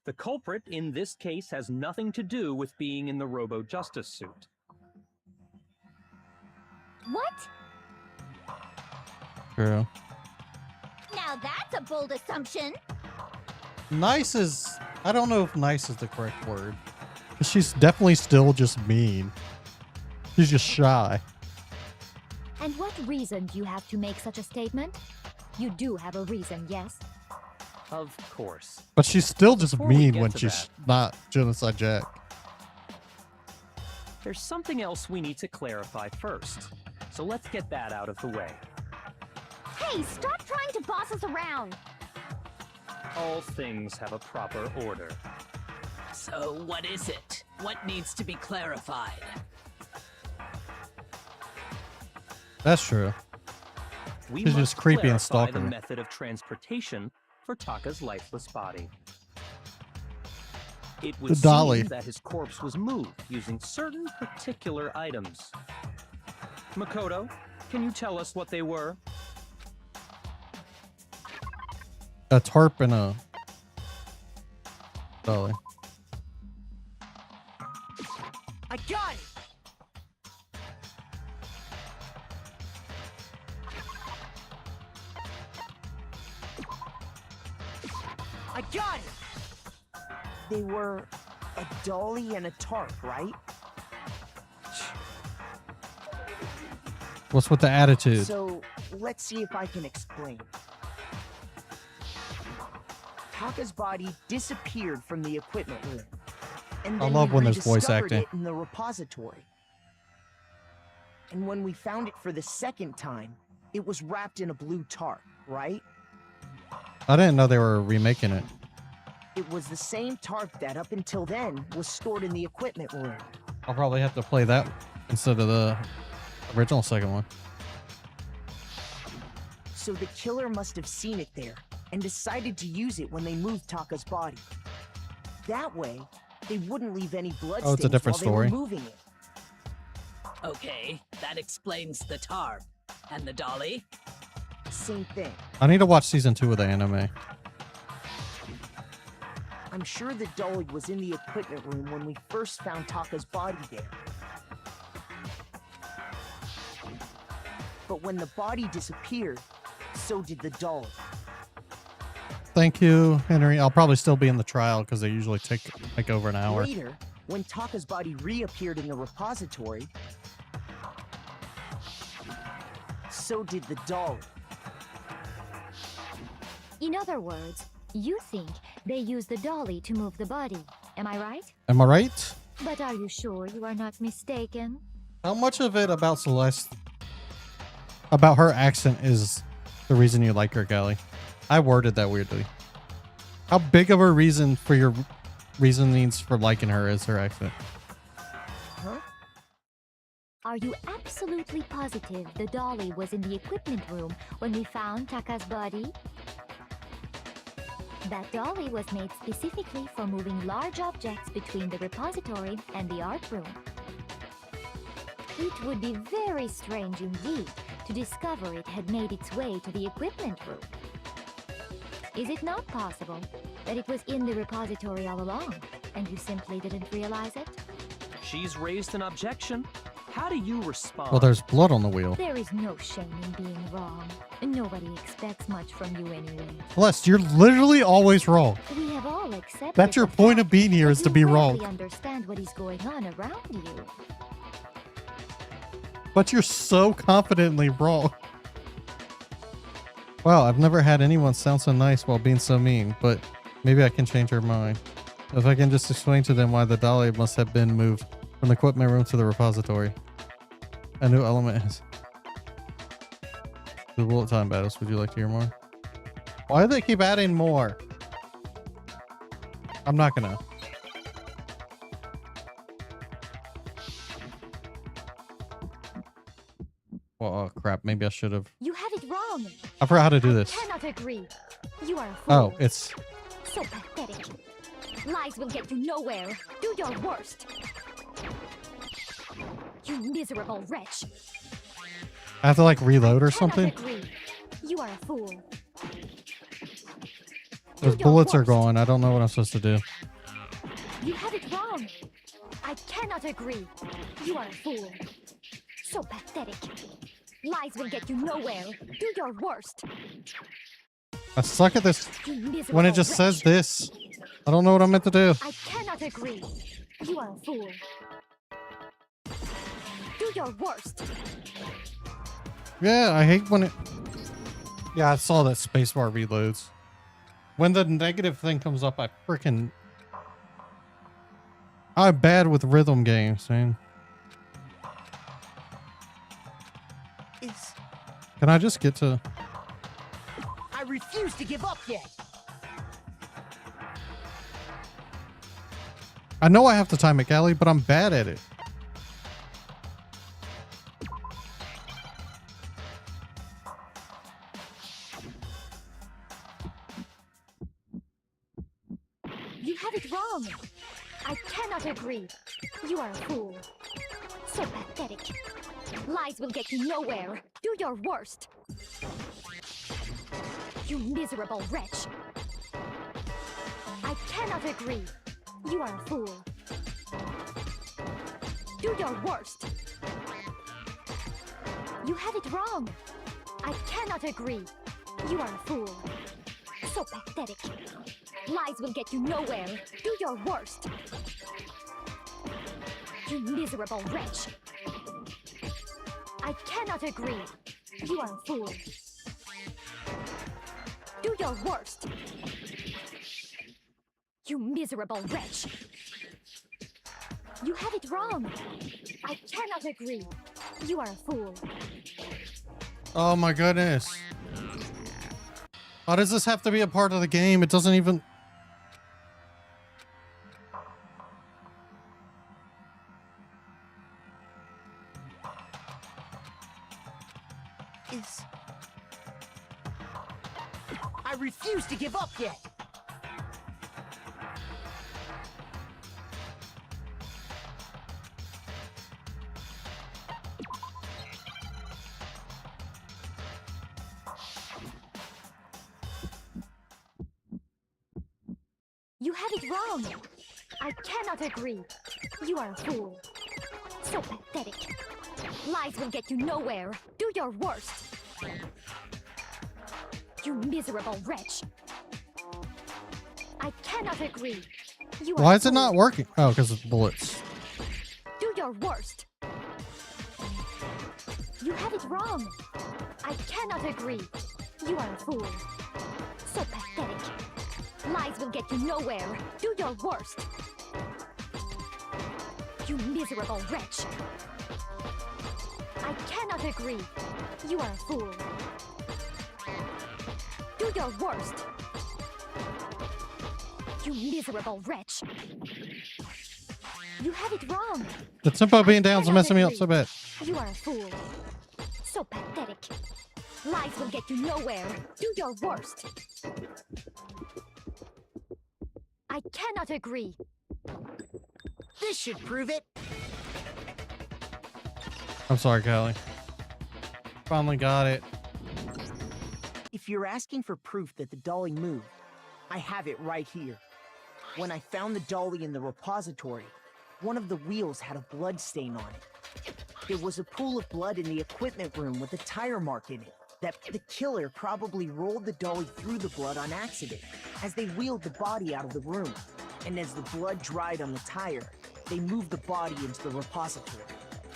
The culprit in this case has nothing to do with being in the Robo-Justice suit. What? True. Now that's a bold assumption. Nice is... I don't know if nice is the correct word. She's definitely still just mean. She's just shy. And what reason do you have to make such a statement? You do have a reason, yes? Of course. But she's still just Before we mean get when to she's that, not Genocide Jack. there's something else we need to clarify first. So let's get that out of the way. Hey, stop trying to boss us around. All things have a proper order. So what is it? What needs to be clarified? That's true. We She's must just creepy and clarify the stalker. method of transportation for Taka's lifeless body. It would The dolly. seem that his corpse was moved using certain particular items. Makoto, can you tell us what they were? A tarp and a dolly. I got it! I got it! They were a dolly and a tarp, right? What's with the attitude? So, let's see if I can explain. Taka's body disappeared from the equipment room. And I then love we when there's voice rediscovered acting. it in the repository. And when we found it for the second time, it was wrapped in a blue tarp, right? I didn't know they were remaking it. It was the same tarp that up until then was stored in the equipment room. I'll probably have to play that instead of the original second one. So the killer must have seen it there and decided to use it when they moved Taka's body. That way, they wouldn't leave any blood Oh, it's a stains different while they story. were moving it. Okay, that explains the tarp. And the dolly? Same thing. I need to watch season 2 of the anime. I'm sure the dolly was in the equipment room when we first found Taka's body there. But when the body disappeared, so did the dolly. Thank you, Henry. I'll probably still be in the trial because they usually take like over an hour. Later, when Taka's body reappeared in the repository, so did the dolly. In other words, you think they used the dolly to move the body. Am I right? Am I right? But are you sure you are not mistaken? How much of it about Celeste, about her accent, is the reason you like her, Callie? I worded that weirdly. How big of a reason for your reasonings for liking her is her accent? Huh? Are you absolutely positive the dolly was in the equipment room when we found Taka's body? That dolly was made specifically for moving large objects between the repository and the art room. It would be very strange indeed to discover it had made its way to the equipment room. Is it not possible that it was in the repository all along, and you simply didn't realize it? She's raised an objection. How do you respond? Well, there's blood on the wheel. There is no shame in being wrong. Nobody expects much from you anyway. Celeste, you're literally always wrong. We have all accepted. That's your point of being here, is to be wrong. You understand what is going on around you. But you're so confidently wrong. Wow, I've never had anyone sound so nice while being so mean, but maybe I can change her mind. If I can just explain to them why the dolly must have been moved from the equipment room to the repository. A new element is the bullet time battles. Would you like to hear more? Why do they keep adding more? I'm not gonna. Well, oh crap, maybe I should have. You have it wrong. I forgot how to do this. I cannot agree. You are a fool. Oh, it's... So pathetic. Lies will get you nowhere. Do your worst. You miserable wretch. I have to like reload or I cannot something? agree. You are a fool. Those bullets are going. I don't know what I'm supposed to do. You have it wrong. I cannot agree. You are a fool. So pathetic. Lies will get you nowhere. Do your worst. I suck at this You miserable when it just wretch. says this. I don't know what I'm meant to do. I cannot agree. You are a fool. Do your worst. Yeah, I hate when it... Yeah, I saw that spacebar reloads. When the negative thing comes up, I freaking... I'm bad with rhythm games, man. Can I just get to... I refuse to give up yet. I know I have to time it, Callie, but I'm bad at it. You have it wrong. I cannot agree. You are a fool. So pathetic. Lies will get you nowhere. Do your worst. You miserable wretch. I cannot agree. You are a fool. Do your worst. You have it wrong. I cannot agree. You are a fool. So pathetic. Lies will get you nowhere. Do your worst. You miserable wretch. I cannot agree. You are a fool. Do your worst. You miserable wretch. You have it wrong. I cannot agree. You are a fool. Oh my goodness. Why does this have to be a part of the game? It doesn't even... is... I refuse to give up yet! You have it wrong. I cannot agree. You are a fool. So pathetic. Lies will get you nowhere. Do your worst. You miserable wretch. I cannot agree. You are Why a is it not fool. working? Oh, because it's bullets. Do your worst. You have it wrong. I cannot agree. You are a fool. So pathetic. Lies will get you nowhere. Do your worst. You miserable wretch. I cannot agree. You are a fool. Do your worst. You miserable wretch. You have it wrong. The tempo being down is cannot messing me up agree. so bad. You are a fool. So pathetic. Lies will get you nowhere. Do your worst. I cannot agree. This should prove it. I'm sorry, Callie. Finally got it. If you're asking for proof that the dolly moved, I have it right here. When I found the dolly in the repository, one of the wheels had a blood stain on it. There was a pool of blood in the equipment room with a tire mark in it. That the killer probably rolled the dolly through the blood on accident as they wheeled the body out of the room. And as the blood dried on the tire, they moved the body into the repository.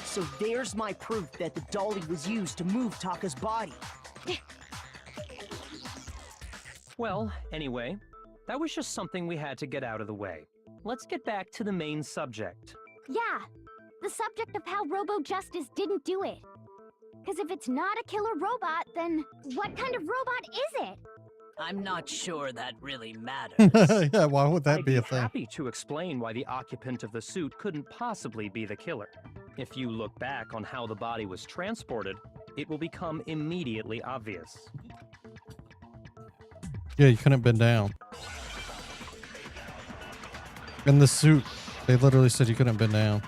So there's my proof that the dolly was used to move Taka's body. Well, anyway, that was just something we had to get out of the way. Let's get back to the main subject. Yeah, the subject of how Robo Justice didn't do it. Because if it's not a killer robot, then what kind of robot is it? I'm not sure that really matters. Yeah, why would that I'd be a thing? happy to explain why the occupant of the suit couldn't possibly be the killer. If you look back on how the body was transported, it will become immediately obvious. Yeah, you couldn't bend down. In the suit, they literally said you couldn't bend down.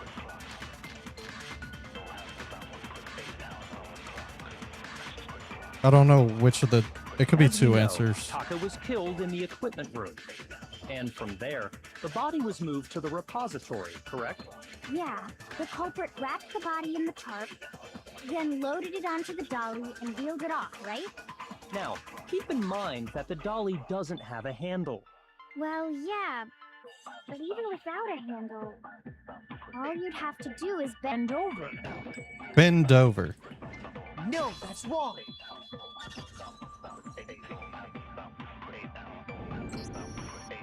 I don't know which of the... It could be As you two know, answers. Taka was killed in the equipment room. And from there, the body was moved to the repository, correct? Yeah, the culprit wrapped the body in the tarp, then loaded it onto the dolly and wheeled it off, right? Now, keep in mind that the dolly doesn't have a handle. Well, yeah, but even without a handle, all you'd have to do is bend over. Bend over. No, that's wrong.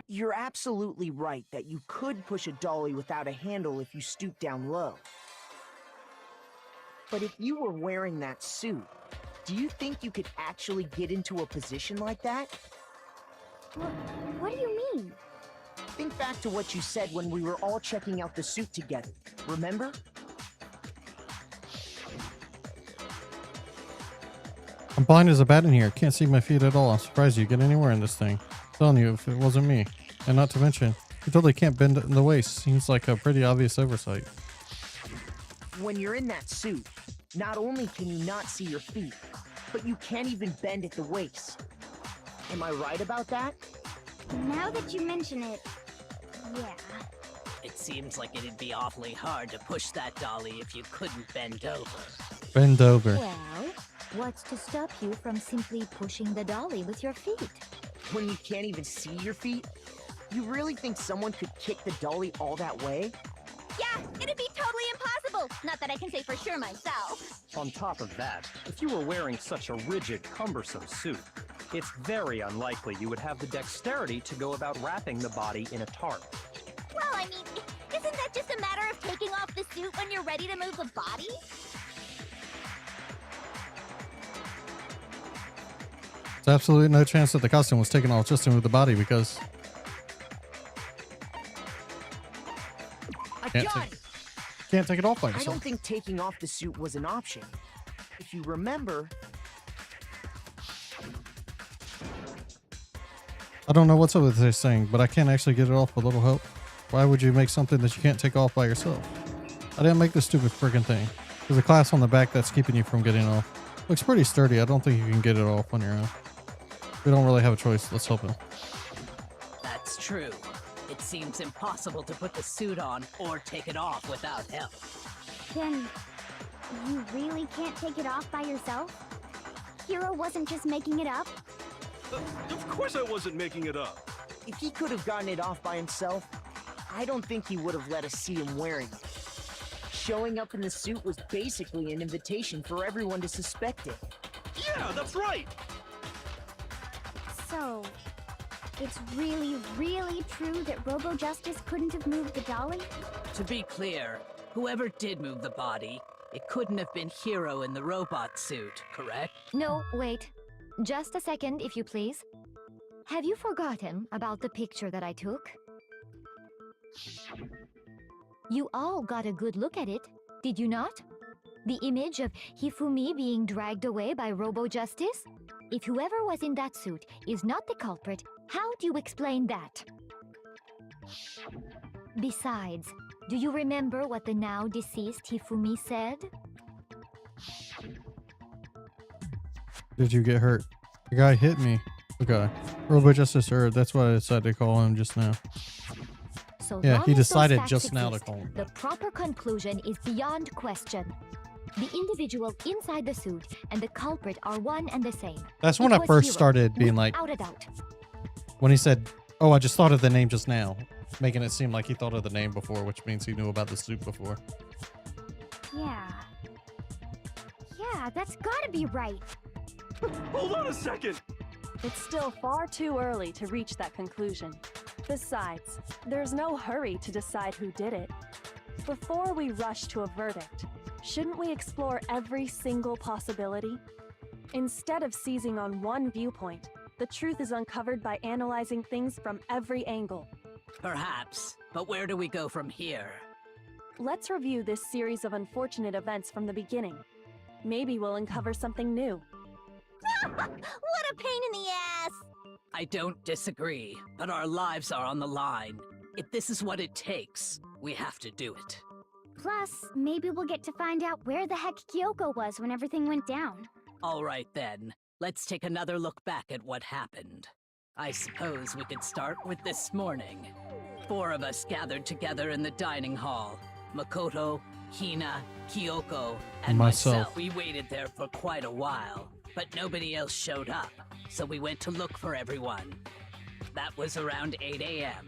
You're absolutely right that you could push a dolly without a handle if you stoop down low. But if you were wearing that suit, do you think you could actually get into a position like that? What do you mean? Think back to what you said when we were all checking out the suit together. Remember? I'm blind as a bat in here. Can't see my feet at all. I'm surprised you get anywhere in this thing. I'm telling you, if it wasn't me. And not to mention, you totally can't bend in the waist. Seems like a pretty obvious oversight. When you're in that suit, not only can you not see your feet, but you can't even bend at the waist. Am I right about that? Now that you mention it, yeah. It seems like it'd be awfully hard to push that dolly if you couldn't bend over. Bend over. Well, what's to stop you from simply pushing the dolly with your feet? When you can't even see your feet? You really think someone could kick the dolly all that way? Yeah, it'd be totally impossible. Not that I can say for sure myself. On top of that, if you were wearing such a rigid, cumbersome suit, it's very unlikely you would have the dexterity to go about wrapping the body in a tarp. Well, I mean, isn't that just a matter of taking off the suit when you're ready to move the body? There's absolutely no chance that the costume was taken off just to move the body because... Can't take it off by yourself. I don't think taking off the suit was an option. If you remember, I don't know what's up with this thing, but I can't actually get it off with a little help. Why would you make something that you can't take off by yourself? I didn't make this stupid friggin' thing. There's a clasp on the back that's keeping you from getting off. Looks pretty sturdy. I don't think you can get it off on your own. We don't really have a choice. Let's help him. That's true. It seems impossible to put the suit on or take it off without help. Then you really can't take it off by yourself? Hero wasn't just making it up? Of course I wasn't making it up. If he could have gotten it off by himself, I don't think he would have let us see him wearing it. Showing up in the suit was basically an invitation for everyone to suspect it. Yeah, that's right. So, it's really, really true that Robo Justice couldn't have moved the dolly? To be clear, whoever did move the body, it couldn't have been Hero in the robot suit, correct? No, wait. Just a second, if you please. Have you forgotten about the picture that I took? You all got a good look at it, did you not? The image of Hifumi being dragged away by Robo Justice? If whoever was in that suit is not the culprit, how do you explain that? Besides, do you remember what the now deceased Hifumi said? Did you get hurt? The guy hit me. Okay. Robo Justice heard. That's what I decided to call him just now. So Yeah, long he as those decided facts just now to exist, call him. The proper conclusion is beyond question. The individual inside the suit and the culprit are one and the same. That's when It I was first Hero, started being like, without a doubt. when he said, oh, I just thought of the name just now, making it seem like he thought of the name before, which means he knew about the suit before. Yeah. Yeah, that's gotta be right. Hold on a second. It's still far too early to reach that conclusion. Besides, there's no hurry to decide who did it. Before we rush to a verdict, shouldn't we explore every single possibility? Instead of seizing on one viewpoint, the truth is uncovered by analyzing things from every angle. Perhaps, but where do we go from here? Let's review this series of unfortunate events from the beginning. Maybe we'll uncover something new. What a pain in the ass! I don't disagree, but our lives are on the line. If this is what it takes, we have to do it. Plus, maybe we'll get to find out where the heck Kyoko was when everything went down. All right then, let's take another look back at what happened. I suppose we could start with this morning. 4 of us gathered together in the dining hall. Makoto, Hina, Kyoko, and myself. We waited there for quite a while, but nobody else showed up, so we went to look for everyone. That was around 8 a.m.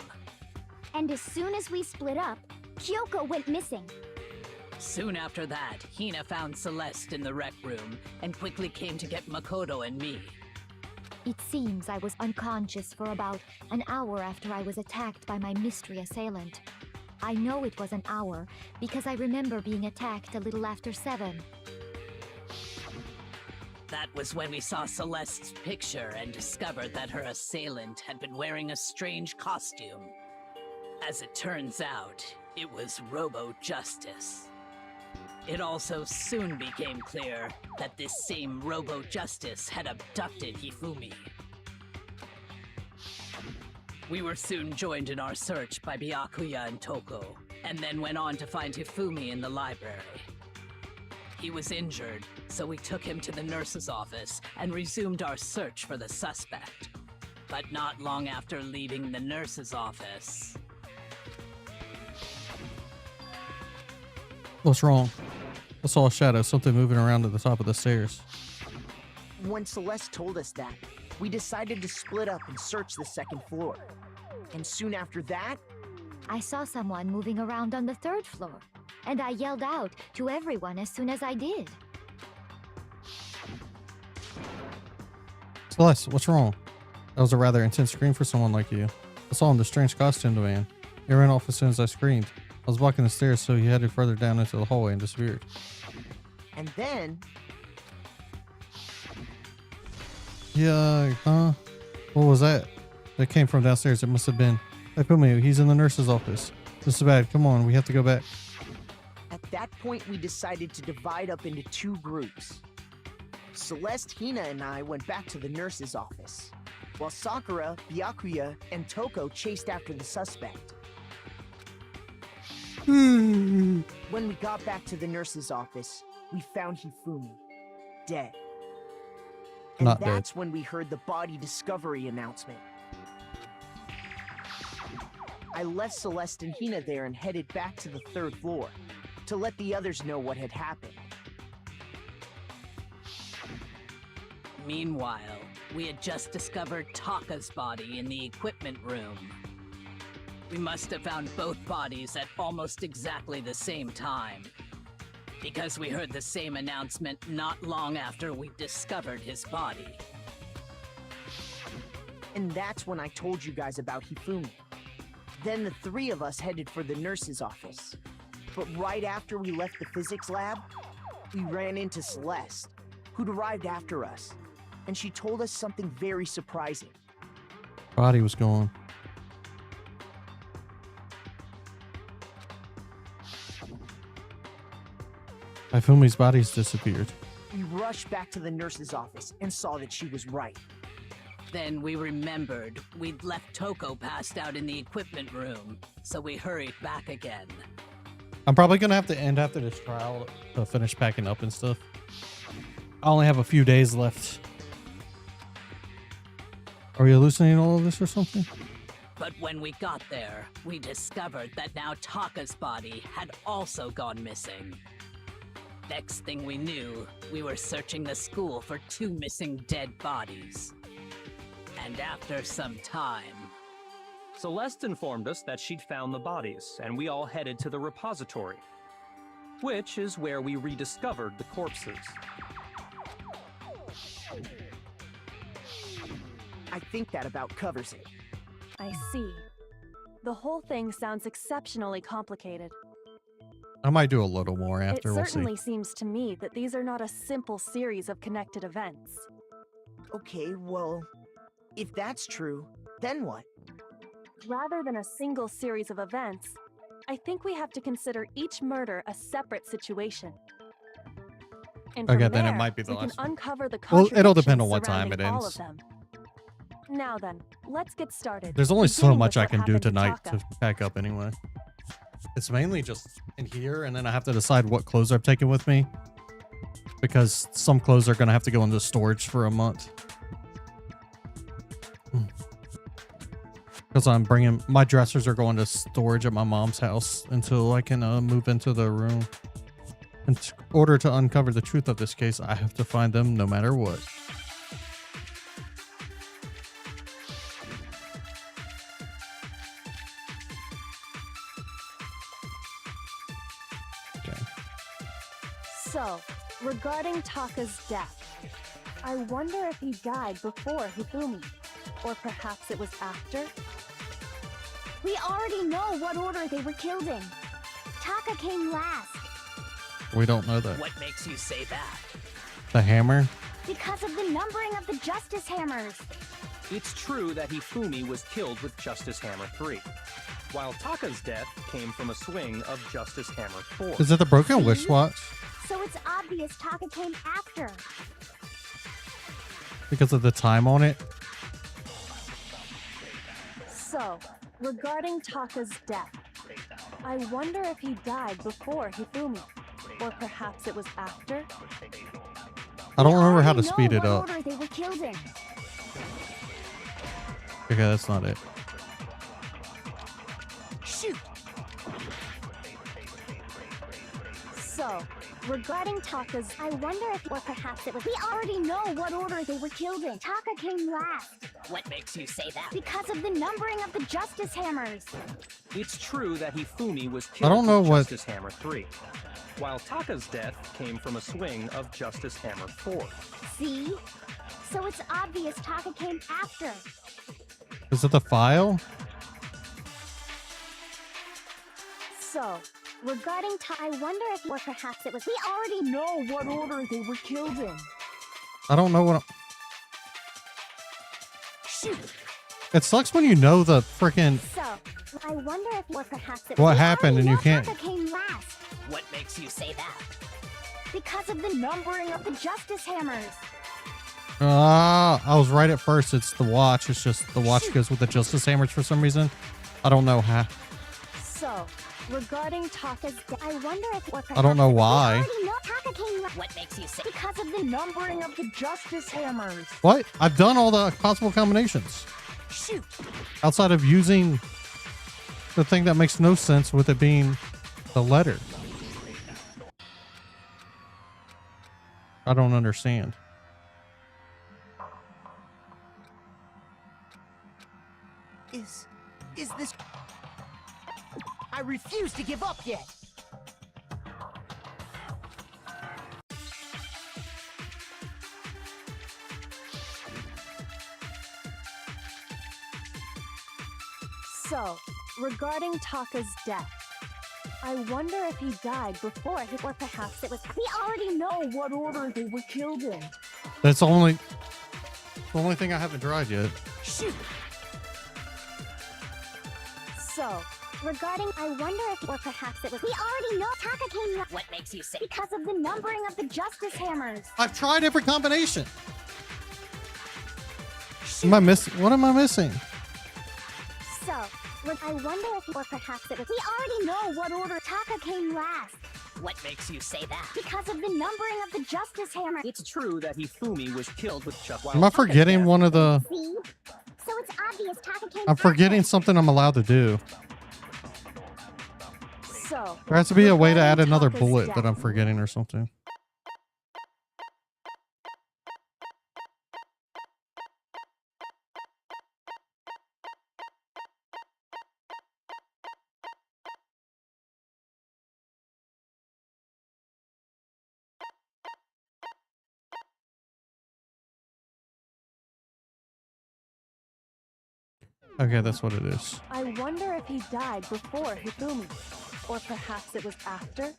And as soon as we split up, Kyoko went missing. Soon after that, Hina found Celeste in the rec room and quickly came to get Makoto and me. It seems I was unconscious for about an hour after I was attacked by my mystery assailant. I know it was an hour because I remember being attacked a little after 7. That was when we saw Celeste's picture and discovered that her assailant had been wearing a strange costume. As it turns out, it was Robo Justice. It also soon became clear that this same Robo Justice had abducted Hifumi. We were soon joined in our search by Byakuya and Toko, and then went on to find Hifumi in the library. He was injured, so we took him to the nurse's office and resumed our search for the suspect. But not long after leaving the nurse's office... What's wrong? I saw a shadow, something moving around at the top of the stairs. When Celeste told us that, we decided to split up and search the second floor. And soon after that, I saw someone moving around on the 3rd floor, and I yelled out to everyone as soon as I did. Celeste, what's wrong? That was a rather intense scream for someone like you. I saw him, the strange costumed man. He ran off as soon as I screamed. I was blocking the stairs, so he headed further down into the hallway and disappeared. and then... Yeah, huh? What was that? That came from downstairs. It must have been... Hey, Pumi, he's in the nurse's office. This is bad. Come on, we have to go back. At that point, we decided to divide up into 2 groups. Celeste, Hina, and I went back to the nurse's office. while Sakura, Byakuya, and Toko chased after the suspect. When we got back to the nurse's office, we found Hifumi dead. And Not dead. that's when we heard the body discovery announcement. I left Celeste and Hina there and headed back to the 3rd floor to let the others know what had happened. Meanwhile, we had just discovered Taka's body in the equipment room. We must have found both bodies at almost exactly the same time, because we heard the same announcement not long after we discovered his body. And that's when I told you guys about Hifumi. Then the 3 of us headed for the nurse's office. But right after we left the physics lab, we ran into Celeste, who'd arrived after us. And she told us something very surprising. Body was gone. Hifumi's body's disappeared. We rushed back to the nurse's office and saw that she was right. Then we remembered we'd left Toko passed out in the equipment room, so we hurried back again. I'm probably gonna have to end after this trial to finish packing up and stuff. I only have a few days left. Are you hallucinating all of this or something? But when we got there, we discovered that now Taka's body had also gone missing. Next thing we knew, we were searching the school for 2 missing dead bodies. And after some time... Celeste informed us that she'd found the bodies, and we all headed to the repository, which is where we rediscovered the corpses. I think that about covers it. I see. The whole thing sounds exceptionally complicated. I might do a little more after, It we'll see. certainly seems to me that these are not a simple series of connected events. Okay, well, if that's true, then what? Rather than a single series of events, I think we have to consider each murder a separate situation. And from Okay, then it there, might be the we can last one. uncover the Well, it'll depend on contradictions what time it surrounding all ends. of them. Now then, let's get started. There's only so beginning much with I what can do happened to tonight Taka. to pack up anyway. It's mainly just in here, and then I have to decide what clothes I'm taking with me, because some clothes are going to have to go into storage for a month. Because I'm bringing... My dressers are going to storage at my mom's house until I can move into the room. In order to uncover the truth of this case, I have to find them no matter what. Okay. So, regarding Taka's death, I wonder if he died before Hifumi, or perhaps it was after? We already know what order they were killed in. Taka came last We don't know that. What makes you say that? The hammer? because of the numbering of the Justice Hammers. It's true that Hifumi was killed with Justice Hammer 3, while Taka's death came from a swing of Justice Hammer 4. Is it the broken See? wristwatch? So it's obvious Taka came after. Because of the time on it? So, regarding Taka's death, I wonder if he died before Hifumi, or perhaps it was after? I don't remember how to Already speed know it what up. order they were killed in. Okay, that's not it. Shoot! So, regarding Taka's, I wonder if, or perhaps it was, we already know what order they were killed in. Taka came last What makes you say that? because of the numbering of the Justice Hammers. It's true that Hifumi was I killed don't know with what- Justice Hammer 3, while Taka's death came from a swing of Justice Hammer 4. See? So it's obvious Taka came after. Is it the file? So, regarding I wonder if, or perhaps it was, we already know what order they were killed in. I don't know what... Shoot! It sucks when you know the freaking... So, I wonder if, or perhaps it was, What we happened already and you know can't- Taka came last What makes you say that? because of the numbering of the Justice Hammers. I was right at first. It's the watch. It's just the watch goes with the justice hammers for some reason. I don't know how. So, regarding Taka's death, I wonder if I don't know why. What makes you say? Because of the numbering of the justice hammers. What? I've done all the possible combinations. Shoot. Outside of using the thing that makes no sense with it being the letter. I don't understand. Is this... I refuse to give up yet. So, regarding Taka's death, I wonder if he died before he, or perhaps it was... We already know what order they were killed in. That's the only thing I haven't tried yet. Shoot. So, regarding, I wonder if, or perhaps it was... We already know Taka came... What makes you say? Because of the numbering of the justice hammers. I've tried every combination. Am I missing? What am I missing? So, I wonder if, or perhaps it was... We already know what order Taka came last. What makes you say that? Because of the numbering of the justice hammer. It's true that Hifumi was killed with Chuck. Am I forgetting one of the... See? So it's obvious Taka came I'm forgetting after. something I'm allowed to do. So, There has to be a way to add regarding another Taka's bullet death, that I'm forgetting or something. Okay, that's what it is. I wonder if he died before Hifumi, or perhaps it was after.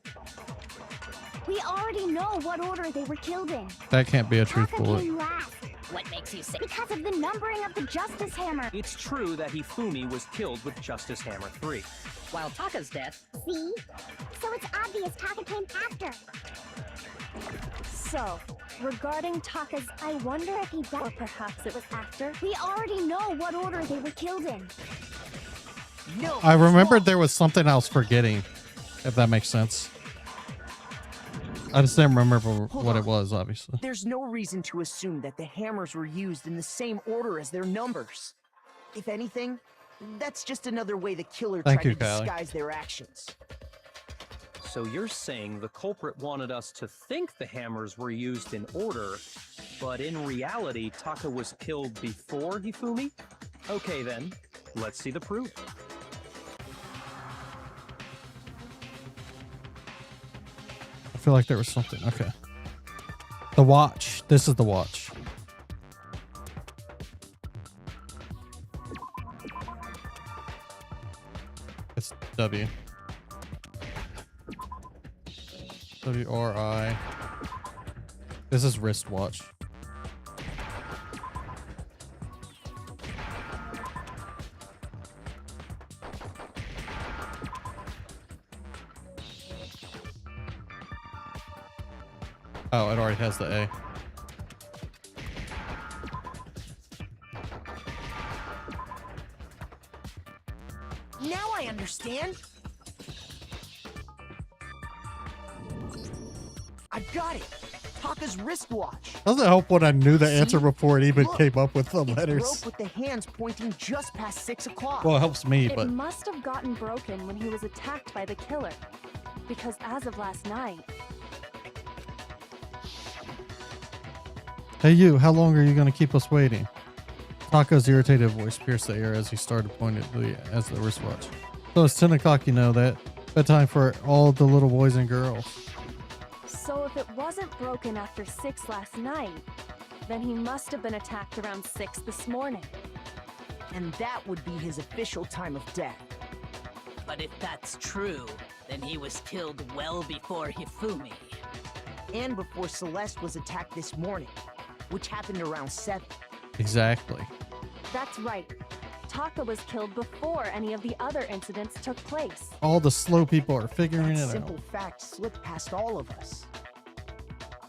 We already know what order they were killed in. That can't be a truth Taka bullet. came last. What makes you say? Because of the numbering of the justice hammer. It's true that Hifumi was killed with Justice Hammer 3. While Taka's death. See? So it's obvious Taka came after. So, regarding Taka's, I wonder if he died, or perhaps it was after. We already know what order they were killed in. No. I remembered there was something I was forgetting, if that makes sense. I just didn't remember what it was, obviously. There's no reason to assume that the hammers were used in the same order as their numbers. If anything, that's just another way the killer Thank tried you, to Callie. disguise their actions. So you're saying the culprit wanted us to think the hammers were used in order, but in reality, Taka was killed before Hifumi? Okay then, let's see the proof. I feel like there was something. Okay. The watch. This is the watch. It's W. WRI. This is wristwatch. Oh, it already has the A. Now I understand. I've got it. Taka's wristwatch. Doesn't help when I knew the answer See? before it even Look, came up with the It's letters. broke with the hands pointing just past 6 o'clock. Well, it helps me, It but must have gotten broken when he was attacked by the killer. Because as of last night, hey you, how long are you going to keep us waiting? Taka's irritated voice pierced the air as he started pointedly as the wristwatch. So it's 10 o'clock, you know that. Bedtime for all the little boys and girls. so if it wasn't broken after 6 last night, then he must have been attacked around 6 this morning. And that would be his official time of death. But if that's true, then he was killed well before Hifumi. And before Celeste was attacked this morning, which happened around 7. Exactly. That's right. Taka was killed before any of the other incidents took place. All the slow people are figuring That it simple out. fact slipped past all of us.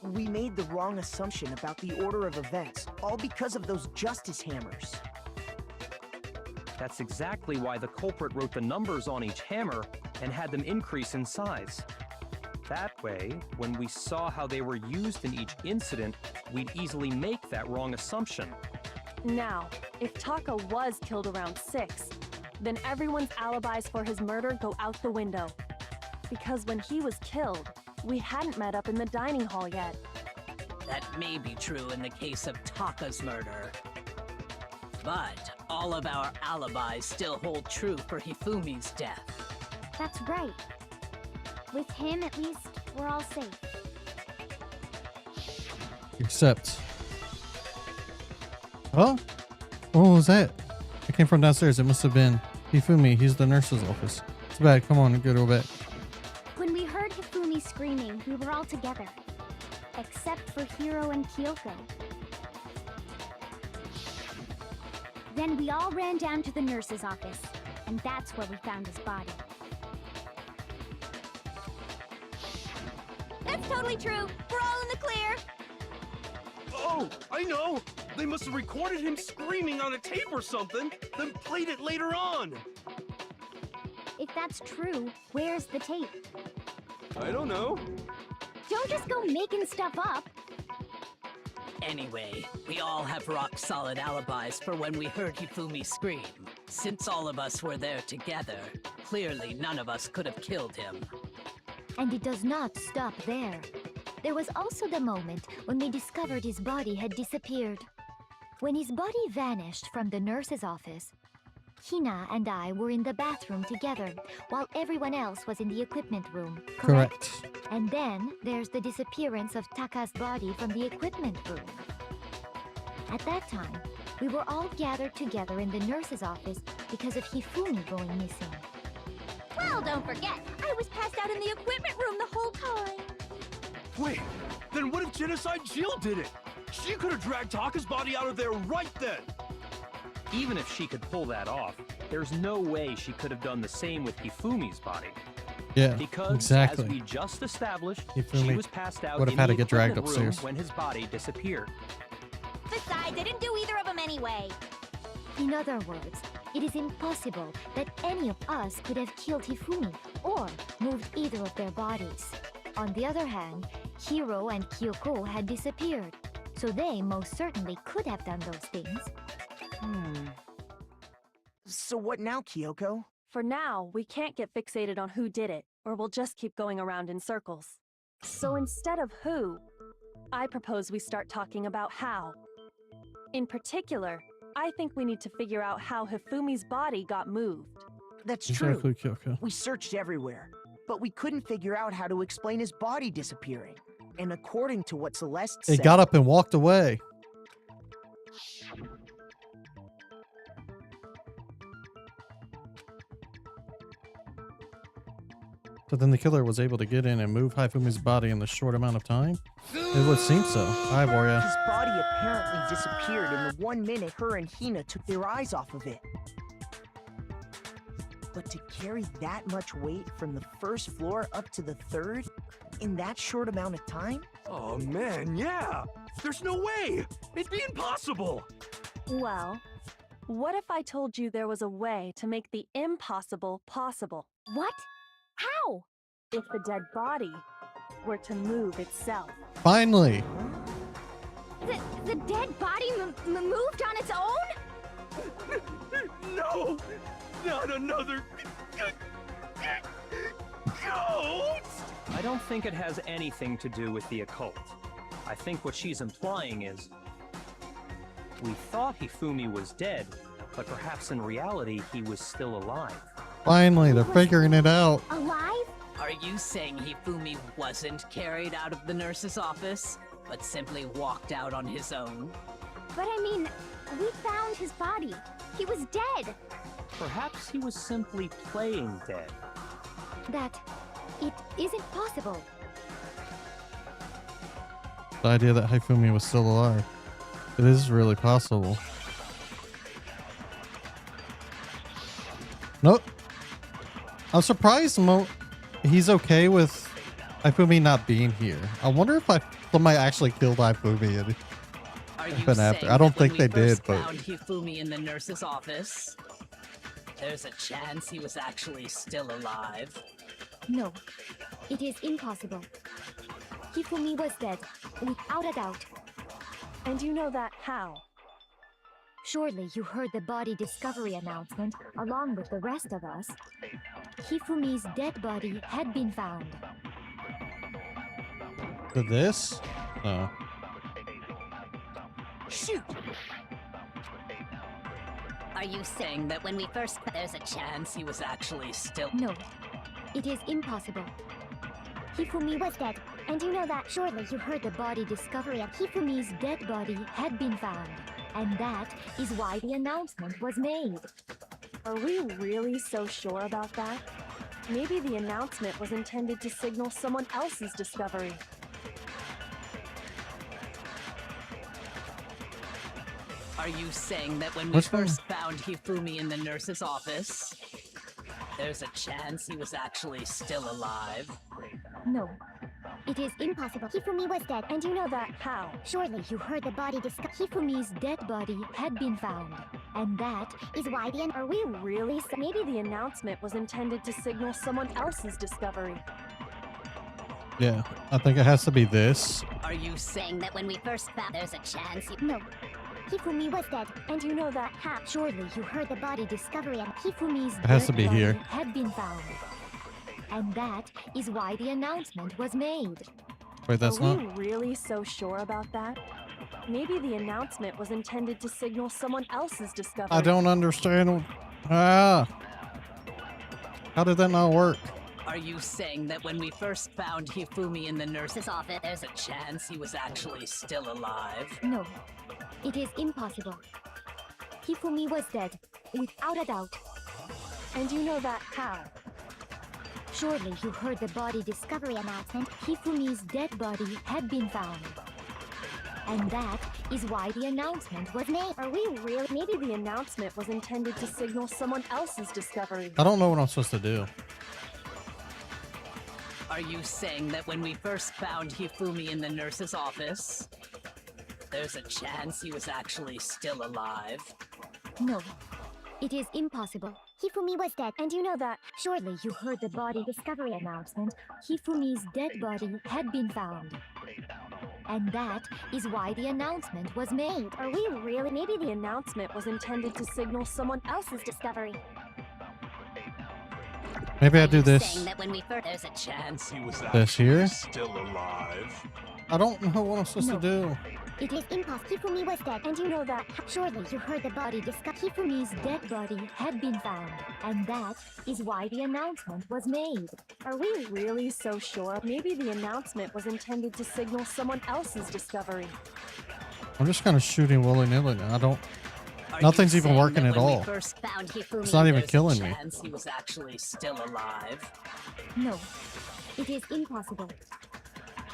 We made the wrong assumption about the order of events, all because of those justice hammers. That's exactly why the culprit wrote the numbers on each hammer and had them increase in size. That way, when we saw how they were used in each incident, we'd easily make that wrong assumption. Now, if Taka was killed around 6, then everyone's alibis for his murder go out the window. Because when he was killed, we hadn't met up in the dining hall yet. That may be true in the case of Taka's murder. But all of our alibis still hold true for Hifumi's death. That's right. With him, at least, we're all safe. Except... Oh? What was that? It came from downstairs. It must have been Hifumi. He's the nurse's office. It's bad. Come on, go to bed. When we heard Hifumi screaming, we were all together. Except for Hiro and Kyoko. Then we all ran down to the nurse's office, and that's where we found his body. That's totally true. We're all in the clear. Oh, I know! They must have recorded him screaming on a tape or something, then played it later on! If that's true, where's the tape? I don't know. Don't just go making stuff up. Anyway, we all have rock-solid alibis for when we heard Hifumi scream. Since all of us were there together, clearly none of us could have killed him. And it does not stop there. There was also the moment when we discovered his body had disappeared. When his body vanished from the nurse's office, Hina and I were in the bathroom together, while everyone else was in the equipment room, correct? And then there's the disappearance of Taka's body from the equipment room. At that time, we were all gathered together in the nurse's office because of Hifumi going missing. Well, don't forget, I was passed out in the equipment room the whole time. Wait, then what if Genocide Jill did it? She could have dragged Taka's body out of there right then! Even if she could pull that off, there's no way she could have done the same with Hifumi's body. Yeah, because, exactly. as we just established, Hifumi she was passed out would have in had the to get dragged equipment room upstairs when his body disappeared. Besides, I didn't do either of them anyway. In other words, it is impossible that any of us could have killed Hifumi or moved either of their bodies. On the other hand, Hiro and Kyoko had disappeared, so they most certainly could have done those things. So what now, Kyoko? For now, we can't get fixated on who did it, or we'll just keep going around in circles. So instead of who, I propose we start talking about how. In particular, I think we need to figure out how Hifumi's body got moved. That's Exactly, true. Kyoko. We searched everywhere, but we couldn't figure out how to explain his body disappearing. And according to what Celeste He said... got up and walked away. But then the killer was able to get in and move Hifumi's body in the short amount of time? It would seem so. Hi, Boria. His body apparently disappeared in the 1 minute her and Hina took their eyes off of it. But to carry that much weight from the first floor up to the 3rd in that short amount of time? Oh man, yeah! There's no way! It'd be impossible! Well, what if I told you there was a way to make the impossible possible? What? How? If the dead body were to move itself. Finally! The dead body moved on its own? No! Not another... ghost! I don't think it has anything to do with the occult. I think what she's implying is... we thought Hifumi was dead, but perhaps in reality he was still alive. Finally, they're figuring it out. Alive? Are you saying Hifumi wasn't carried out of the nurse's office, but simply walked out on his own? But I mean, we found his body. He was dead. Perhaps he was simply playing dead. That it isn't possible. The idea that Hifumi was still alive. It is really possible. Nope. I'm surprised he's okay with Hifumi not being here. I wonder if somebody actually killed Hifumi and Are you been after. saying I don't that when think they we first did, but found Hifumi in the nurse's office, there's a chance he was actually still alive? No, it is impossible. Hifumi was dead, without a doubt. And you know that how? Surely you heard the body discovery announcement along with the rest of us. Hifumi's dead body had been found. for this? No. Shoot! Are you saying that when we first there's a chance he was actually still— No, it is impossible. Hifumi was dead, and you know that. Surely you heard the body discovery and Hifumi's dead body had been found. And that is why the announcement was made. Are we really so sure about that? Maybe the announcement was intended to signal someone else's discovery. Are you saying that when we Which one? first found Hifumi in the nurse's office, there's a chance he was actually still alive? No, it is impossible. Hifumi was dead, and you know that. How? Surely you heard the body discovery. Hifumi's dead body had been found. And that is why the— Are we really maybe the announcement was intended to signal someone else's discovery. Yeah, I think it has to be this. Are you saying that when we first found there's a chance he— No. Hifumi was dead, And you know that how? surely you heard the body discovery and Hifumi's It has dead to be body here. had been found. And that is why the announcement was made. Wait, that's Are not. we really so sure about that? Maybe the announcement was intended to signal someone else's discovery. I don't understand. Ah. How did that not work? Are you saying that when we first found Hifumi in the nurse's office, there's a chance he was actually still alive? No, it is impossible. Hifumi was dead, without a doubt. And you know that how? Surely you heard the body discovery announcement. Hifumi's dead body had been found. And that is why the announcement was made. Are we really? Maybe the announcement was intended to signal someone else's discovery. I don't know what I'm supposed to do. Are you saying that when we first found Hifumi in the nurse's office, there's a chance he was actually still alive? No, it is impossible. Hifumi was dead, and you know that. Surely you heard the body discovery announcement. Hifumi's dead body had been found. And that is why the announcement was made. Are we really? Maybe the announcement was intended to signal someone else's discovery. Maybe I do Saying this. that when we first there's a chance he was This here? Still alive. I don't know what I'm supposed to do. It is impossible. Hifumi was dead, and you know that. Surely you heard the body discovery. Hifumi's dead body had been found. And that is why the announcement was made. Are we really so sure? Maybe the announcement was intended to signal someone else's discovery. I'm just kind of shooting willy-nilly now. I don't. Are Nothing's you even saying working that at when we all. first found Hifumi, It's not even there's killing a me. chance he was actually still alive? No, it is impossible.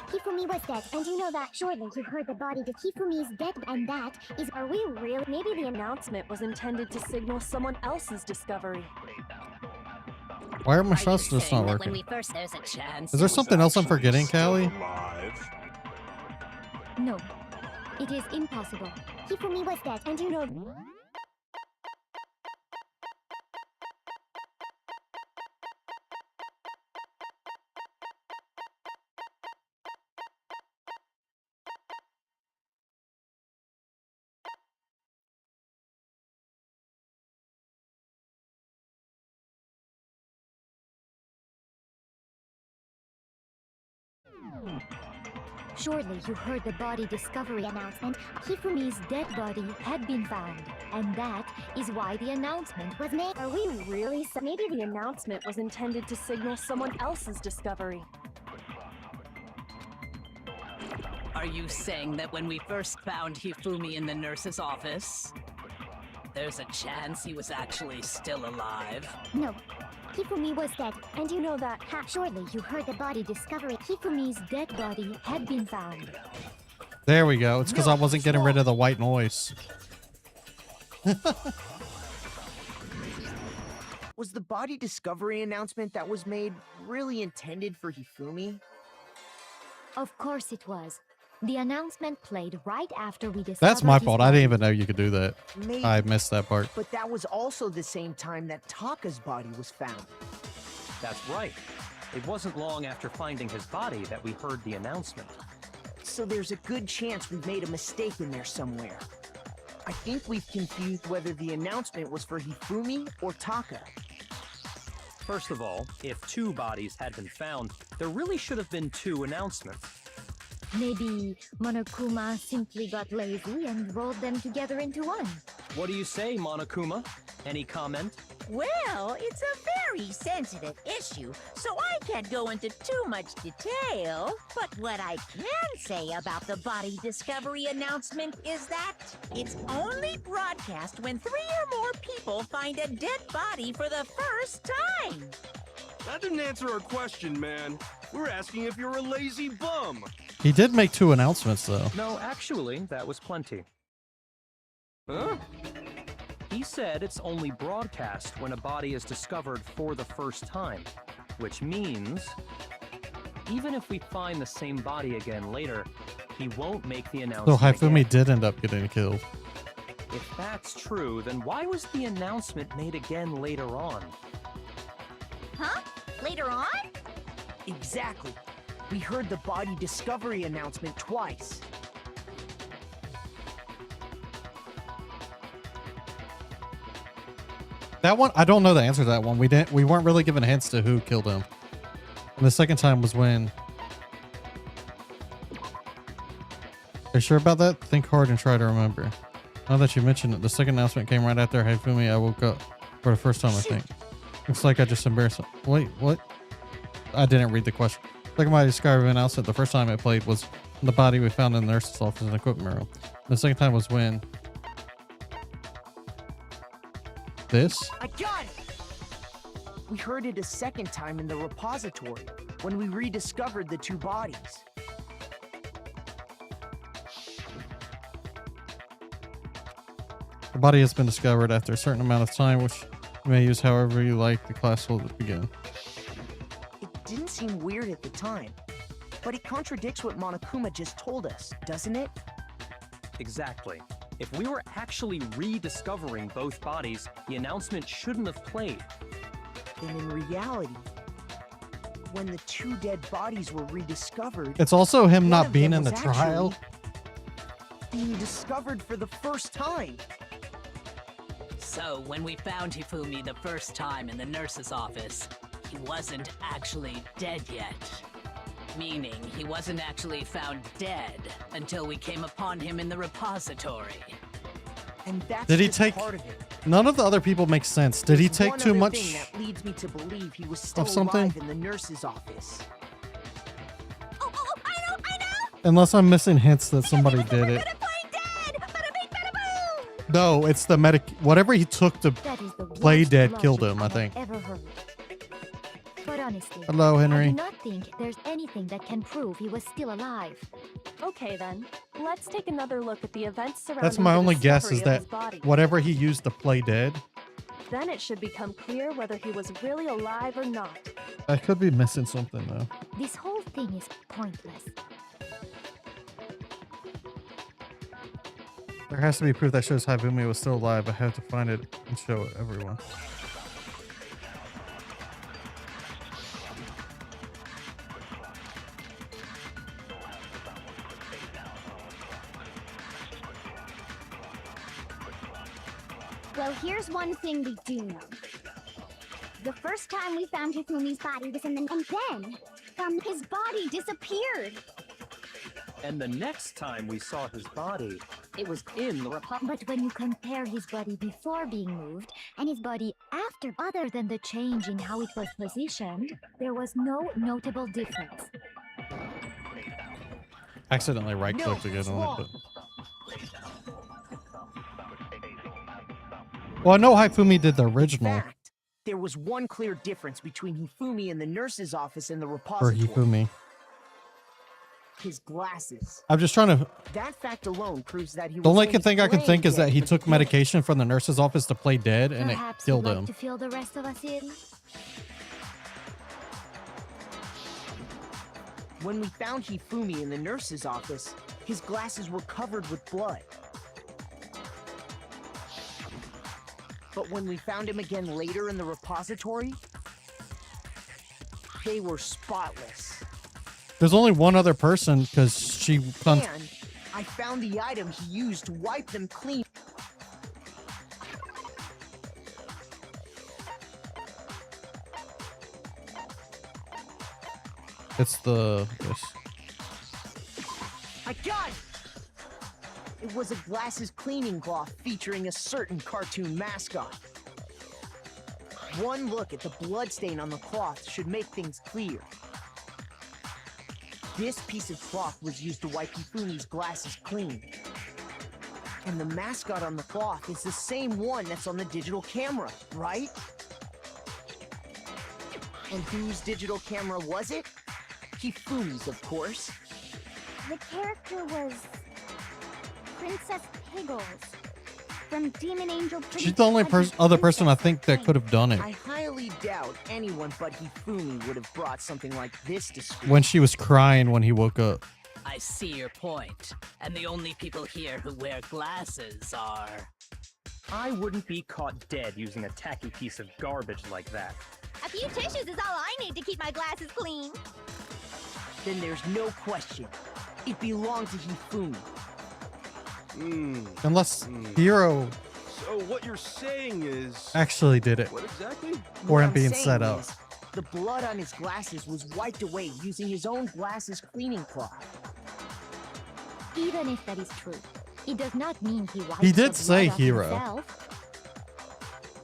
Hifumi was dead, and you know that. Surely you heard the body. Hifumi's dead, and that is— Are we really? Maybe the announcement was intended to signal someone else's discovery. Why are my Are shots you just saying not that when working? we first there's a chance Is there he something else I'm forgetting, Callie? Alive. No, it is impossible. Hifumi was dead, And you know. Surely you heard the body discovery announcement. Hifumi's dead body had been found. And that is why the announcement was made. Are we really? Maybe the announcement was intended to signal someone else's discovery. Are you saying that when we first found Hifumi in the nurse's office, there's a chance he was actually still alive? No, Hifumi was dead, And you know that how? surely you heard the body discovery. Hifumi's dead body had been found. There we go. It's because I wasn't getting rid of the white noise. Was the body discovery announcement that was made really intended for Hifumi? Of course it was. The announcement played right after we discovered. That's my his fault. I body. didn't even know you could do that. Maybe, I missed that part. but that was also the same time that Taka's body was found. That's right. It wasn't long after finding his body that we heard the announcement. So there's a good chance we've made a mistake in there somewhere. I think we've confused whether the announcement was for Hifumi or Taka. First of all, if 2 bodies had been found, there really should have been 2 announcements. Maybe Monokuma simply got lazy and rolled them together into one. What do you say, Monokuma? Any comment? Well, it's a very sensitive issue, so I can't go into too much detail. But what I can say about the body discovery announcement is that it's only broadcast when 3 or more people find a dead body for the first time. That didn't answer our question, man. We're asking if you're a lazy bum. He did make 2 announcements, though. No, actually, that was plenty. Huh? He said it's only broadcast when a body is discovered for the first time, which means even if we find the same body again later, he won't make the So announcement Hifumi again. did end up getting killed. If that's true, then why was the announcement made again later on? Huh? Later on? Exactly. We heard the body discovery announcement twice. That one, I don't know the answer to that one. We weren't really given hints to who killed him. And the second time was when. Are you sure about that? Think hard and try to remember. Now that you mentioned it, the second announcement came right after Hifumi. I woke up for the first time, I think. Looks like I just embarrassed him. Wait, what? I didn't read the question. Second body discovery announcement, the first time it played was the body we found in the nurse's office in the equipment room. The second time was when. This? I got it! We heard it a second time in the repository, when we rediscovered the 2 bodies. The body has been discovered after a certain amount of time, which you may use however you like. The class will begin. It didn't seem weird at the time, but it contradicts what Monokuma just told us, doesn't it? Exactly. If we were actually rediscovering both bodies, the announcement shouldn't have played. Then in reality, when the 2 dead bodies were rediscovered, It's also him one not of being them in the was trial. actually being discovered for the first time. So, when we found Hifumi the first time in the nurse's office, he wasn't actually dead yet. Meaning, he wasn't actually found dead until we came upon him in the repository. And that's Did he just take? part of it. None of the other people make sense. Did he There's take one too other much? thing that leads me to believe he was still of something? alive in the nurse's office. Oh, I know! Unless I'm missing hints that somebody did it. No, it's the medic. Whatever he took to That is the play worst dead logic killed him, I have think. Ever heard. But honestly, Hello, I Henry. do not think there's anything that can prove he was still alive. Okay then, let's take another look at the events surrounding That's my the only guess, is discovery of that his body. whatever he used to play dead, Then it should become clear whether he was really alive or not. I could be missing something though. This whole thing is pointless. There has to be proof that shows Hifumi was still alive. I have to find it and show it everyone. Well, here's one thing we do know. The first time we found Hifumi's body was in the... And then, his body disappeared. And the next time we saw his body, it was in the But when you compare his body before being moved and his body after, other than the change in how it was positioned, there was no notable difference. Accidentally right-clicked No, again it's on it, wrong. but. Well, I know Hifumi did the In original fact, there was one clear difference between Hifumi and the nurse's office in the for repository. Hifumi. His glasses. I'm just trying to. That fact alone proves that he was The only only thing I can playing think is that dead he for took the medication from the nurse's office to play dead, and Perhaps it killed you'd like him. to fill the rest of us in? When we found Hifumi in the nurse's office, his glasses were covered with blood. But when we found him again later in the repository, they were spotless. There's only one other person because she... And I found the item he used to wipe them clean. It's the... I got it! It was a glasses cleaning cloth featuring a certain cartoon mascot. One look at the bloodstain on the cloth should make things clear. This piece of cloth was used to wipe Hifumi's glasses clean. And the mascot on the cloth is the same one that's on the digital camera, right? And whose digital camera was it? Hifumi's, of course. The character was Princess Piggles from Demon Angel. She's the only other person I think that could have done it. I highly doubt anyone but Hifumi would have brought something like this to school. When she was crying when he woke up. I see your point. And the only people here who wear glasses are... I wouldn't be caught dead using a tacky piece of garbage like that. A few tissues is all I need to keep my glasses clean. Then there's no question. It belonged to Hifumi. Unless Hiro So what you're saying is... actually did it. What exactly? Or him I'm being saying set up. is, the blood on his glasses was wiped away using his own glasses cleaning cloth. Even if that is true, it does not mean he wiped He the did say blood off Hiro. himself.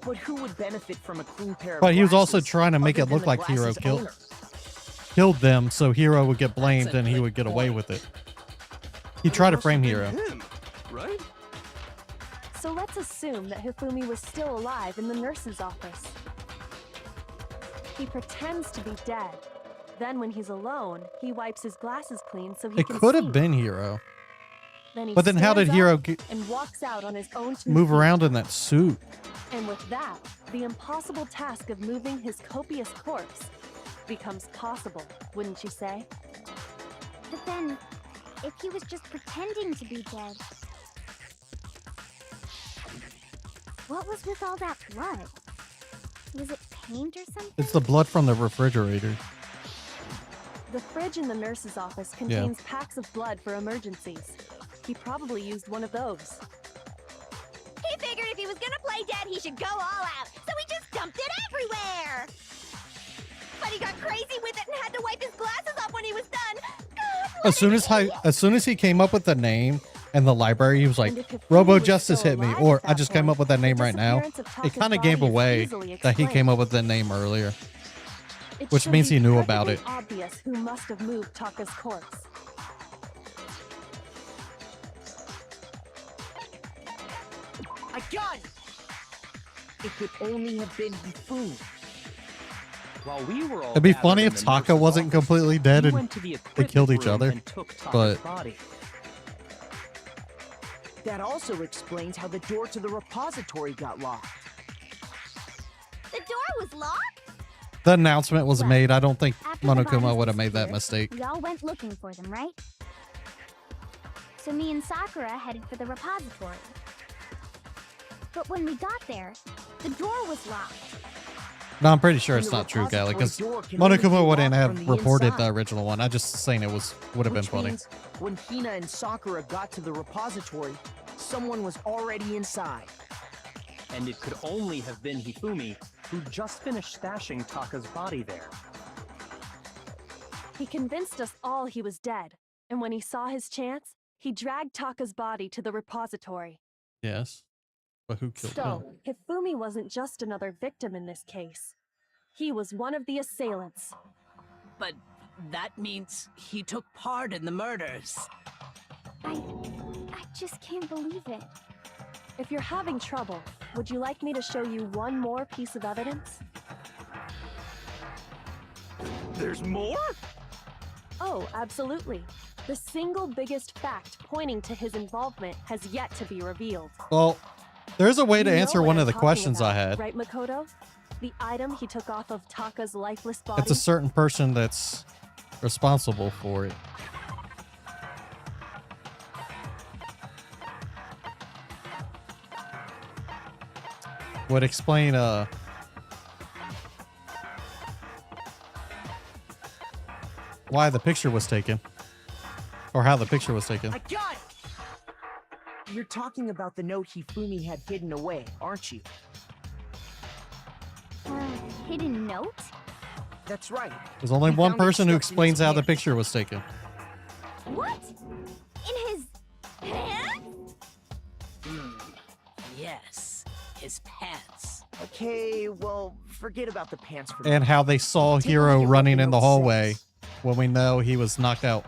But who would benefit from a clean pair of But he was also glasses trying to make other it than look the like Hiro glasses owner? killed them so Hiro would get blamed That's a and he good would get away point. with it. He tried to frame Hiro. Him, right? So let's assume that Hifumi was still alive in the nurse's office. He pretends to be dead. Then when he's alone, he wipes his glasses clean so he It can could see. have been Hiro. Then he But then how did stands Hiro up get, and walks out on his own 2 move feet. around in that suit? And with that, the impossible task of moving his copious corpse becomes possible, wouldn't you say? But then, if he was just pretending to be dead, what was with all that blood? Was it paint or something? It's the blood from the refrigerator. The fridge in the nurse's office contains packs of blood for emergencies. He probably used one of those. He figured if he was gonna play dead, he should go all out, so he just dumped it everywhere! But he got crazy with it and had to wipe his glasses off when he was done! God, As soon as he came up with the name and the library, he was like, And if Hifumi Robo was Justice still hit me, alive or at I that just came point, up with that name the right now. disappearance of It Taka's kind of body gave is away easily that he explained. came up with the name earlier. It Which should means be he knew about perfectly it. Obvious who must have moved Taka's corpse. I got it! It could only have been Hifumi. While we were all It'd be gathered funny in if the Taka nurse's wasn't office, completely dead he and went to the they killed each equipment room other, and took Taka's but- body. That also explains how the door to the repository got locked. the door was locked? The announcement was made. I don't think After the Monokuma bodies would have made that disappeared, mistake. We all went looking for them, right? So me and Sakura headed for the repository. But when we got there, the door was locked. No, I'm pretty sure And it's the not true, Gally, because repository door can only be Monokuma wouldn't locked have from the reported inside. the original one. I just saying it would have been Which funny. means when Hina and Sakura got to the repository, someone was already inside. And it could only have been Hifumi, who just finished stashing Taka's body there. He convinced us all he was dead, and when he saw his chance, he dragged Taka's body to the repository. Yes. But who killed him? So, Hifumi wasn't just another victim in this case. He was one of the assailants. But that means he took part in the murders. I just can't believe it. If you're having trouble, would you like me to show you one more piece of evidence? There's more? Oh, absolutely. The single biggest fact pointing to his involvement has yet to be revealed. Well, there's a way to You know answer what one I'm of the talking questions I about, had. Right, Makoto? The item he took off of Taka's lifeless body? It's a certain person that's responsible for it. Would explain why the picture was taken, or how the picture was taken. I got it! You're talking about the note Hifumi had hidden away, aren't you? Hidden note? That's right. There's only He one found person who instructions explains how the in picture was taken. What? In his pants? Yes, his pants. Okay, well, forget about the pants for And now. how they saw Take a Hiro look at what running the in the note hallway says. when we know he was knocked out.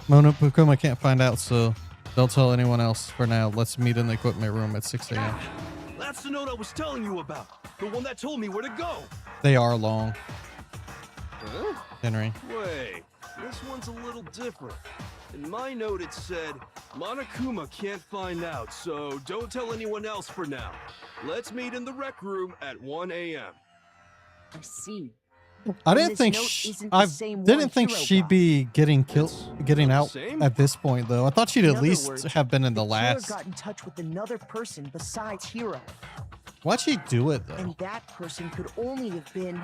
Mona Pukuma can't find out, so don't tell anyone else for now. Let's meet in the equipment room at 6 a.m. That's the note I was telling you about. The one that told me where to go. They are long, Huh? Henry. Wait, this one's a little different. In my note it said, Monokuma can't find out, so don't tell anyone else for now. Let's meet in the rec room at 1 a.m. I see. I And didn't this think note sh isn't the I same didn't one think Hiro she'd got. be getting killed, getting not the out same? at this point, though. I thought she'd In at other least words, have been in the killer last. got in touch with another person besides Hiro, Why'd she do it though? and that person could only have been.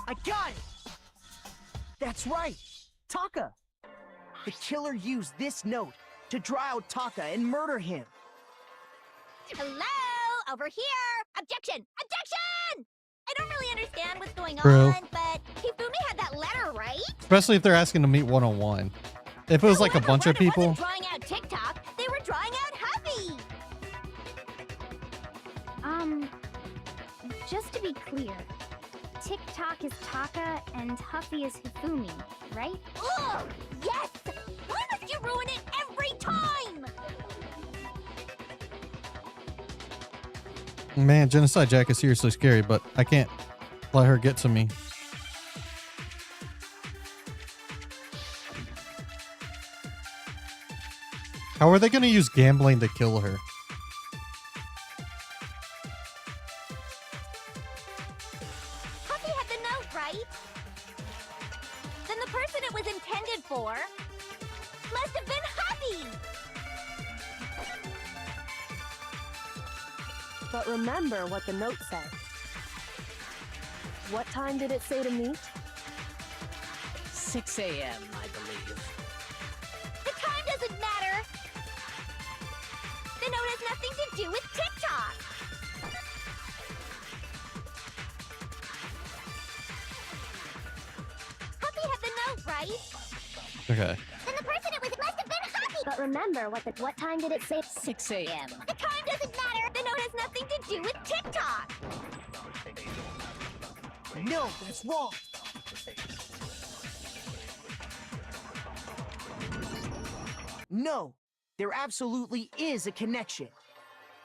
I got it! That's right! Taka! The killer used this note to draw out Taka and murder him. Hello? Over here! Objection! Objection! I don't really understand what's going True. on, but Hifumi had that letter, right? Especially if they're asking to meet one-on-one. If it was like a bunch of people. Wasn't drawing out TikTok, they were drawing out Huffy! Just to be clear, TikTok is Taka and Huffy is Hifumi, right? Ugh! Yes! Why must you ruin it every time? Man, Genocide Jack is seriously scary, but I can't let her get to me. How are they going to use gambling to kill her? Huffy had the note, right? Then the person it was intended for must have been Huffy! But remember what the note said. What time did it say to meet? 6 a.m., I believe. The time doesn't matter! The note has nothing to do with TikTok! Huffy had the note, right? Okay. Then the person it was must have been Huffy! But remember what time did it say? 6 a.m. The time doesn't matter! The note has nothing to do with TikTok! No, that's wrong. No, there absolutely is a connection.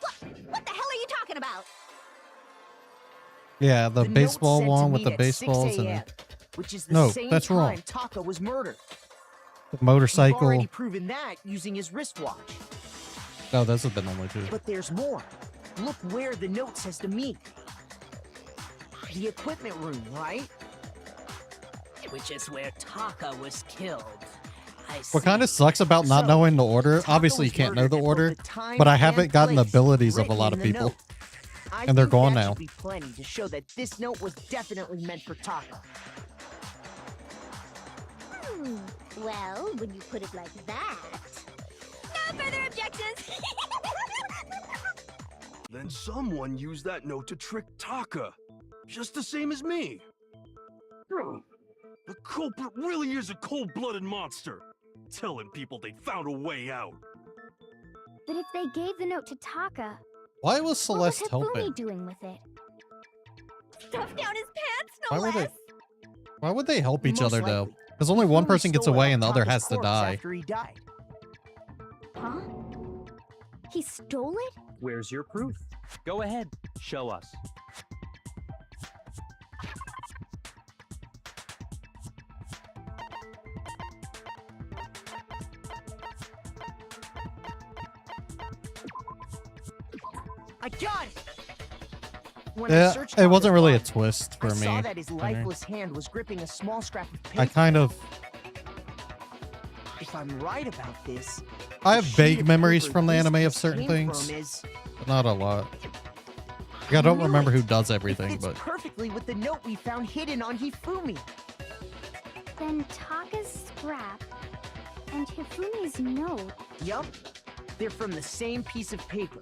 What the hell are you talking about? Yeah, the note baseball said to one with meet the at 6 baseballs and a.m., which is the No, same that's time wrong. Taka was murdered. the We've motorcycle. already proven that using his wristwatch. Oh, those have been only two. But there's more. Look where the note says to meet. The equipment room, right? Which is where Taka was killed. I What see. kind of sucks about not So, knowing the order? Taka Obviously, you was can't know the murdered at order, both the time but I and haven't gotten the place abilities of a written lot in of the people. note. I And they're think gone that now. should be plenty to show that this note was definitely meant for Taka. Well, when you put it like that. No further objections! Then someone used that note to trick Taka. Just the same as me. The culprit really is a cold-blooded monster. Telling people they found a way out. But if they gave the note to Taka, Why was Celeste what was Hifumi helping? doing with it? Stuff down his pants, Why no would they? less! Why would they help each Most other though? likely. Because only one Hifumi person gets stole it away off and the other Taka's has to corpse die. after he died. Huh? He stole it? Where's your proof? Go ahead, show us. I got it! When Yeah, searched it Taka's wasn't really a body, twist for I me. saw that his Henry. lifeless hand was gripping a small scrap of paper. I kind of... If I'm right about this, I the have sheet vague of memories paper from the this anime of piece certain came things, from is- but not a lot. Like, I don't knew remember it. who does It everything, fits but perfectly with the note we found hidden on Hifumi. Then Taka's scrap and Hifumi's note. Yup, they're from the same piece of paper.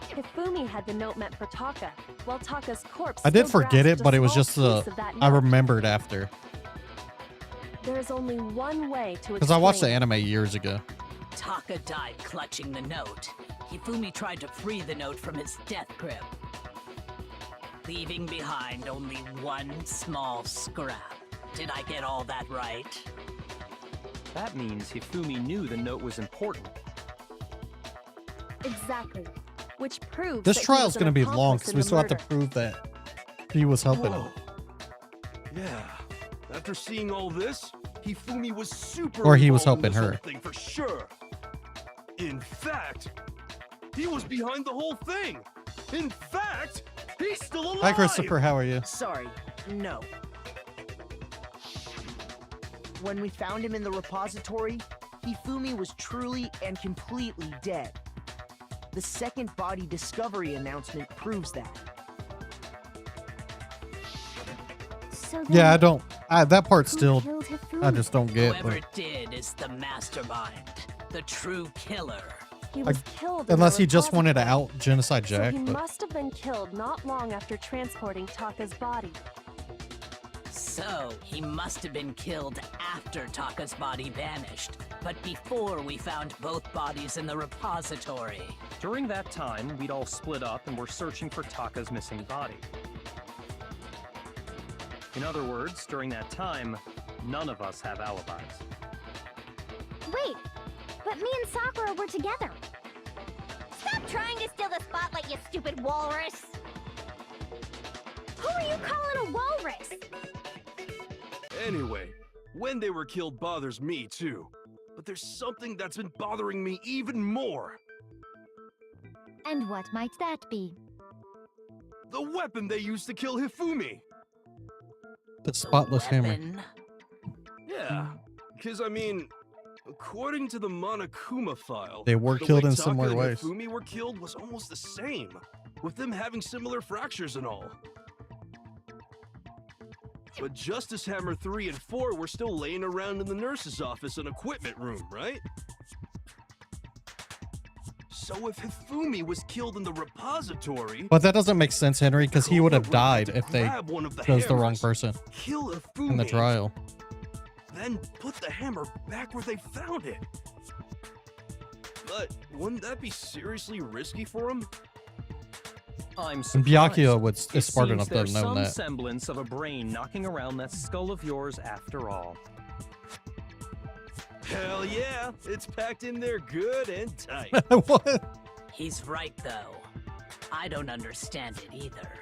Hifumi had the note meant for Taka, while Taka's corpse. I did still forget grasped it, but a it was small just piece of that I note. remembered after There's only one way to because I watched the explain it. anime years ago. Taka died clutching the note. Hifumi tried to free the note from his death grip, leaving behind only one small scrap. Did I get all that right? That means Hifumi knew the note was important. Exactly. Which proves This that he trial's was an going to be long accomplice because in we the still have to murder. prove that he was helping him. Whoa. Yeah. After seeing all this, Hifumi was super Or he was involved in helping this her. whole thing for sure. In fact, he was behind the whole thing. In fact, he's still alive. Hi, Christopher. How are you? Sorry, no. When we found him in the repository, Hifumi was truly and completely dead. The second body discovery announcement proves that. So then Yeah, I don't. That part who still, killed Hifumi? I just don't get. Whoever But did is the mastermind, the true killer. He was killed in the unless he just wanted to repository. out genocide So Jack. he But must have been killed not long after transporting Taka's body. So, he must have been killed after Taka's body vanished, but before we found both bodies in the repository. During that time, we'd all split up and were searching for Taka's missing body. In other words, during that time, none of us have alibis. Wait, but me and Sakura were together. Stop trying to steal the spotlight, you stupid walrus! Who are you calling a walrus? Anyway, when they were killed bothers me too. But there's something that's been bothering me even more. And what might that be? The weapon they used to kill Hifumi. the spotless hammer. Weapon? Yeah, because I mean, according to the Monokuma file, They were the killed way in Taka similar and ways. Hifumi were killed was almost the same, with them having similar fractures and all. But Justice Hammer 3 and 4 were still laying around in the nurse's office and equipment room, right? So if Hifumi was killed in the repository, But that doesn't make sense, Henry, because he would have Cobra died had to if they grab one of the chose the wrong hammers, person kill Hifumi, in the trial. then put the hammer back where they found it. But wouldn't that be seriously risky for him? I'm And surprised. Byakuya is It smart seems enough to have there's known some that. semblance of a brain knocking around that skull of yours after all. Hell yeah, it's packed in there good and tight. What? He's right, though. I don't understand it either.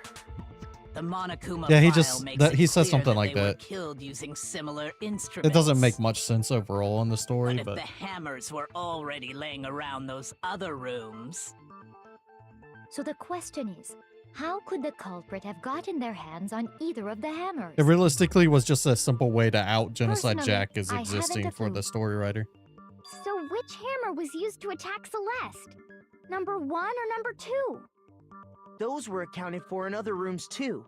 The Monokuma Yeah, he file just- makes that- it he says clear something that like they were that. killed using similar instruments. It doesn't make much sense overall in the story, But if but the hammers were already laying around those other rooms, So the question is, how could the culprit have gotten their hands on either of the hammers? it realistically was just a simple way to out genocide Personally, Jack is I haven't existing a for clue. the story writer. So which hammer was used to attack Celeste? Number 1 or number 2? Those were accounted for in other rooms too.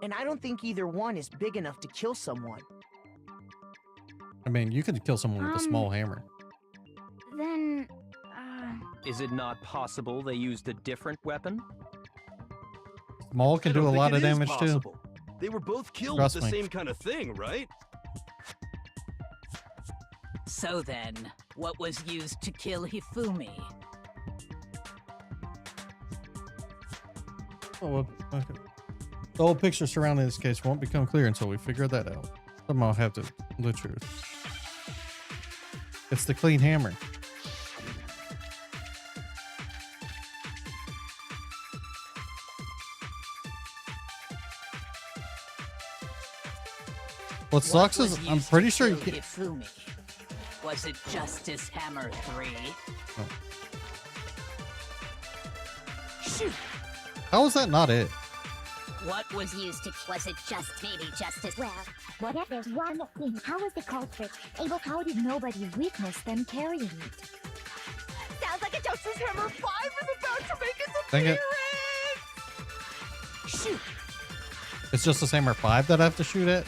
And I don't think either one is big enough to kill someone. I mean, you could kill someone with a small Um, hammer. Then, Is it not possible they used a different weapon? Small can I do a don't think lot it of is damage too. possible. They were both killed Trust with the me. same kind of thing, right? so then, what was used to kill Hifumi? Oh, well, okay. The whole picture surrounding this case won't become clear until we figure that out. Somehow have the truth. It's the clean hammer. What sucks was is I'm used pretty to sure you kill can't. Hifumi? Was it Justice Hammer 3? Shoot! How is that not it? What was used to... Was it just maybe just as well? What if there's one thing? How was the culprit able? How did nobody witness them carrying it? Sounds like a Justice Hammer 5 is about to make its Dang it. appearance! Shoot! It's just the Hammer 5 that I have to shoot at?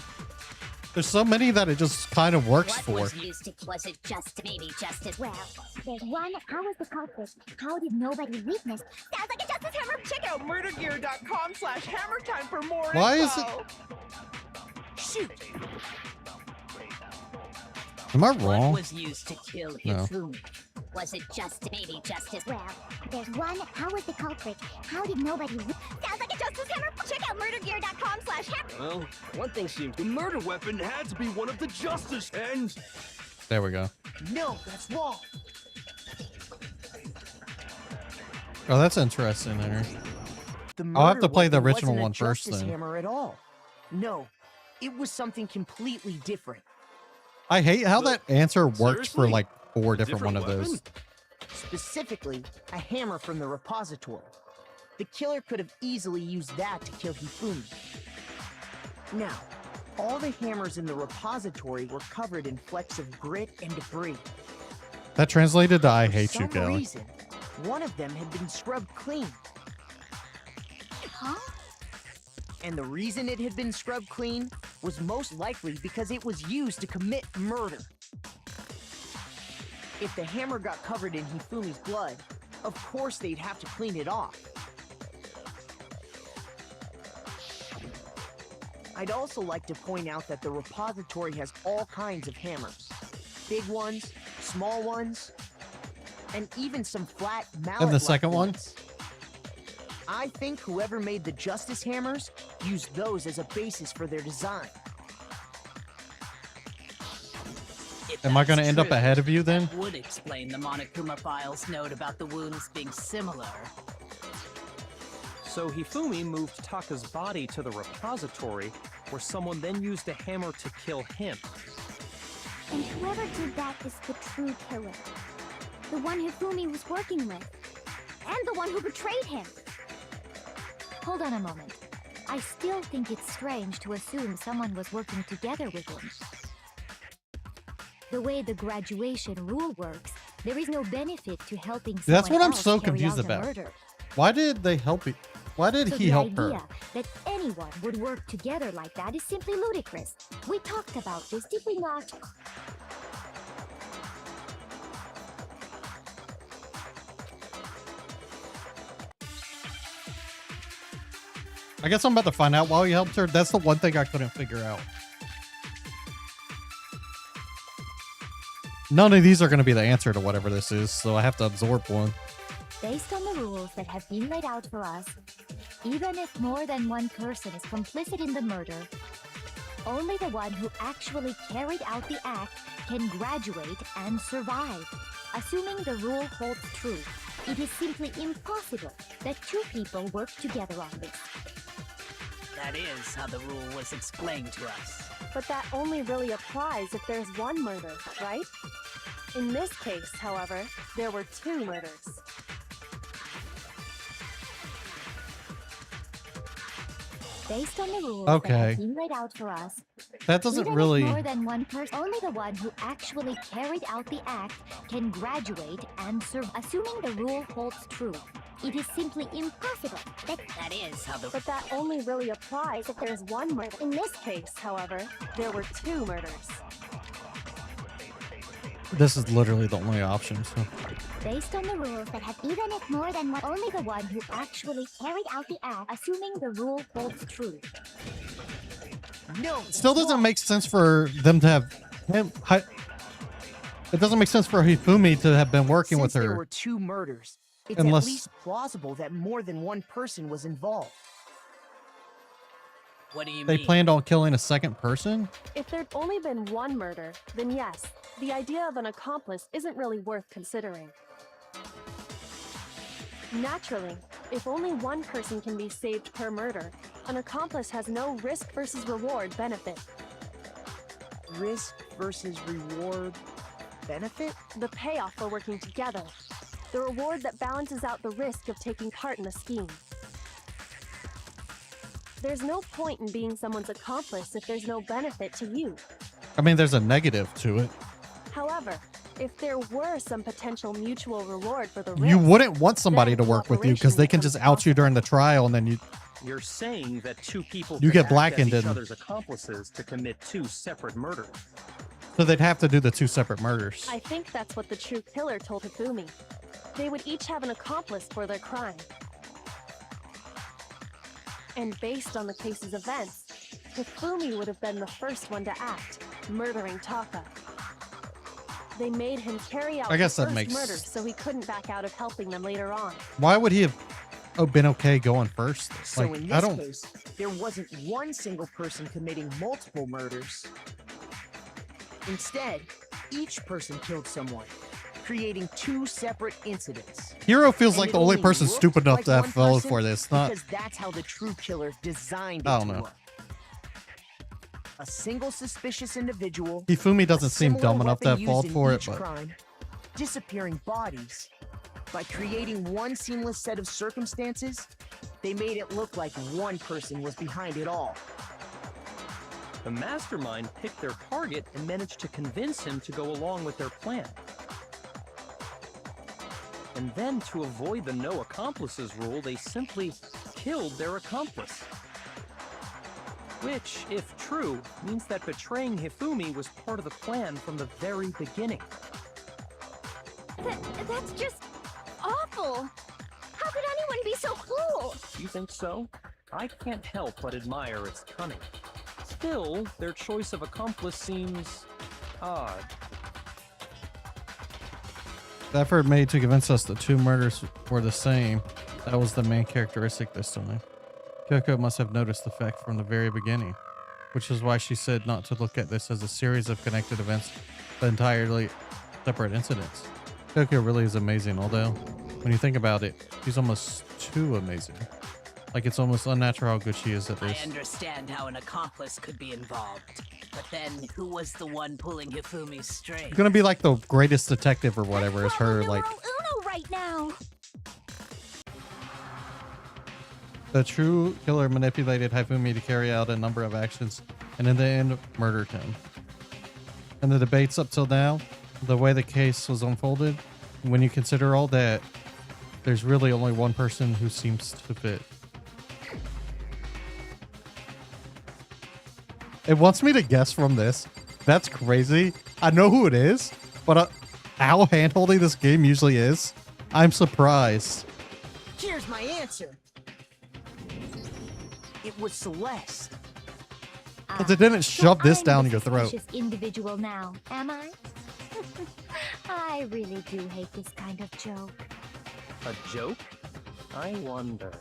There's so many that it just kind of works for. Was it just maybe just as well? There's one. How was the culprit? How did nobody witness? Sounds like a Justice Hammer. Check out murdergear.com/hammertime for more Why info. is it? Shoot! Am I What wrong? was used to kill No. Hifumi? Was it just maybe just as well? There's one. How was the culprit? How did nobody? Sounds like a Justice Hammer. Check out murdergear.com/hammer. Well, one thing seems the murder weapon had to be one of the Justice and There we go. No, that's wrong. Oh, that's interesting there. The I'll have murder to play the weapon original wasn't a one first, Justice then. Hammer at all. No, it was something completely different. I hate how that answer worked for seriously? like 4 different one of weapon? those. Specifically, a hammer from the repository. The killer could have easily used that to kill Hifumi. Now, all the hammers in the repository were covered in flecks of grit and debris. That translated to I For hate you, some Kelly. reason, one of them had been scrubbed clean. Huh? And the reason it had been scrubbed clean was most likely because it was used to commit murder. If the hammer got covered in Hifumi's blood, of course they'd have to clean it off. I'd also like to point out that the repository has all kinds of hammers. Big ones, small ones, and even some flat mallet. And the second one? I think whoever made the Justice Hammers used those as a basis for their design. If Am I that's going to end up true, ahead of you then? that would explain the Monokuma file's note about the wounds being similar. So Hifumi moved Taka's body to the repository, where someone then used a hammer to kill him. And whoever did that is the true killer. The one Hifumi was working with. And the one who betrayed him. Hold on a moment. I still think it's strange to assume someone was working together with him. The way the graduation rule works, there is no benefit to helping someone That's what I'm else so carry confused out a about. murder. Why did they help you? Why did So he the help her? idea that anyone would work together like that is simply ludicrous. We talked about this, did we not? I guess I'm about to find out why he helped her. That's the one thing I couldn't figure out. None of these are going to be the answer to whatever this is, so I have to absorb one. Based on the rules that have been laid out for us, even if more than one person is complicit in the murder, only the one who actually carried out the act can graduate and survive. Assuming the rule holds true, it is simply impossible that two people work together on this. That is how the rule was explained to us. But that only really applies if there's one murder, right? In this case, however, there were two murders. Based on the rules that Okay. have been laid out for us, That doesn't even if really... more than one person, only the one who actually carried out the act can graduate and serve. Assuming the rule holds true, it is simply impossible That is how the... But that only really applies if there's one murder. In this case, however, there were two murders. This is literally the only option. So. Based on the rules that have, even if more than one, only the one who actually carried out the act, assuming the rule holds true. No, Still doesn't make sense for them to have him. It doesn't make sense for Hifumi to have been working with Since there her. were two murders, it's Unless- at least plausible that more than one person was involved. What do you They mean? planned on killing a second person? If there'd only been one murder, then yes, the idea of an accomplice isn't really worth considering. Naturally, if only one person can be saved per murder, an accomplice has no risk versus reward benefit. Risk versus reward benefit? The payoff for working together. The reward that balances out the risk of taking part in the scheme. There's no point in being someone's accomplice if there's no benefit to you. I mean, there's a negative to it. However, if there were some potential mutual reward for the risk, You wouldn't want somebody to work with you because they can just out you during the trial and then you... You're saying that two people You could get act blackened as each and- other's accomplices to commit two separate murders. So they'd have to do the 2 separate murders. I think that's what the true killer told Hifumi. They would each have an accomplice for their crime. And based on the case's events, Hifumi would have been the first one to act, murdering Taka. They made him carry out I guess the that first makes- murder so he couldn't back out of helping them later on. Why would he have been okay going first? So Like, in I this don't... case, there wasn't one single person committing multiple murders. Instead, each person killed someone, creating 2 separate incidents. Hero feels And like it the only only person looked stupid enough like to have one fallen person for this. Not... because that's how the true killer designed it I don't to know. work. A single suspicious individual. Hifumi doesn't a seem similar dumb enough to have weapon fallen used in for it, each but... crime, disappearing bodies. By creating one seamless set of circumstances, they made it look like one person was behind it all. The mastermind picked their target and managed to convince him to go along with their plan. And then, to avoid the no accomplices rule, they simply killed their accomplice. Which, if true, means that betraying Hifumi was part of the plan from the very beginning. That's just awful. How could anyone be so cruel? You think so? I can't help but admire its cunning. Still, their choice of accomplice seems odd. The effort made to convince us the 2 murders were the same. That was the main characteristic this time. Kyoko must have noticed the fact from the very beginning, which is why she said not to look at this as a series of connected events, but entirely separate incidents. Kyoko really is amazing, although when you think about it, she's almost too amazing. Like, it's almost unnatural how good she is at this. I understand how an accomplice could be involved, but then who was the one pulling Hifumi's string? It's gonna be like the greatest detective or whatever is her, like... Uno right now. The true killer manipulated Hifumi to carry out a number of actions and in the end murdered him. And the debates up till now, the way the case was unfolded, when you consider all that, there's really only one person who seems to fit. It wants me to guess from this. That's crazy. I know who it is, but how hand-holding this game usually is, I'm surprised. Here's my answer. It was Celeste. Because it didn't shove this I'm down the your throat. suspicious individual now, am I? I really do hate this kind of joke. A joke? I wonder.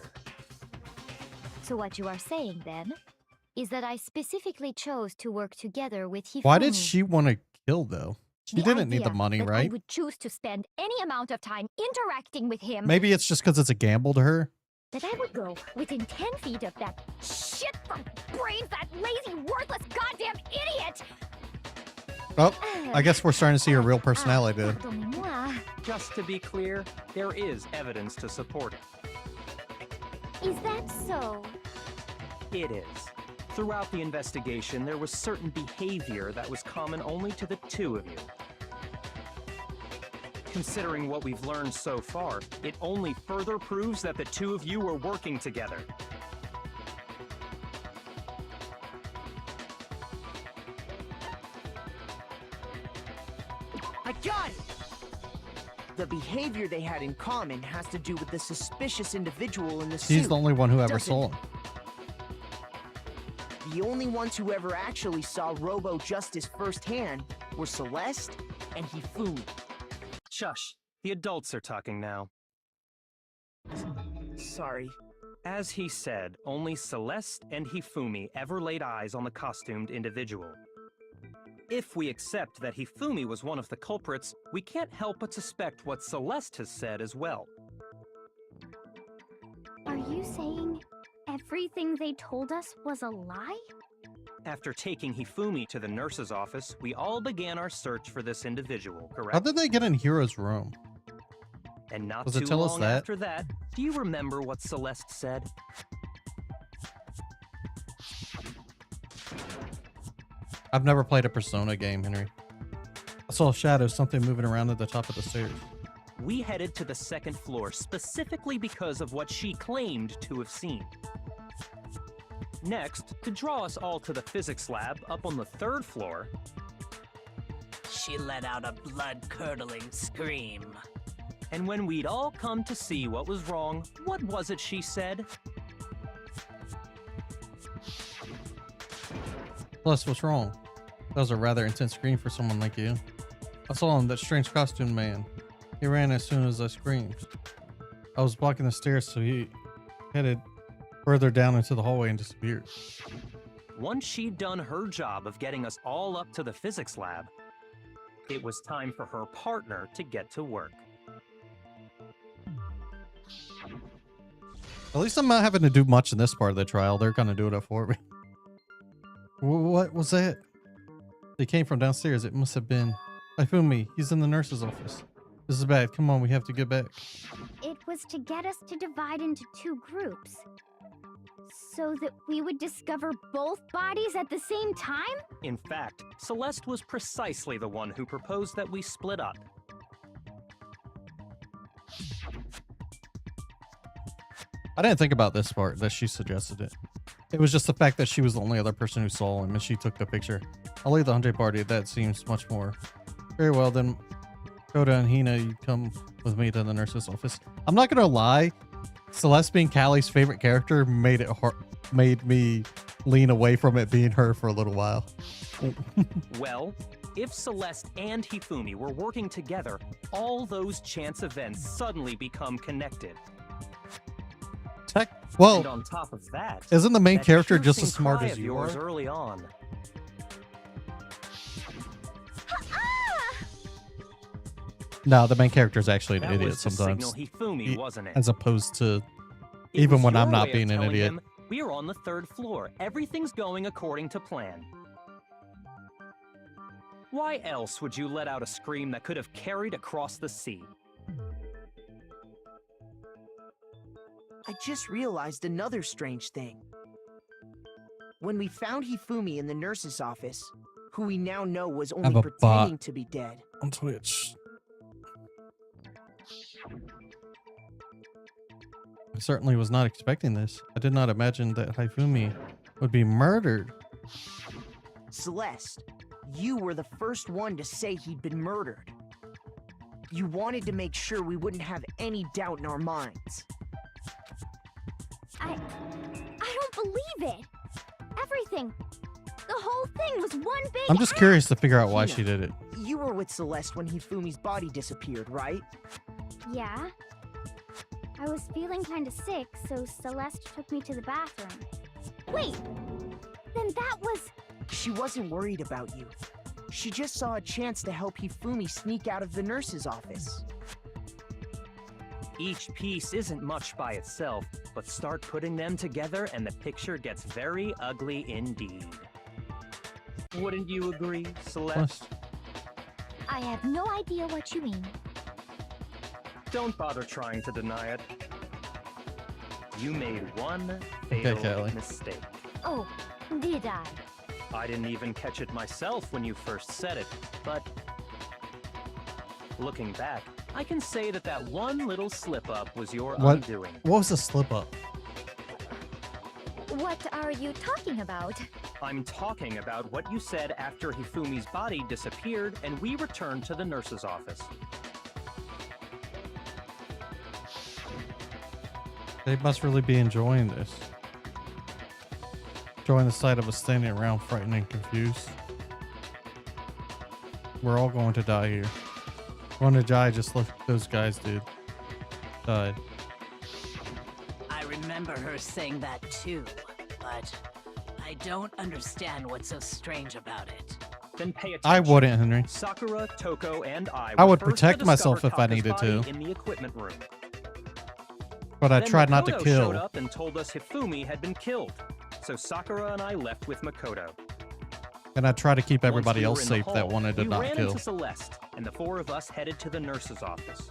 So what you are saying then is that I specifically chose to work together with Hifumi. Why did she want to kill, though? She didn't need the idea money, that I right? would choose to spend any amount of time interacting with him. Maybe it's just because it's a gamble to her. That I would go within 10 feet of that shit from brains, that lazy, worthless, goddamn idiot! Oh, I guess we're starting to see her real personality then. Pardonnez-moi. Just to be clear, there is evidence to support it. Is that so? It is. Throughout the investigation, there was certain behavior that was common only to the 2 of you. Considering what we've learned so far, it only further proves that the 2 of you were working together. I got it! The behavior they had in common has to do with the suspicious individual in the suit. She's the only one who ever doesn't saw it? him. The only ones who ever actually saw Robo Justice firsthand were Celeste and Hifumi. Shush. The adults are talking now. Sorry. As he said, only Celeste and Hifumi ever laid eyes on the costumed individual. If we accept that Hifumi was one of the culprits, we can't help but suspect what Celeste has said as well. Are you saying everything they told us was a lie? After taking Hifumi to the nurse's office, we all began our search for this individual, correct? How did they get in Hero's room? And not Does too it tell us long that? after that, do you remember what Celeste said? I've never played a Persona game, Henry. I saw a shadow, something moving around at the top of the stairs. We headed to the second floor specifically because of what she claimed to have seen. Next, to draw us all to the physics lab up on the third floor, She let out a blood-curdling scream. and when we'd all come to see what was wrong, what was it she said? Plus, what's wrong? That was a rather intense scream for someone like you. I saw him, that strange costume man. He ran as soon as I screamed. I was blocking the stairs, so he headed further down into the hallway and disappeared. Once she'd done her job of getting us all up to the physics lab, it was time for her partner to get to work. At least I'm not having to do much in this part of the trial. They're gonna do it for me. What was that? They came from downstairs. It must have been Ifumi. He's in the nurse's office. This is bad. Come on, we have to get back. It was to get us to divide into two groups. So that we would discover both bodies at the same time? In fact, Celeste was precisely the one who proposed that we split up. I didn't think about this part, that she suggested it. It was just the fact that she was the only other person who saw him and she took the picture. I'll leave the Hyundai party. That seems much more. Very well, then Koda and Hina, you come with me to the nurse's office. I'm not gonna lie, Celeste being Callie's favorite character made me lean away from it being her for a little while. Well, if Celeste and Hifumi were working together, all those chance events suddenly become connected. And Well, on top of that, isn't the main that character just as piercing smart cry as of you yours are? early on. No, the main character is actually an That idiot was to sometimes. signal Hifumi, wasn't it? As opposed to It even was when I'm your not way of being an telling idiot. him, we're on the third floor. Everything's going according to plan. Why else would you let out a scream that could have carried across the sea? I just realized another strange thing. When we found Hifumi in the nurse's office, who we now know was have only a pretending bot to be dead, on Twitch. I certainly was not expecting this. I did not imagine that Hifumi would be murdered. Celeste, you were the first one to say he'd been murdered. You wanted to make sure we wouldn't have any doubt in our minds. I don't believe it. Everything. The whole thing was one big I'm just curious to figure out why Hina, she did it. You were with Celeste when Hifumi's body disappeared, right? Yeah. I was feeling kind of sick, so Celeste took me to the bathroom. Wait! Then that was... She wasn't worried about you. She just saw a chance to help Hifumi sneak out of the nurse's office. Each piece isn't much by itself, but start putting them together and the picture gets very ugly indeed. Wouldn't you agree, Celeste? I have no idea what you mean. Don't bother trying to deny it. You made one fatal Callie. mistake. Oh, did I? I didn't even catch it myself when you first said it, but looking back, I can say that that one little slip-up was your undoing. What was a slip up? What are you talking about? I'm talking about what you said after Hifumi's body disappeared and we returned to the nurse's office. They must really be enjoying this. Enjoying the sight of us standing around frightened and confused. We're all going to die here. Going to die just like those guys did. Died. I remember her saying that too, but I don't understand what's so strange about it. Then pay attention. I wouldn't, Henry. Sakura, Toko, and I I were would first protect to myself discover if I Taka's needed to. body in the equipment room. But I Then tried not to Makoto kill. showed up and told us Hifumi had been killed. So Sakura and I left with Makoto. And I tried to keep Once everybody we were else in the safe that hall, wanted to we not ran kill. into Celeste, and the four of us headed to the nurse's office.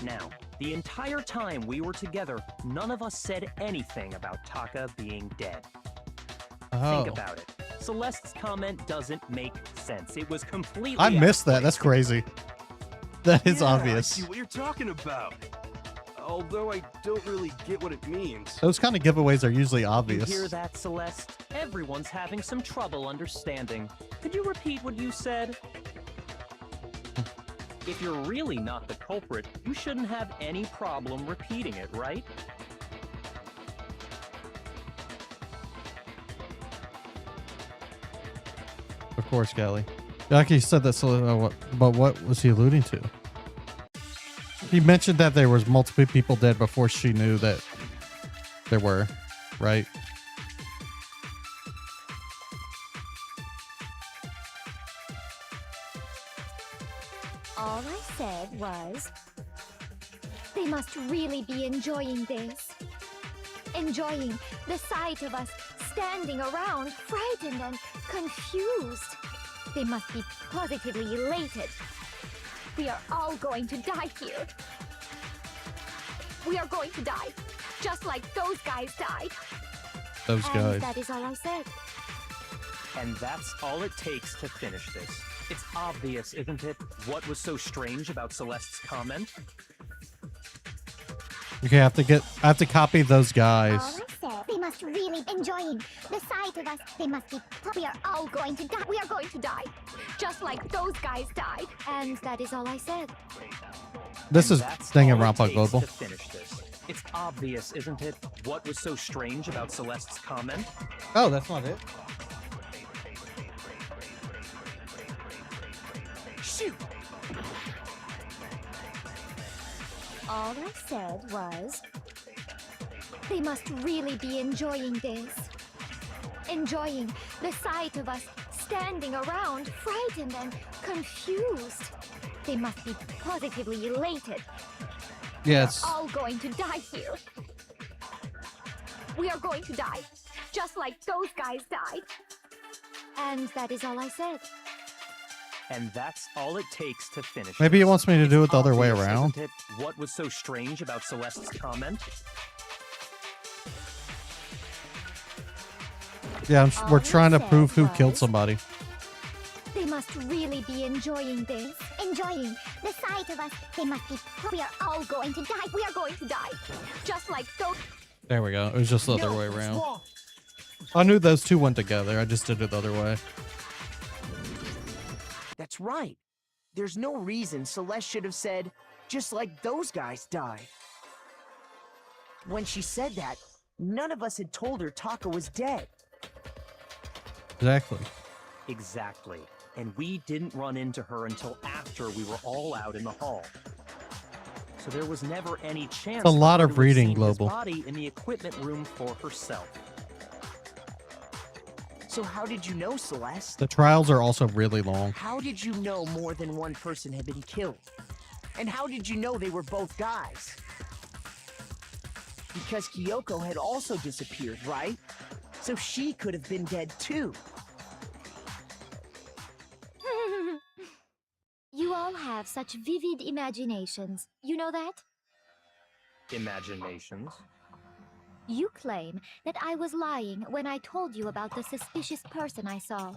Now, the entire time we were together, none of us said anything about Taka being dead. Oh. Think about it. Celeste's comment doesn't make sense. It was completely... I missed that. That's crazy. That is Yeah, obvious. I see what you're talking about. Although I don't really get what it means. Those kind of giveaways are usually You obvious. hear that, Celeste? Everyone's having some trouble understanding. Could you repeat what you said? If you're really not the culprit, you shouldn't have any problem repeating it, right? Of course, Callie. Like he said that, but what was he alluding to? He mentioned that there was multiple people dead before she knew that there were, right? All I said was, they must really be enjoying this. Enjoying the sight of us standing around, frightened and confused. They must be positively elated. We are all going to die here. We are going to die, just like those guys died. Those guys. And that is all I said. And that's all it takes to finish this. It's obvious, isn't it? What was so strange about Celeste's comment? Okay, I have to copy those guys. All I said, they must really be enjoying the sight of us. They must be. We are all going to die. We are going to die, just like those guys died. And that is all I said. This is Danganronpa Global. Global. To finish this. It's obvious, isn't it? What was so strange about Celeste's comment? Oh, that's not it. Shoot! All I said was, they must really be enjoying this. Enjoying the sight of us standing around, frightened and confused. They must be positively elated. Yes. We are all going to die here. We are going to die, just like those guys died. And that is all I said. And that's all it takes to finish. Maybe he this. wants me to do it the other way Obvious, around. isn't it? What was so strange about Celeste's comment? Yeah, we're trying to said prove who was- killed somebody. They must really be enjoying this. Enjoying the sight of us. They must be. We are all going to die. We are going to die, just like those. There we go. It was just the other No, way it's around. wrong. I knew those two went together. I just did it the other way. That's right. There's no reason Celeste should have said, just like those guys died. When she said that, none of us had told her Taka was dead. Exactly. Exactly. And we didn't run into her until after we were all out in the hall. So there was never any chance. It's a lot for her of to have reading, seen his Global. body in the equipment room for herself. So how did you know, Celeste? The trials are also really long. How did you know more than one person had been killed? And how did you know they were both guys? Because Kyoko had also disappeared, right? So she could have been dead too. You all have such vivid imaginations. You know that? Imaginations. You claim that I was lying when I told you about the suspicious person I saw.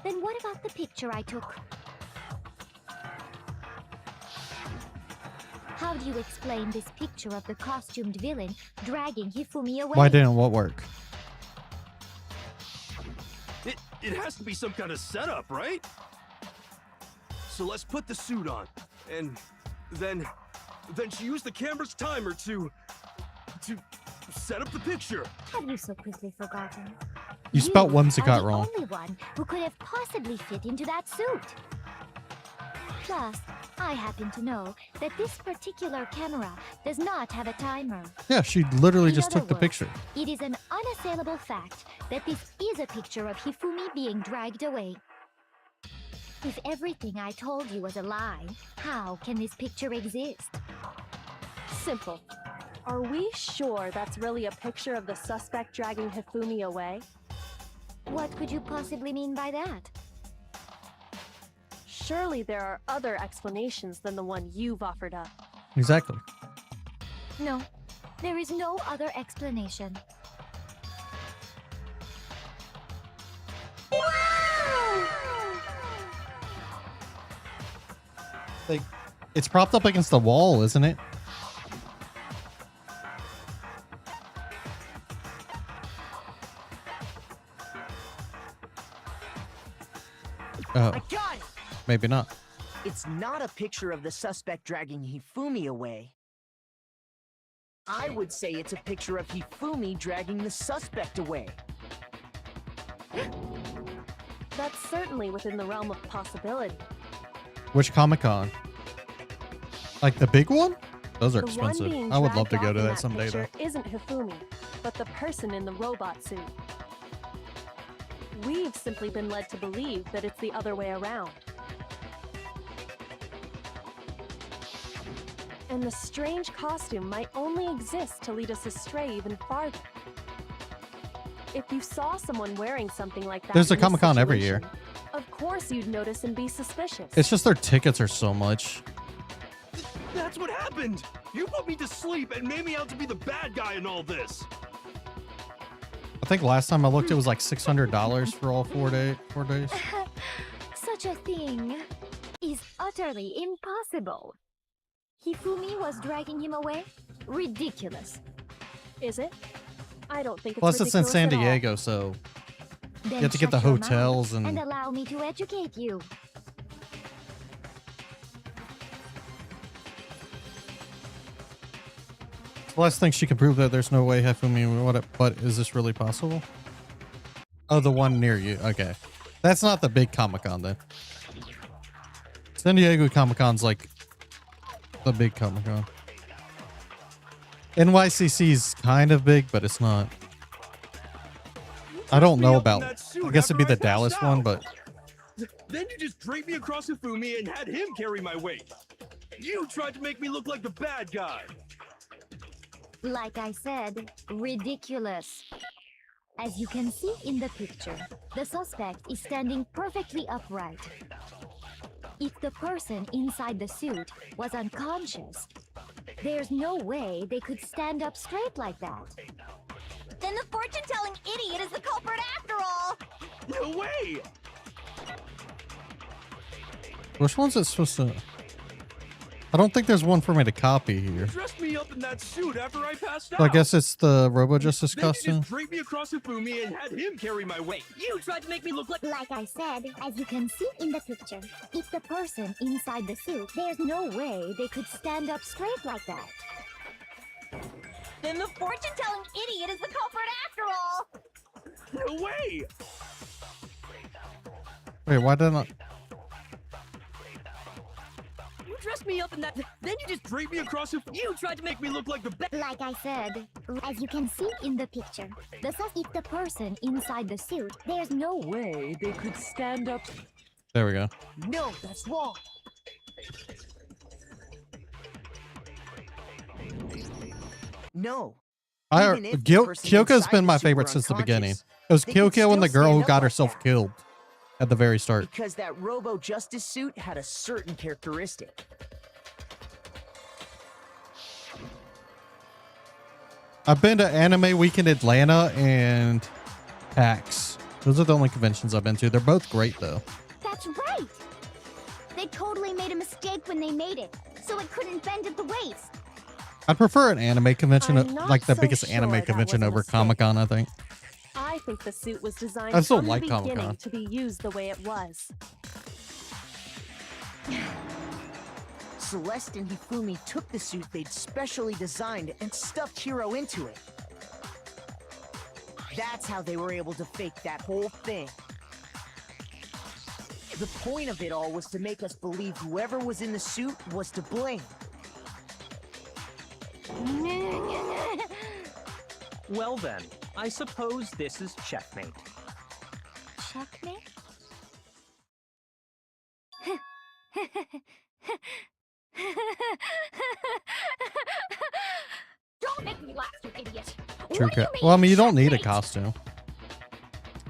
Then what about the picture I took? How do you explain this picture of the costumed villain dragging Hifumi away? Why didn't what work? It has to be some kind of setup, right? So let's put the suit on, and then she used the camera's timer to set up the picture. Have you so quickly forgotten? You spelt are whimsicott the wrong. only one who could have possibly fit into that suit. Plus, I happen to know that this particular camera does not have a timer. Yeah, she literally In just other took the words, picture. It is an unassailable fact that this is a picture of Hifumi being dragged away. If everything I told you was a lie, how can this picture exist? Simple. Are we sure that's really a picture of the suspect dragging Hifumi away? What could you possibly mean by that? Surely there are other explanations than the one you've offered up. Exactly. No, there is no other explanation. Like, it's propped up against the wall, isn't it? Oh, I got it! maybe not. It's not a picture of the suspect dragging Hifumi away. I would say it's a picture of Hifumi dragging the suspect away. That's certainly within the realm of possibility. Which Comic-Con? Like the big one? Those are The one expensive. being I would love dragged to go off to in that someday, though. picture isn't Hifumi, but the person in the robot suit. We've simply been led to believe that it's the other way around. And the strange costume might only exist to lead us astray even farther. If you saw someone wearing something like that, There's a in this Comic-Con every year. situation, of course you'd notice and be suspicious. It's just their tickets are so much. That's what happened! You put me to sleep and made me out to be the bad guy in all this! I think last time I looked, it was like $600 for all 4 days. Such a thing is utterly impossible. Hifumi was dragging him away? Ridiculous. Is it? I don't think it's Plus, it's in ridiculous San at all. Diego, so Then you have to get the shut your mouth hotels and and allow me to educate you. Celeste thinks she can prove that there's no way Hifumi would. But is this really possible? Oh, the one near you. Okay, that's not the big Comic-Con then. San Diego Comic-Con's like the big Comic-Con. NYCC's kind of big, but it's not. I don't know about. I guess it'd be the Dallas one, but Then you just draped me across Hifumi and had him carry my weight. You tried to make me look like the bad guy. Like I said, ridiculous. As you can see in the picture, the suspect is standing perfectly upright. If the person inside the suit was unconscious, there's no way they could stand up straight like that. Then the fortune-telling idiot is the culprit after all! No way! which one's it supposed to? I don't think there's one for me to copy here. Dressed me up in that suit after I passed out. So I guess it's the Robo Justice Then you costume. just draped me across Hifumi and had him carry my weight. You tried to make me look like... Like I said, as you can see in the picture, if the person inside the suit, there's no way they could stand up straight like that. Then the fortune-telling idiot is the culprit after all! No way! Wait, why didn't I? You dressed me up in that... Then you just draped me across Hifumi. You tried to make me look like the bad... Like I said, as you can see in the picture, if the person inside the suit, there's no way they could stand up. There we go. No, that's wrong. No. Even if the person Kyoko's inside been the my suit favorite were since the beginning. unconscious, It was they could Kyoko and the still girl who stand got up like herself that. killed at the very start. Because that Robo Justice suit had a certain characteristic. I've been to Anime Week in Atlanta and PAX. Those are the only conventions I've been to. They're both great, though. That's right! They totally made a mistake when they made it, so it couldn't bend at the waist. I'd prefer an anime convention, I'm not like the so biggest sure anime that convention was a over mistake. Comic-Con, I think. I think the suit was designed I still from like the Comic-Con. beginning to be used the way it was. Celeste and Hifumi took the suit they'd specially designed and stuffed Hiro into it. That's how they were able to fake that whole thing. The point of it all was to make us believe whoever was in the suit was to blame. Well then, I suppose this is checkmate. Checkmate? Don't make me laugh, you idiot! True. What do you mean, Well, I mean, you don't need a checkmate? costume.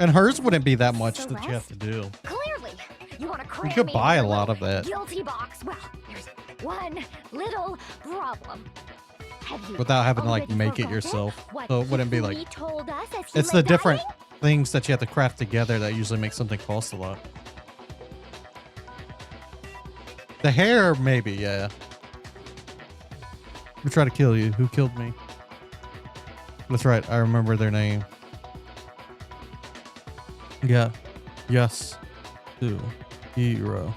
And hers wouldn't be that much that you Celeste? have to do. Clearly, You want to cram You could me buy in a your lot little of that. guilty box? Well, there's one little problem. Have you Without having to like already make it forgotten yourself. what So it wouldn't be Hifumi like, told us as he it's lay the different dying? things that you have to craft together that usually make something cost a lot. The hair, maybe, yeah. Who tried to kill you? Who killed me? That's right, I remember their name. Yeah. Yes. Two. Hero.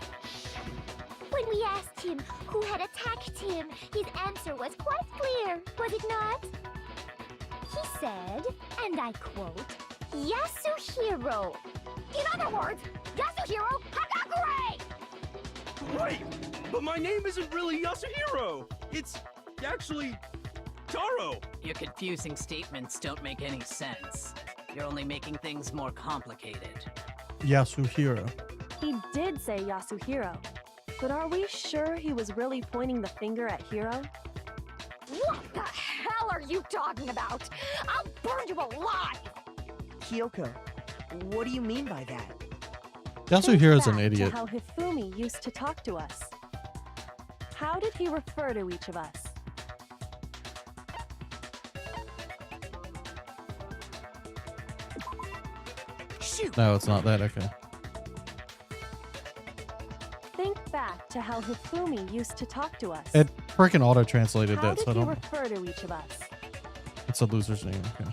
When we asked him who had attacked him, his answer was quite clear, was it not? He said, and I quote, Yasuhiro. In other words, Yasuhiro Hagakure! Wait, but my name isn't really Yasuhiro. It's actually Taro. Your confusing statements don't make any sense. You're only making things more complicated. Yasuhiro. He did say Yasuhiro, but are we sure he was really pointing the finger at Hiro? What the hell are you talking about? I'll burn you alive! Kyoko, what do you mean by that? Yasuhiro's an Think back idiot. to how Hifumi used to talk to us. How did he refer to each of us? Shoot! No, it's not that. Okay. Think back to how Hifumi used to talk to us. It freaking auto-translated How that, so I did he don't... refer to each of us? It's a loser's name. Okay.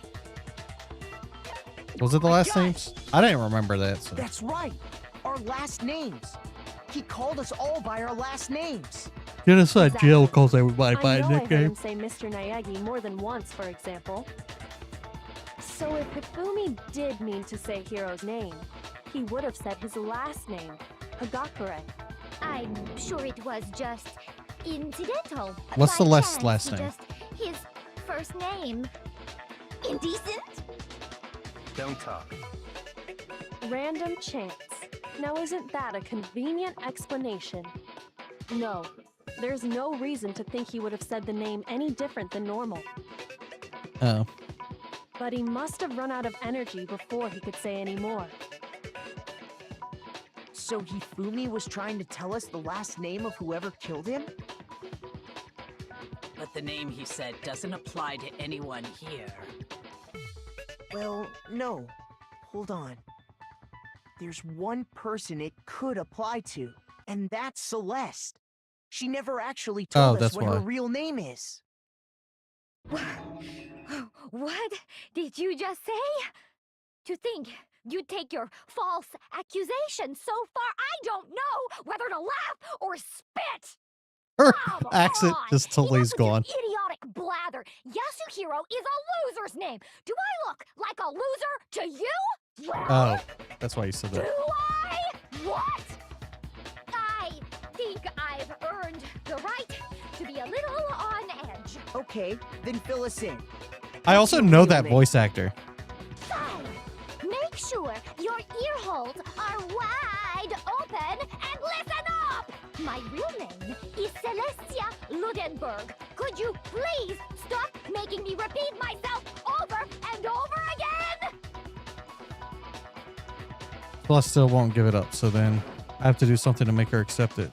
Was it the last names? I didn't remember that. So. That's right. Our last names. He called us all by our last names. Get inside jail calls everybody by I know I heard nickname. him say Mr. Naegi more than once, for example. So if Hifumi did mean to say Hiro's name, he would have said his last name, Hagakure. I'm sure it was just incidental. What's By the last chance, name? Just his first name. Indecent? Don't talk. Random chance. Now isn't that a convenient explanation? No, there's no reason to think he would have said the name any different than normal. Oh. But he must have run out of energy before he could say any more. So Hifumi was trying to tell us the last name of whoever killed him? But the name he said doesn't apply to anyone here. Well, no. Hold on. There's one person it could apply to, and that's Celeste. She never actually told us that's what why. her real name is. What did you just say? To think you'd take your false accusation so far, I don't know whether to laugh or spit! Her Come accent on. just totally is Enough with your gone. idiotic blather. Yasuhiro is a loser's name. Do I look like a loser to you? Well, Oh, that's why you said do that. I? What? I think I've earned the right to be a little on edge. Okay, then fill us in. I also know that voice actor. So, make sure your ear holes are wide open and listen up! My real name is Celestia Ludenberg. Could you please stop making me repeat myself over and over again? Plus, still won't give it up, so then I have to do something to make her accept it.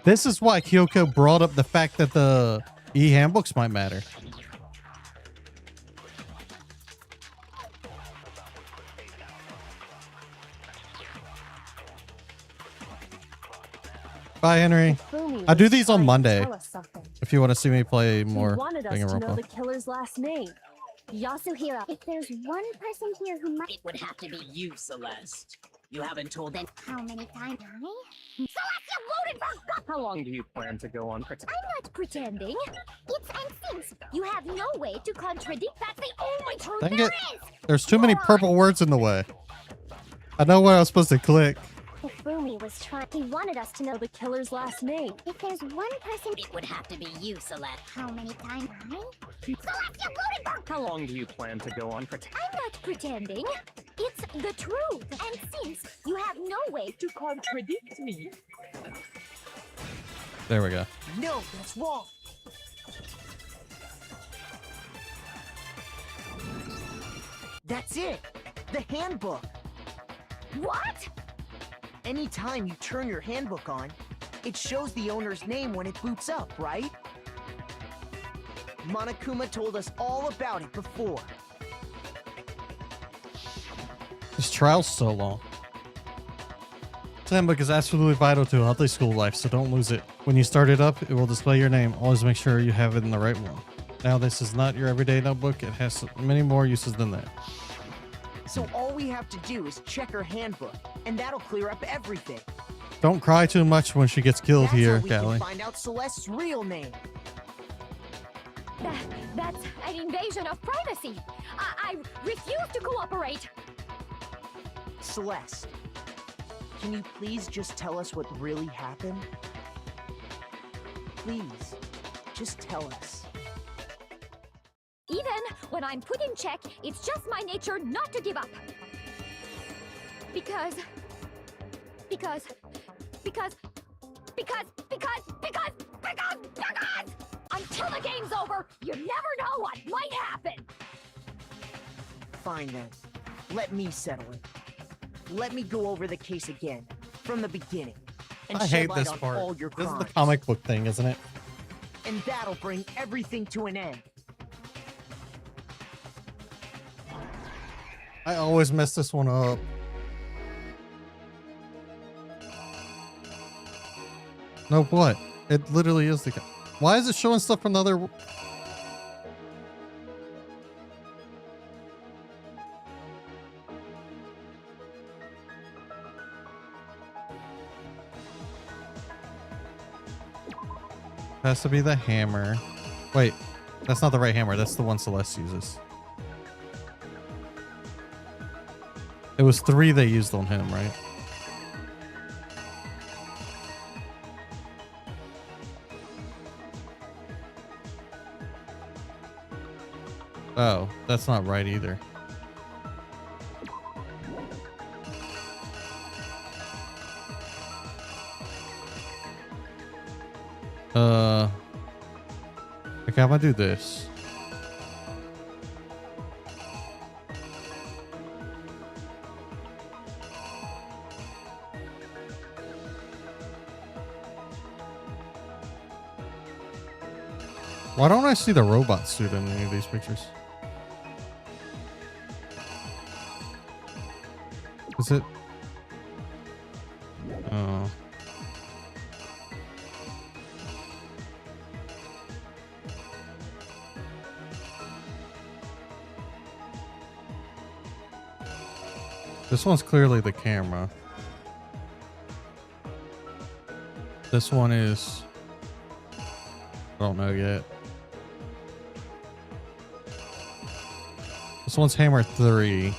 This is why Kyoko brought up the fact that the e-handbooks might matter. Bye, Henry. Hifumi I do was these on trying to Monday. tell us something. If you want to see me play He more wanted us to know Danganronpa. the killer's last name. Yasuhiro. If there's one person here who might... It would have to be you, Celeste. You haven't told them. How many times? Celestia Ludenberg! How long do you plan to go on pretending? I'm not pretending. It's and since you have no way to contradict, that's the only truth Dang there it. is! There's too many purple words in the way. I know where I was supposed to click. Hifumi was trying. He wanted us to know The killer's last name. if there's one person. It would have to be you, Celeste. How many times? Celestia Ludenberg! How long do you plan to go on pretending? I'm not pretending. It's the truth. And since you have no way to contradict me. There we go. No, that's wrong. That's it. The handbook. What? Anytime you turn your handbook on, it shows the owner's name when it boots up, right? Monokuma told us all about it before. This trial's so long. This handbook is absolutely vital to a healthy school life, so don't lose it. When you start it up, it will display your name. Always make sure you have it in the right one. Now, this is not your everyday notebook. It has many more uses than that. So all we have to do is check her handbook, and that'll clear up everything. Don't cry too much when she gets killed That's here, how we Callie. can find out Celeste's real name. That's an invasion of privacy. I refuse to cooperate. Celeste, can you please just tell us what really happened? Please, just tell us. Even when I'm put in check, it's just my nature not to give up. Because until the game's over, you never know what might happen. Fine then. Let me settle it. Let me go over the case again, from the beginning. And I shed hate light this on part. all your This is crimes. the comic book thing, isn't it? And that'll bring everything to an end. I always mess this one up. No, what? It literally is the... Why is it showing stuff from the other... Has to be the hammer. Wait, that's not the right hammer. That's the one Celeste uses. It was 3 they used on him, right? Oh, that's not right either. Okay, I'm gonna do this. Why don't I see the robot suit in any of these pictures? Is it? Oh. This one's clearly the camera. This one is... I don't know yet. This one's hammer 3.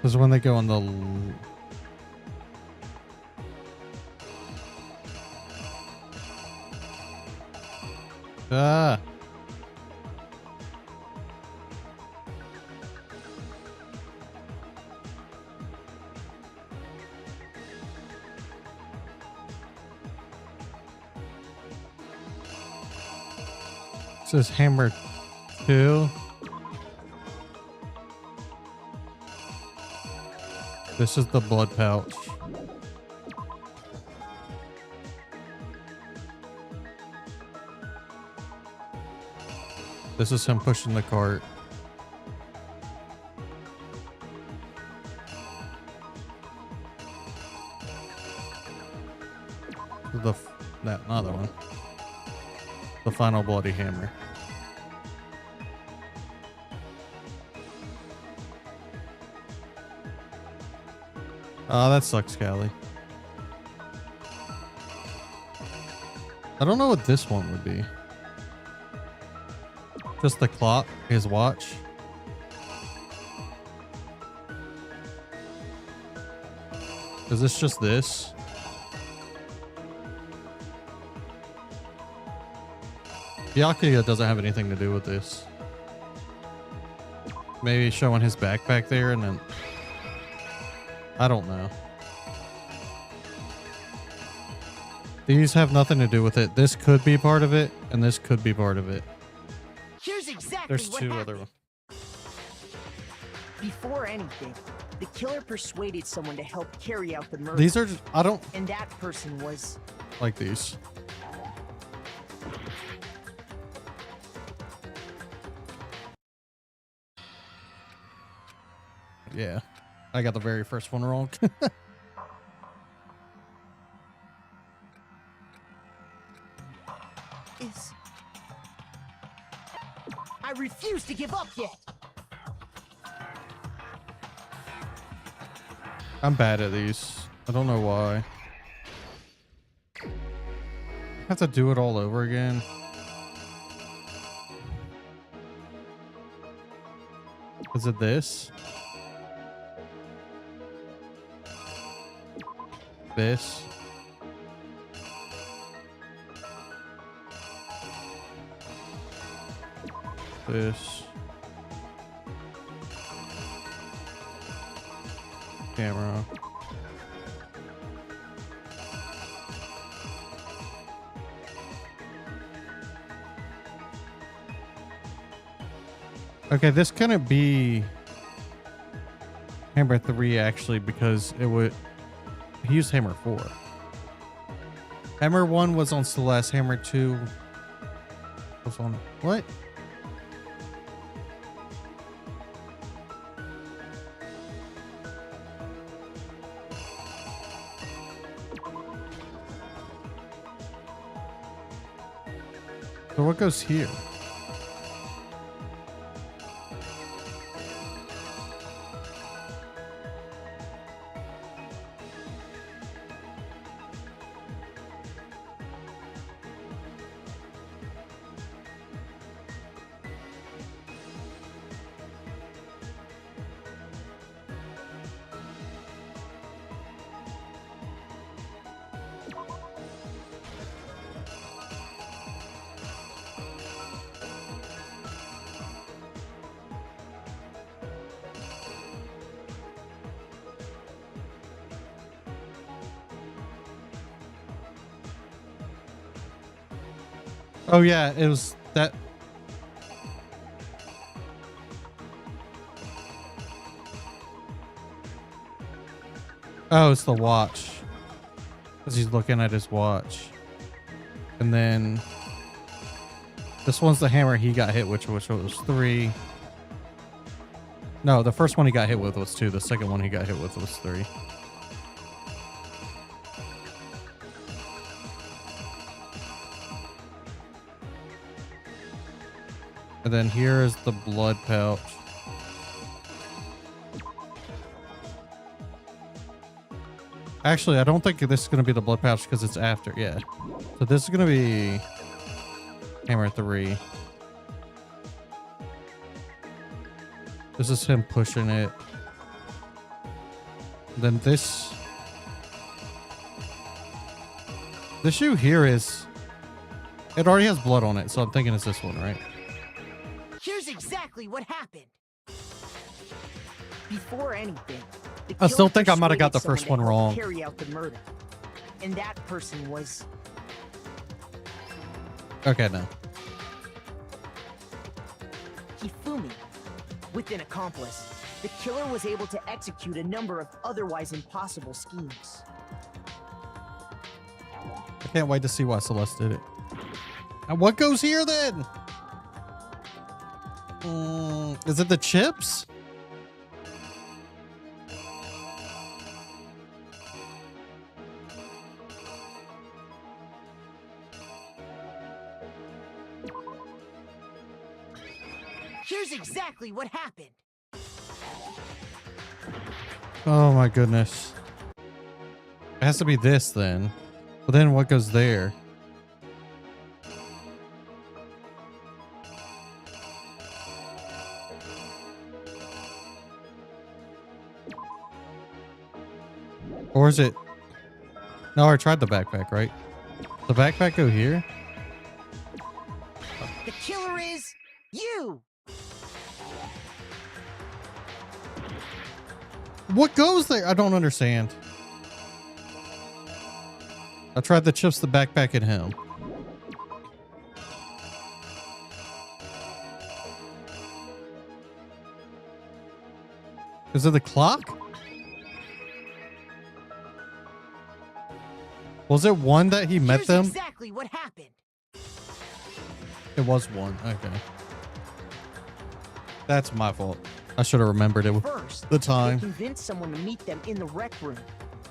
This is when they go on the... Ah! This is hammer 2. This is the blood pouch. This is him pushing the cart. That another one. The final bloody hammer. Oh, that sucks, Callie. I don't know what this one would be. Just the clock, his watch. Is this just this? Byakuya doesn't have anything to do with this. Maybe showing his backpack there and then... I don't know. These have nothing to do with it. This could be part of it, and this could be part of it. Here's exactly There's what two happened. other ones. Before anything, the killer persuaded someone to help carry out the murder. These are just, I don't And that person was... like these. Yeah, I got the very first one wrong. I refuse to give up yet. I'm bad at these. I don't know why. I have to do it all over again. Is it this? This? This? Camera. Okay, this couldn't be Hammer 3 actually, because it would, he used Hammer 4. Hammer 1 was on Celeste, Hammer 2 was on what? So what goes here? Oh yeah, it was that. Oh, it's the watch. Because he's looking at his watch. And then this one's the hammer he got hit with, which was 3. No, the first one he got hit with was 2. The second one he got hit with was 3. And then here is the blood pouch. Actually, I don't think this is going to be the blood pouch because it's after. Yeah. So this is going to be Hammer 3. This is him pushing it. Then this shoe here is, it already has blood on it. So I'm thinking it's this one, right? Here's exactly what happened. Before anything, the I still killer think I might have got the persuaded first someone one to help wrong. Carry out the murder, and that person was Okay, no. Hifumi. With an accomplice, the killer was able to execute a number of otherwise impossible schemes. I can't wait to see why Celeste did it. And what goes here then? Is it the chips? Here's exactly what happened. Oh my goodness. It has to be this then. But then what goes there? Or is it? No, I tried the backpack, right? The backpack go here? The killer is you. What goes there? I don't understand. I tried to chips the backpack at him. Is it the clock? Was it one that he met them? Exactly what happened. It was one. Okay. That's my fault. I should have remembered it. First, the time. They convinced someone to meet them in the rec room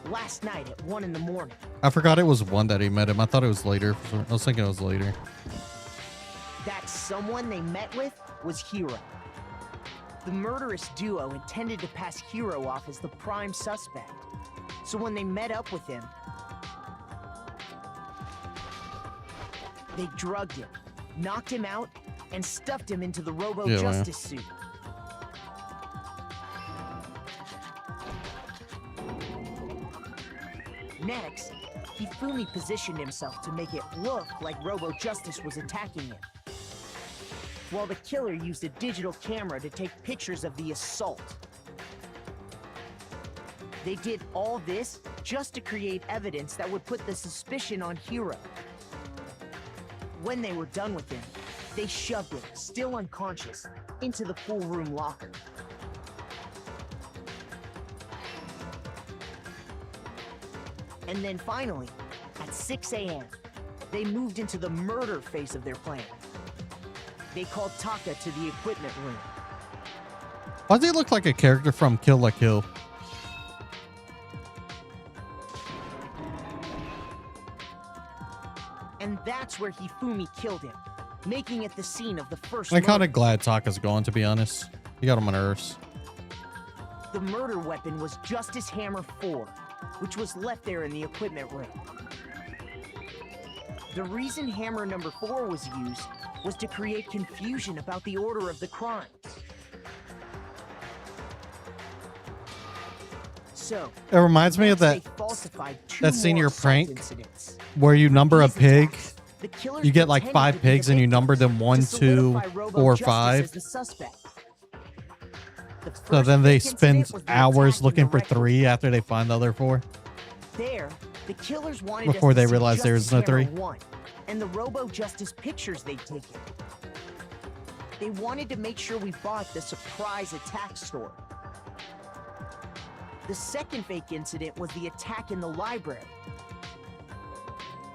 last night at 1 in the morning. I forgot it was one that he met him. I thought it was later. I was thinking it was later. That someone they met with was Hiro. The murderous duo intended to pass Hiro off as the prime suspect. So when they met up with him, they drugged him, knocked him out, and stuffed him into the Robo-Justice suit. Next, Hifumi positioned himself to make it look like Robo-Justice was attacking him, while the killer used a digital camera to take pictures of the assault. They did all this just to create evidence that would put the suspicion on Hiro. When they were done with him, they shoved him, still unconscious, into the pool room locker. And then finally, at 6 a.m., they moved into the murder phase of their plan. They called Taka to the equipment room. Why does he look like a character from Kill la Kill? And that's where Hifumi killed him, making it the scene of the first I'm kind murder. of glad Taka's gone, to be honest. He got on my nerves. The murder weapon was Justice Hammer 4, which was left there in the equipment room. The reason Hammer number 4 was used was to create confusion about the order of the crimes. So, It reminds me of they that falsified two that senior more assault prank incidents. where you number a These pig. attacks, the killers You get like pretended 5 to be the pigs and you victims number them 1, to 2, solidify 4, Robo-Justice 5. as the suspect. The So first then they big spend incident was the hours attack in looking the for rec room. 3 after they find the other 4. There, the killers wanted us Before to they see realized there was Justice no Hammer 3. 1 and the Robo-Justice pictures they'd taken. They wanted to make sure we bought the surprise attack story. The second fake incident was the attack in the library.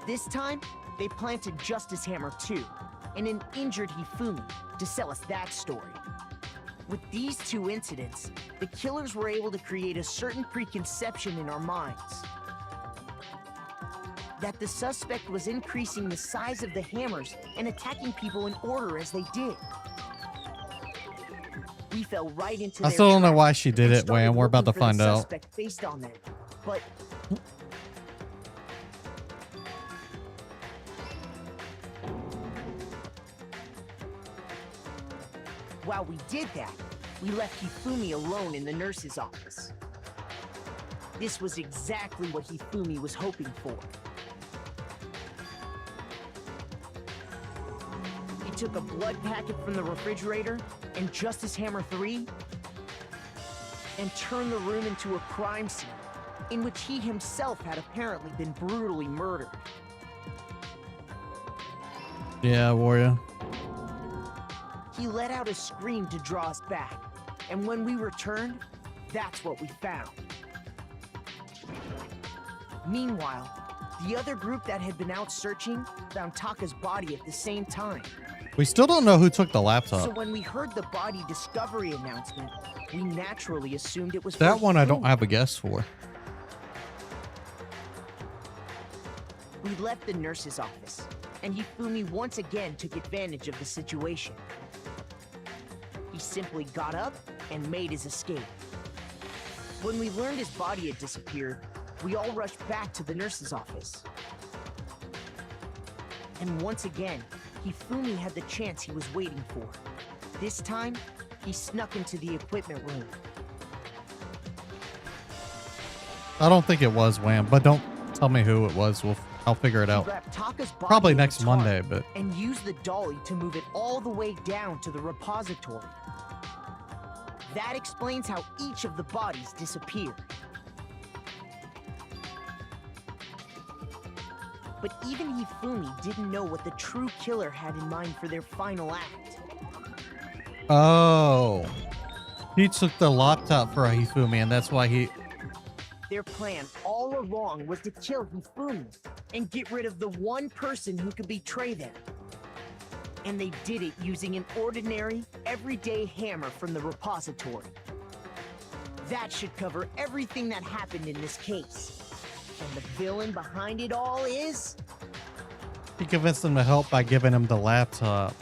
This time, they planted Justice Hammer 2 and an injured Hifumi to sell us that story. With these 2 incidents, the killers were able to create a certain preconception in our minds that the suspect was increasing the size of the hammers and attacking people in order as they did. We fell right into I their still don't know trap why she did and it, started Wham. We're about to looking for the find out. suspect based on that. But while we did that, we left Hifumi alone in the nurse's office. This was exactly what Hifumi was hoping for. He took a blood packet from the refrigerator and Justice Hammer 3 and turned the room into a crime scene in which he himself had apparently been brutally murdered. Yeah, Warrior. He let out a scream to draw us back, and when we returned, that's what we found. Meanwhile, the other group that had been out searching found Taka's body at the same time. We still don't know who took the So laptop. when we heard the body discovery announcement, we naturally assumed it was That for one I don't Hifumi. have a guess for. We left the nurse's office, and Hifumi once again took advantage of the situation. He simply got up and made his escape. When we learned his body had disappeared, we all rushed back to the nurse's office. And once again, Hifumi had the chance he was waiting for. This time, he snuck into the equipment room. I don't think it was Wham, but don't tell me who it was. I'll figure it He out. wrapped Taka's body Probably in next a tarp Monday, but and used the dolly to move it all the way down to the repository. That explains how each of the bodies disappeared. But even Hifumi didn't know what the true killer had in mind for their final act. Oh. He took the laptop for Hifumi, and that's why he... Their plan all along was to kill Hifumi and get rid of the one person who could betray them. And they did it using an ordinary, everyday hammer from the repository. That should cover everything that happened in this case. And the villain behind it all is... He convinced them to help by giving him the laptop.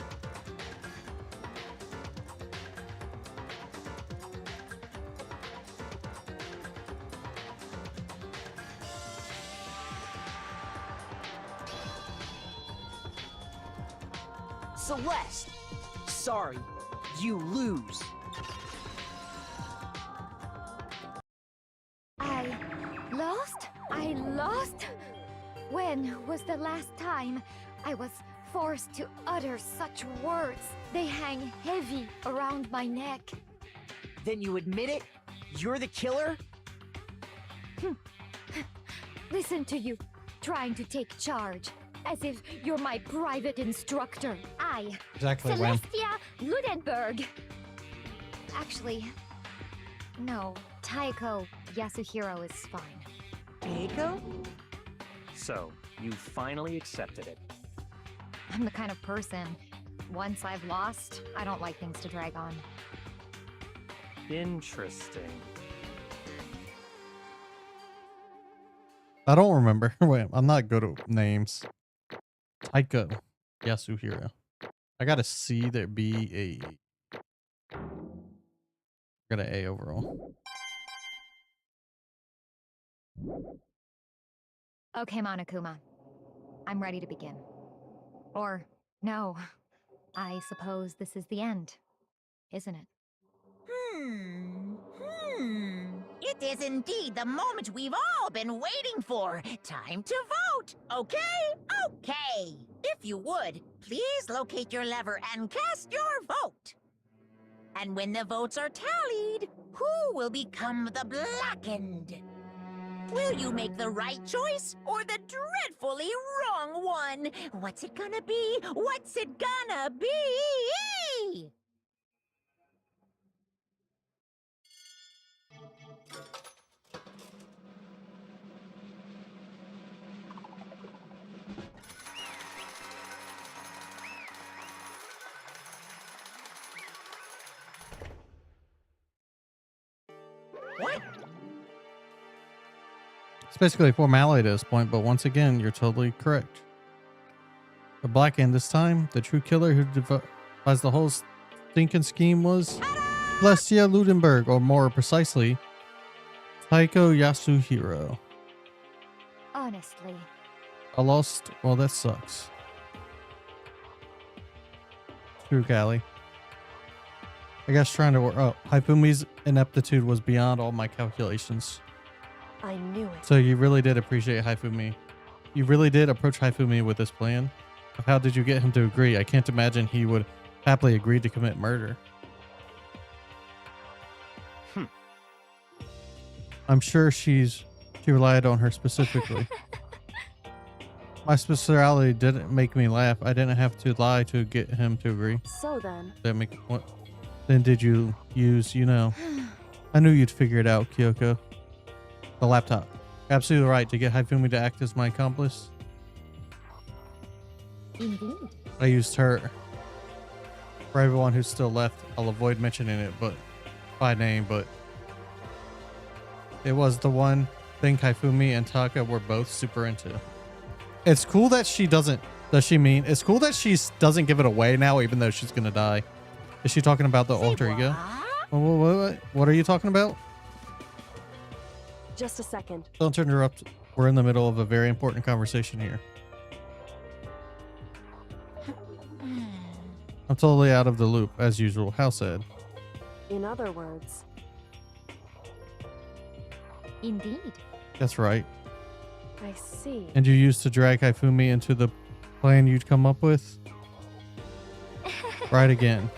Celeste! Sorry, you lose. I lost? When was the last time I was forced to utter such words? They hang heavy around my neck. Then you admit it? You're the killer? Listen to you, trying to take charge. As if you're my private instructor. Exactly, Celestia Ludenberg. Actually, no. Taiko Yasuhiro is fine. Taiko? So, you finally accepted it. I'm the kind of person, once I've lost, I don't like things to drag on. Interesting. I don't remember. Wait, I'm not good at names. Taiko Yasuhiro. I got a C, there be a... got an A overall. Okay, Monokuma. I'm ready to begin. Or, no. I suppose this is the end, isn't it? It is indeed the moment we've all been waiting for. Time to vote, okay? Okay. If you would, please locate your lever and cast your vote. And when the votes are tallied, who will become the blackened? Will you make the right choice or the dreadfully wrong one? What's it gonna be? What's it gonna be? What? It's basically a formality at this point, but once again, you're totally correct. The black end this time, the true killer who devised the whole stinking scheme was Celestia Ludenberg, or more precisely, Taiko Yasuhiro. Honestly. I lost. Well, that sucks. True, Callie. I guess trying to work. Oh, Hifumi's ineptitude was beyond all my calculations. I knew it. So you really did appreciate Hifumi. You really did approach Hifumi with this plan. How did you get him to agree? I can't imagine he would happily agree to commit murder. I'm sure she relied on her specifically. My speciality didn't make me laugh. I didn't have to lie to get him to agree. So then. That make what? Then did you use, you know? I knew you'd figure it out, Kyoko. The laptop. Absolutely right, to get Hifumi to act as my accomplice. Indeed. I used her. For everyone who's still left, I'll avoid mentioning it but by name, but it was the one thing Hifumi and Taka were both super into. It's cool that she doesn't, it's cool that she doesn't give it away now, even though she's gonna die. Is she talking about the alter ego? What are you talking about? Just a second. Don't interrupt. We're in the middle of a very important conversation here. I'm totally out of the loop, as usual. How sad. In other words. Indeed. That's right. I see. And you used to drag Hifumi into the plan you'd come up with? Right again.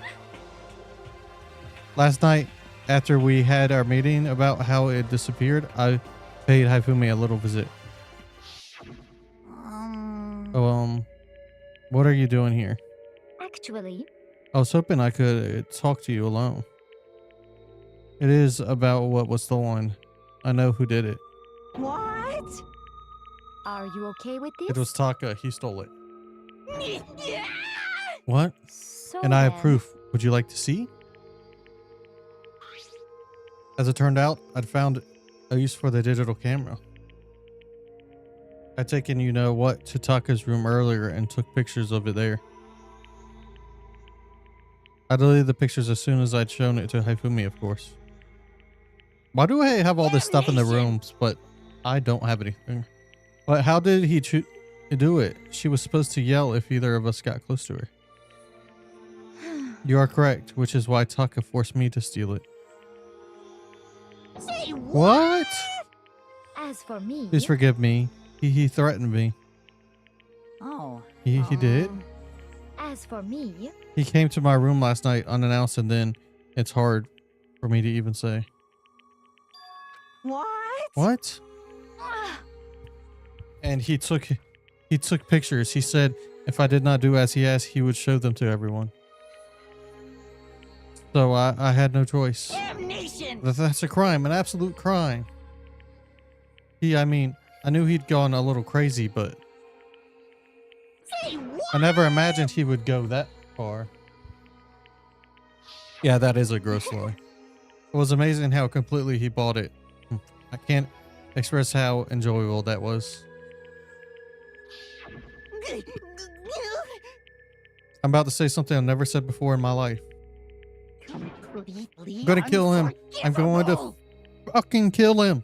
Last night, after we had our meeting about how it disappeared, I paid Hifumi a little visit. What are you doing here? Actually, I was hoping I could talk to you alone. It is about what was stolen. I know who did it. what? Are you okay with this? It was Taka. He stole it. What? So And I have then, proof. Would you like to see? As it turned out, I'd found a use for the digital camera. I'd taken you know what to Taka's room earlier and took pictures of it there. I deleted the pictures as soon as I'd shown it to Hifumi, of course. Why do I have all this stuff in the rooms, but I don't have anything? But how did he do it? She was supposed to yell if either of us got close to her. You are correct, which is why Taka forced me to steal it. Say What? As for me, Please forgive me. He threatened me. Oh. He did? as for me, He came to my room last night unannounced, and then it's hard for me to even say. What? What? And he took pictures. He said if I did not do as he asked, he would show them to everyone. So I had no choice. Damnation! That's a crime, an absolute crime. I knew he'd gone a little crazy, but Say what? I never imagined he would go that far. Yeah, that is a gross lie. It was amazing how completely he bought it. I can't express how enjoyable that was. I'm about to say something I've never said before in my life. I'm gonna kill him. I'm going to fucking kill him.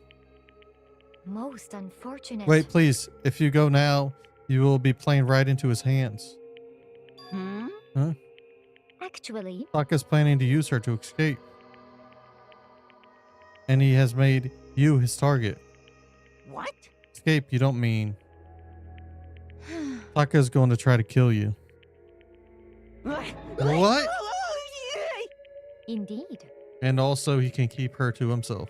most unfortunate. Wait, please. If you go now, you will be playing right into his hands. Huh? Actually, Taka's planning to use her to escape. And he has made you his target. What? Escape, you don't mean. Taka's going to try to kill you. What? indeed. And also he can keep her to himself.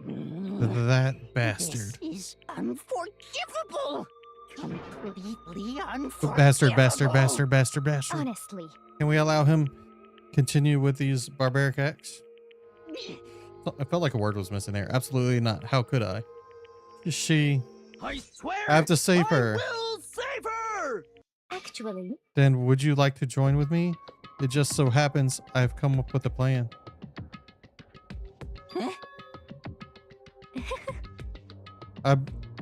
That bastard. This is unforgivable. Completely unforgivable. Bastard. Honestly, Can we allow him continue with these barbaric acts? I felt like a word was missing there. Absolutely not. How could I? I swear I have to save her. I will save her! actually, Then would you like to join with me? It just so happens I've come up with a plan.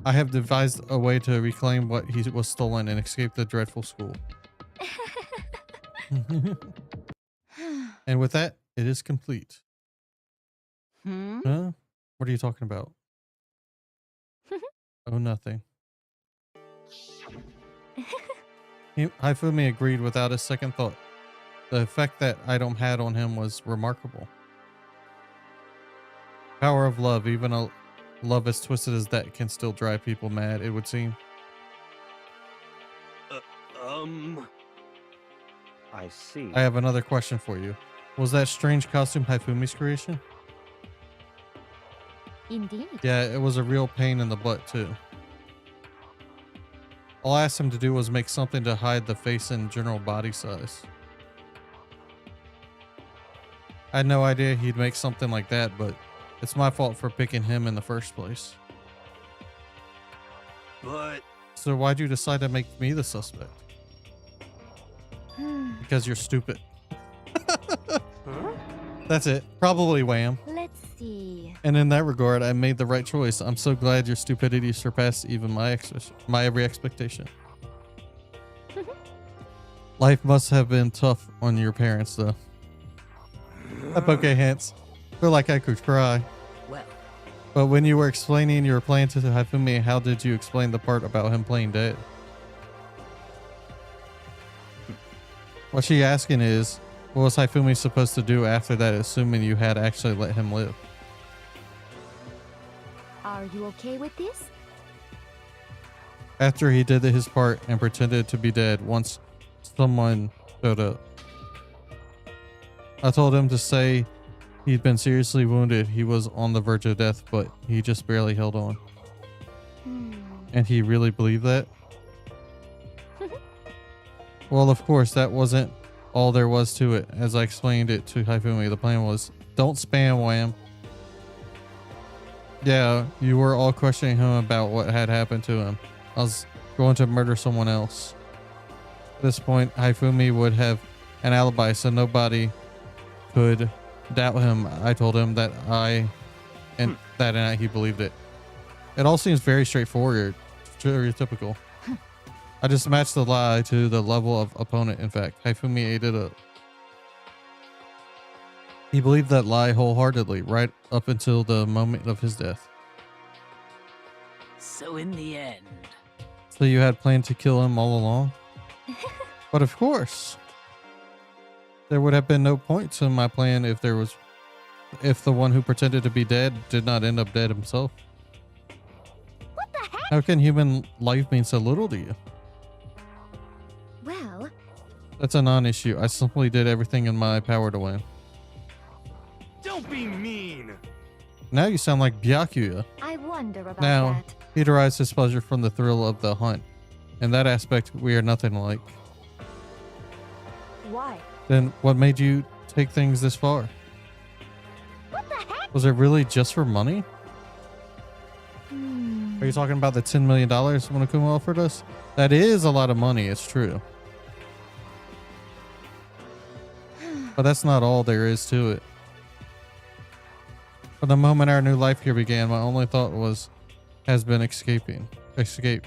I have devised a way to reclaim what he was stolen and escape the dreadful school. And with that, it is complete. Huh? What are you talking about? Oh, nothing. Hifumi agreed without a second thought. The effect that item had on him was remarkable. Power of love, even a love as twisted as that, can still drive people mad, it would seem. I see. I have another question for you. Was that strange costume Hifumi's creation? indeed. Yeah, it was a real pain in the butt too. All I asked him to do was make something to hide the face and general body size. I had no idea he'd make something like that, but it's my fault for picking him in the first place. But So why'd you decide to make me the suspect? Because you're stupid. That's it. Probably wham. Let's see. And in that regard, I made the right choice. I'm so glad your stupidity surpassed even my every expectation. Life must have been tough on your parents, though. Okay, hands. Feel like I could cry. Well, But when you were explaining your plan to Hifumi, how did you explain the part about him playing dead? What she's asking is, what was Hifumi supposed to do after that, assuming you had actually let him live? Are you okay with this? After he did his part and pretended to be dead, once someone showed up, I told him to say He'd been seriously wounded. He was on the verge of death, but he just barely held on. And he really believed that? Well, of course, that wasn't all there was to it. As I explained it to Hifumi, the plan was, don't spam Wham. Yeah, you were all questioning him about what had happened to him. I was going to murder someone else. At this point, Hifumi would have an alibi, so nobody could doubt him. I told him that that night he believed it. It all seems very straightforward, stereotypical. I just matched the lie to the level of opponent. In fact, Hifumi ate it up. He believed that lie wholeheartedly, right up until the moment of his death. So in the end... So you had planned to kill him all along? But of course. There would have been no point to my plan if the one who pretended to be dead did not end up dead himself. What the heck? How can human life mean so little to you? Well... That's a non-issue. I simply did everything in my power to win. Don't be mean! Now you sound like Byakuya. I wonder about now, that. He derives his pleasure from the thrill of the hunt. In that aspect, we are nothing alike. Why? Then what made you take things this far? What the heck? Was it really just for money? Are you talking about the $10 million Monokuma offered us? That is a lot of money, it's true. But that's not all there is to it. From the moment our new life here began, my only thought has been escape.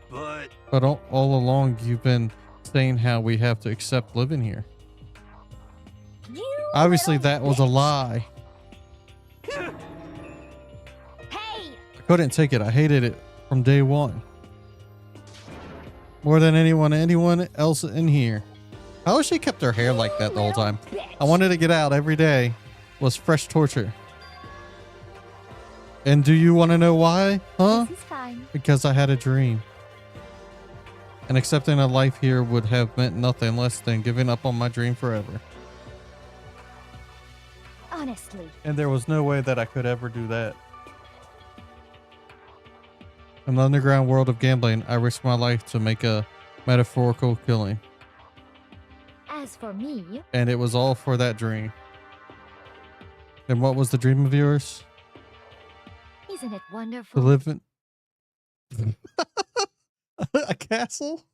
But all along you've been saying how we have to accept living here. Obviously that was a lie. Hey! I couldn't take it. I hated it from day one. More than anyone else in here. How has she kept her hair like that the whole time? I wanted to get out every day. It was fresh torture. And do you want to know why? Huh? This is fine. Because I had a dream. And accepting a life here would have meant nothing less than giving up on my dream forever. Honestly. And there was no way that I could ever do that. In the underground world of gambling, I risked my life to make a metaphorical killing. As for me... And it was all for that dream. And what was the dream of yours? Isn't it wonderful? To live in... a castle?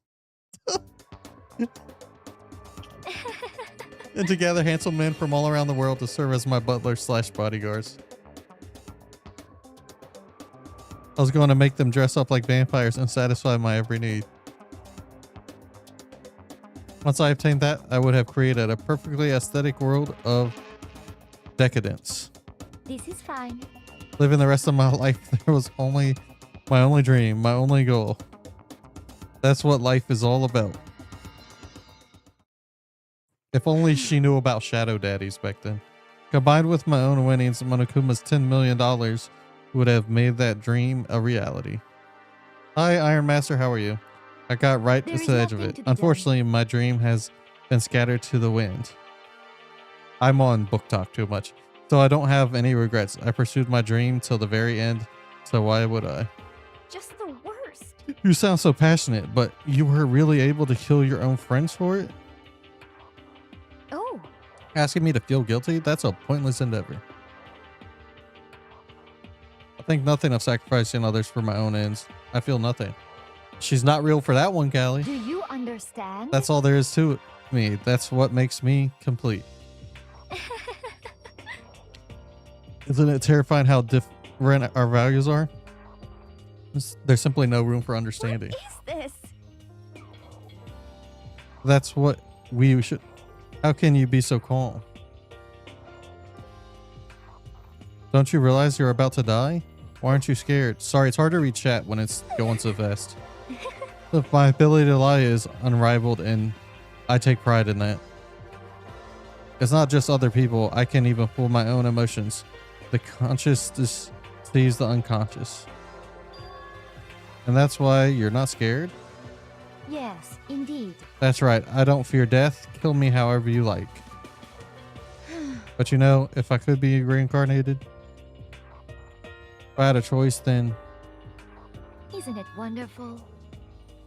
And to gather handsome men from all around the world to serve as my butler/bodyguards. I was going to make them dress up like vampires and satisfy my every need. Once I obtained that, I would have created a perfectly aesthetic world of decadence. This is fine. Living the rest of my life, there was only my only dream, my only goal. That's what life is all about. If only she knew about shadow daddies back then. Combined with my own winnings, Monokuma's $10 million would have made that dream a reality. Hi, Iron Master, how are you? I got right to the edge of it. Unfortunately, my dream has been scattered to the wind. I'm on book talk too much, so I don't have any regrets. I pursued my dream till the very end, so why would I? Just the worst. You sound so passionate, but you were really able to kill your own friends for it? Oh. Asking me to feel guilty? That's a pointless endeavor. I think nothing of sacrificing others for my own ends. I feel nothing. She's not real for that one, Callie. Do you understand? That's all there is to me. That's what makes me complete. Isn't it terrifying how different our values are? There's simply no room for understanding. What is this? That's what we should... How can you be so calm? Don't you realize you're about to die? Why aren't you scared? Sorry, it's hard to read chat when it's going so fast. Look, my ability to lie is unrivaled and I take pride in that. It's not just other people. I can even fool my own emotions. The conscious sees the unconscious. And that's why you're not scared? Yes, indeed. That's right. I don't fear death. Kill me however you like. But you know, if I could be reincarnated, if I had a choice, then Isn't it wonderful?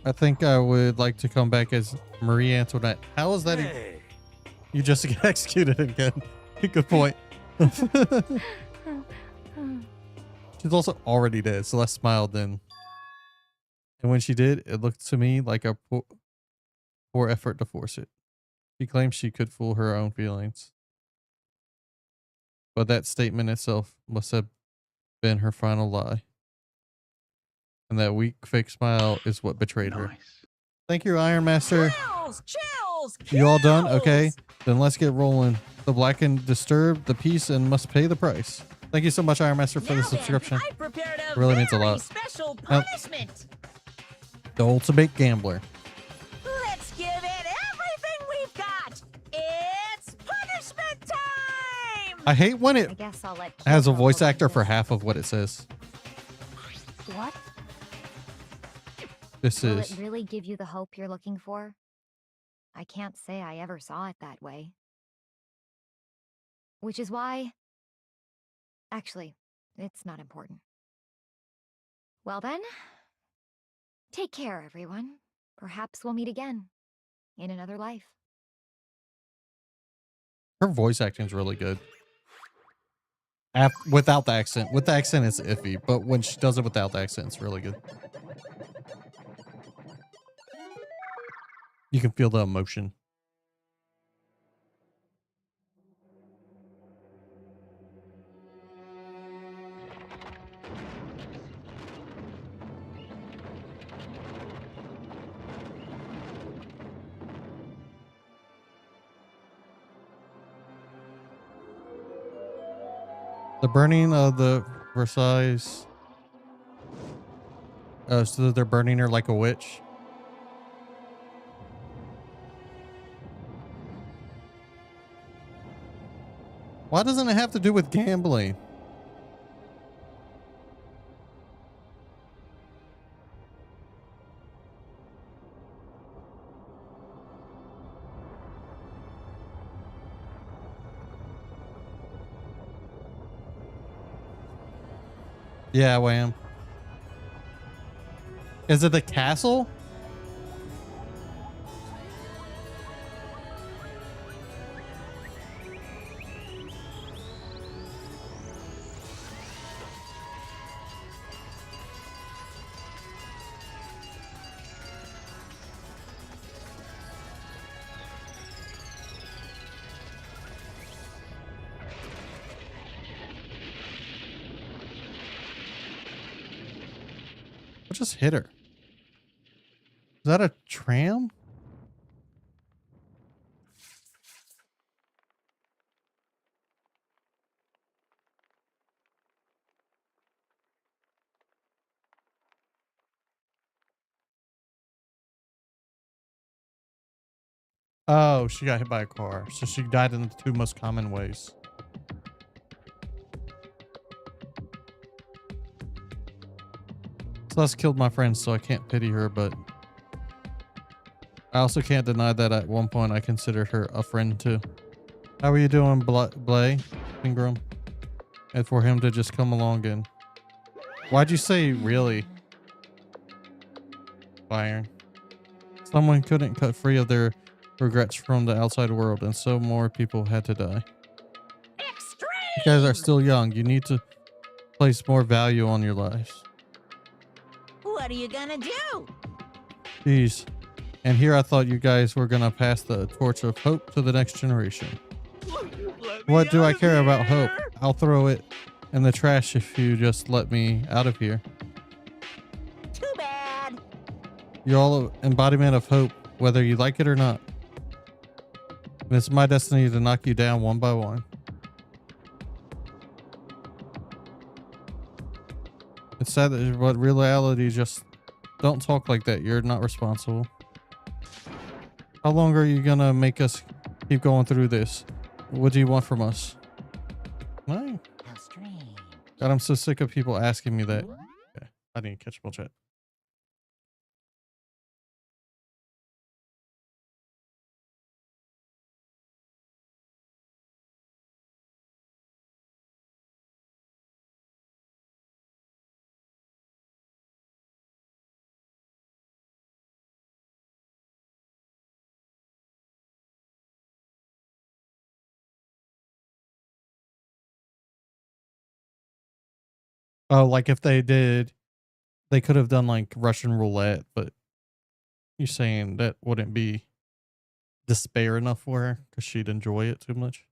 I think I would like to come back as Marie Antoinette. How is that? Hey. You just get executed again. Good point. She's also already dead, so I smiled then. And when she did, it looked to me like a poor effort to force it. She claimed she could fool her own feelings. But that statement itself must have been her final lie. And that weak fake smile is what betrayed her. Thank you, Iron Master. Chills! Chills! You all done? Okay. Chills! Then let's get rolling. The black and disturb the peace and must pay the price. Thank you so much, Iron Master, for the subscription. I prepared a It really means a very lot. special Now, punishment. the ultimate gambler. Let's give it everything we've got. It's punishment time. I hate when I it guess I'll let has a Kiro voice look actor into for this. half of what it says. What? This Will is. it really give you the hope you're looking for? I can't say I ever saw it that way. Which is why... Actually, it's not important. Well then, take care, everyone. Perhaps we'll meet again. In another life. Her voice acting is really good. Without the accent. With the accent, it's iffy. But when she does it without the accent, it's really good. You can feel the emotion. The burning of the Versailles. So they're burning her like a witch. Why doesn't it have to do with gambling? Yeah, Wham. Is it the castle? What just hit her? Is that a tram? Oh, she got hit by a car. So she died in the two most common ways. Celeste killed my friend, so I can't pity her, but I also can't deny that at one point I considered her a friend too. How are you doing, Blay? Ingram? And for him to just come along and... Why'd you say really? Byron. Someone couldn't cut free of their regrets from the outside world, and so more people had to die. Extreme! You guys are still young. You need to place more value on your lives. What are you gonna do? Jeez. And here I thought you guys were gonna pass the torch of hope to the next generation. What do I care about hope? I'll throw it in the trash if you just let me out of here. Too bad. You're all an embodiment of hope, whether you like it or not. And it's my destiny to knock you down one by one. It's sad that, but reality just don't talk like that. You're not responsible. How long are you gonna make us keep going through this? What do you want from us? No. How strange. God, I'm so sick of people asking me that. Okay, I didn't catch bullshit. Oh, like if they did, they could have done like Russian roulette, but you're saying that wouldn't be despair enough for her because she'd enjoy it too much.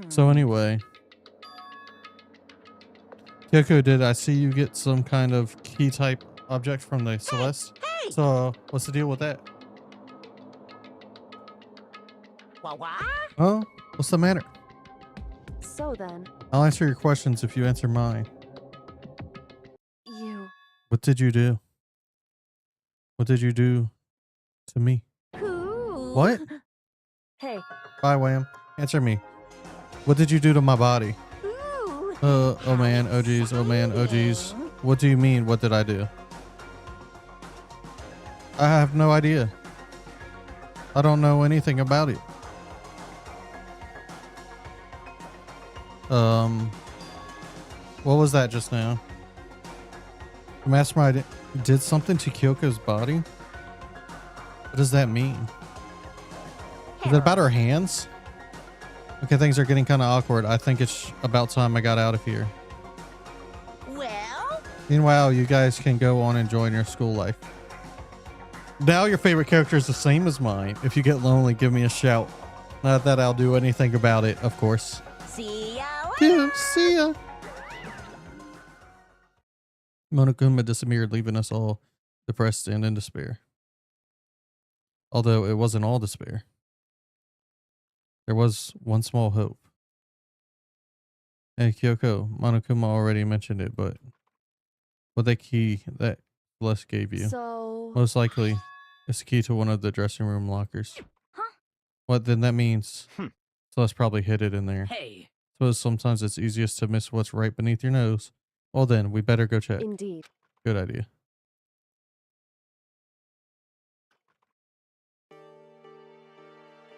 So anyway, Kyoko, did I see you get some kind of key type object from the Celeste? Hey! So what's the deal with that? What? Oh, what's the matter? So then, I'll answer your questions if you answer mine. you... What did you do? What did you do to me? Ooh. What? Hey, Bye, Wham. Answer me. What did you do to my body? Ooh. Oh man, oh geez, oh man, oh geez. What do you mean, what did I do? I have no idea. I don't know anything about it. What was that just now? The mastermind did something to Kyoko's body? What does that mean? Is it about her hands? Okay, things are getting kind of awkward. I think it's about time I got out of here. Well? Meanwhile, you guys can go on enjoying your school life. Now your favorite character is the same as mine. If you get lonely, give me a shout. Not that I'll do anything about it, of course. See ya Yeah, see ya. Monokuma disappeared, leaving us all depressed and in despair. Although it wasn't all despair. There was one small hope. Hey, Kyoko, Monokuma already mentioned it, but what the key that Celeste gave you? so... Most likely, it's the key to one of the dressing room lockers. Huh? What then that means? Celeste probably hid it in there. Hey. Suppose sometimes it's easiest to miss what's right beneath your nose. Well then, we better go check. Indeed. Good idea.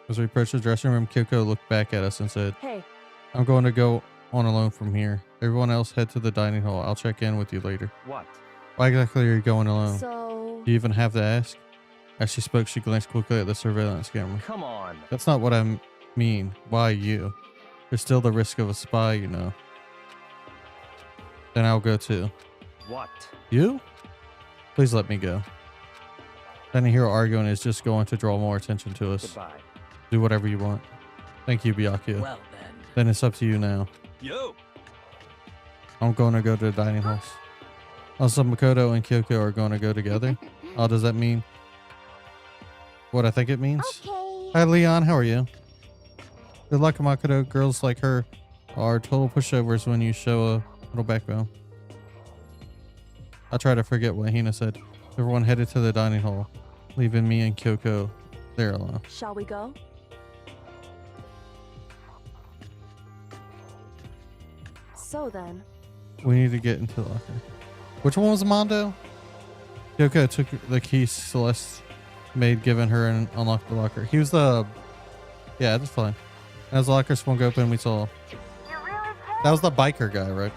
As we approached the dressing room, Kyoko looked back at us and said, Hey. I'm going to go on alone from here. Everyone else head to the dining hall. I'll check in with you later. What? Why exactly are you going alone? So... Do you even have to ask? As she spoke, she glanced quickly at the surveillance camera. Come on. That's not what I mean. Why you? There's still the risk of a spy, you know. Then I'll go too. What? You? Please let me go. Standing here arguing is just going to draw more attention to us. Goodbye. Do whatever you want. Thank you, Byakuya. Well then. Then it's up to you now. Yo! I'm going to go to the dining halls. Also, Makoto and Kyoko are going to go together. Oh, does that mean what I think it means? Okay. Hi, Leon. How are you? Good luck, Makoto. Girls like her are total pushovers when you show a little backbone. I try to forget what Hina said. Everyone headed to the dining hall, leaving me and Kyoko there alone. Shall we go? So then... We need to get into the locker. Which one was Mondo? Kyoko took the key Celeste made, given her, and unlocked the locker. He was the... Yeah, that's fine. As the locker swung open, we saw... That was the biker guy, right?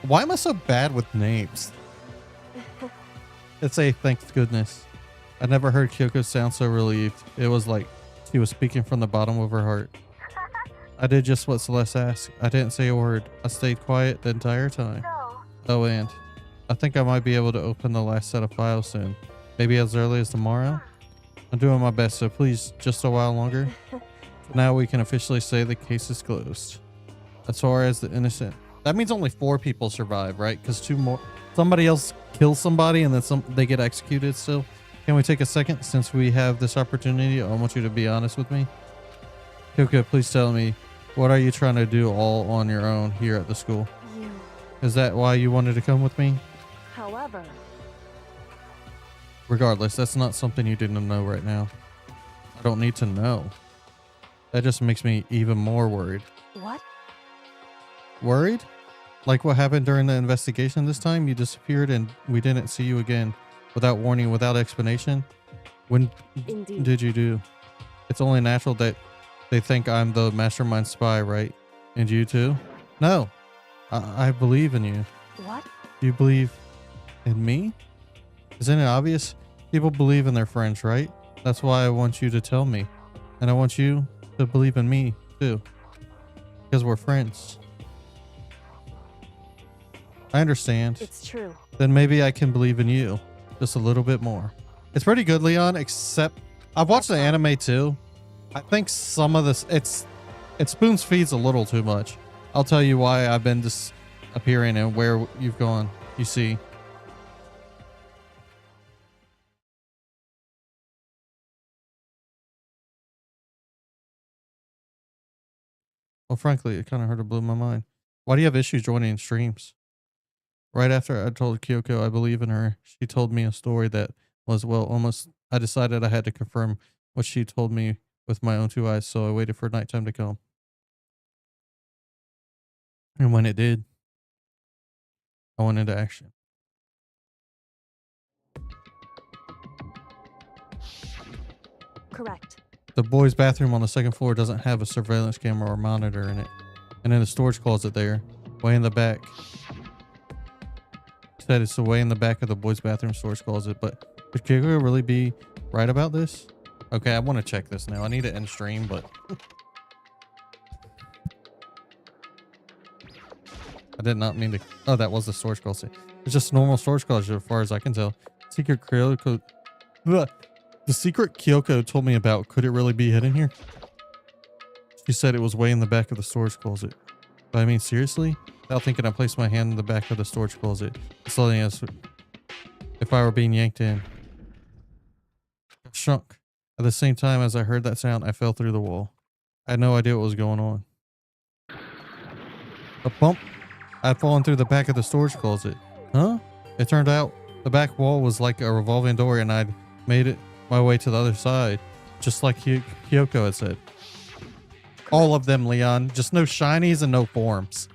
Why am I so bad with names? It's a thank goodness. I never heard Kyoko sound so relieved. It was like she was speaking from the bottom of her heart. I did just what Celeste asked. I didn't say a word. I stayed quiet the entire time. Oh, and I think I might be able to open the last set of files soon. Maybe as early as tomorrow? I'm doing my best, so please, just a while longer. Now we can officially say the case is closed. As far as the innocent... That means only 4 people survive, right? Because 2 more... Somebody else kills somebody and then they get executed still. Can we take a second since we have this opportunity? I want you to be honest with me. Kyoko, please tell me, what are you trying to do all on your own here at the school? You... Is that why you wanted to come with me? However... Regardless, that's not something you didn't know right now. I don't need to know. That just makes me even more worried. What? Worried? Like what happened during the investigation this time? You disappeared and we didn't see you again. Without warning, without explanation? When Indeed. did you do? It's only natural that they think I'm the mastermind spy, right? And you too? No. I believe in you. What? You believe in me? Isn't it obvious? People believe in their friends, right? That's why I want you to tell me. And I want you to believe in me, too. Because we're friends. I understand. It's true. Then maybe I can believe in you just a little bit more. It's pretty good, Leon, except I've watched the anime too. I think some of this, it spoon feeds a little too much. I'll tell you why I've been disappearing and where you've gone. You see. Well, frankly, it kind of hurt to blow my mind. Why do you have issues joining streams? Right after I told Kyoko I believe in her, she told me a story that was, well, almost, I decided I had to confirm what she told me with my own 2 eyes, so I waited for nighttime to come. And when it did, I went into action. Correct. The boys' bathroom on the second floor doesn't have a surveillance camera or monitor in it. And in the storage closet there, way in the back. Said it's way in the back of the boys' bathroom storage closet, but could Kyoko really be right about this? Okay, I want to check this now. I need to end stream, but I did not mean to. Oh, that was the storage closet. It's just normal storage closet as far as I can tell. Secret Kyoko. The secret Kyoko told me about, could it really be hidden here? She said it was way in the back of the storage closet. But I mean, seriously? Without thinking, I placed my hand in the back of the storage closet, slowly as if I were being yanked in. I shrunk. At the same time as I heard that sound, I fell through the wall. I had no idea what was going on. A bump. I'd fallen through the back of the storage closet. Huh? It turned out the back wall was like a revolving door and I'd made it my way to the other side, just like Kyoko had said. All of them, Leon. Just no shinies and no forms.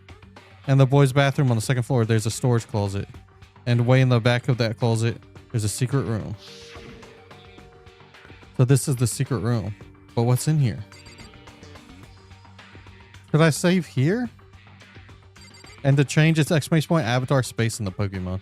And the boys' bathroom on the second floor, there's a storage closet. And way in the back of that closet, there's a secret room. So this is the secret room. But what's in here? Could I save here? And to change its exclamation point, avatar space in the Pokemon.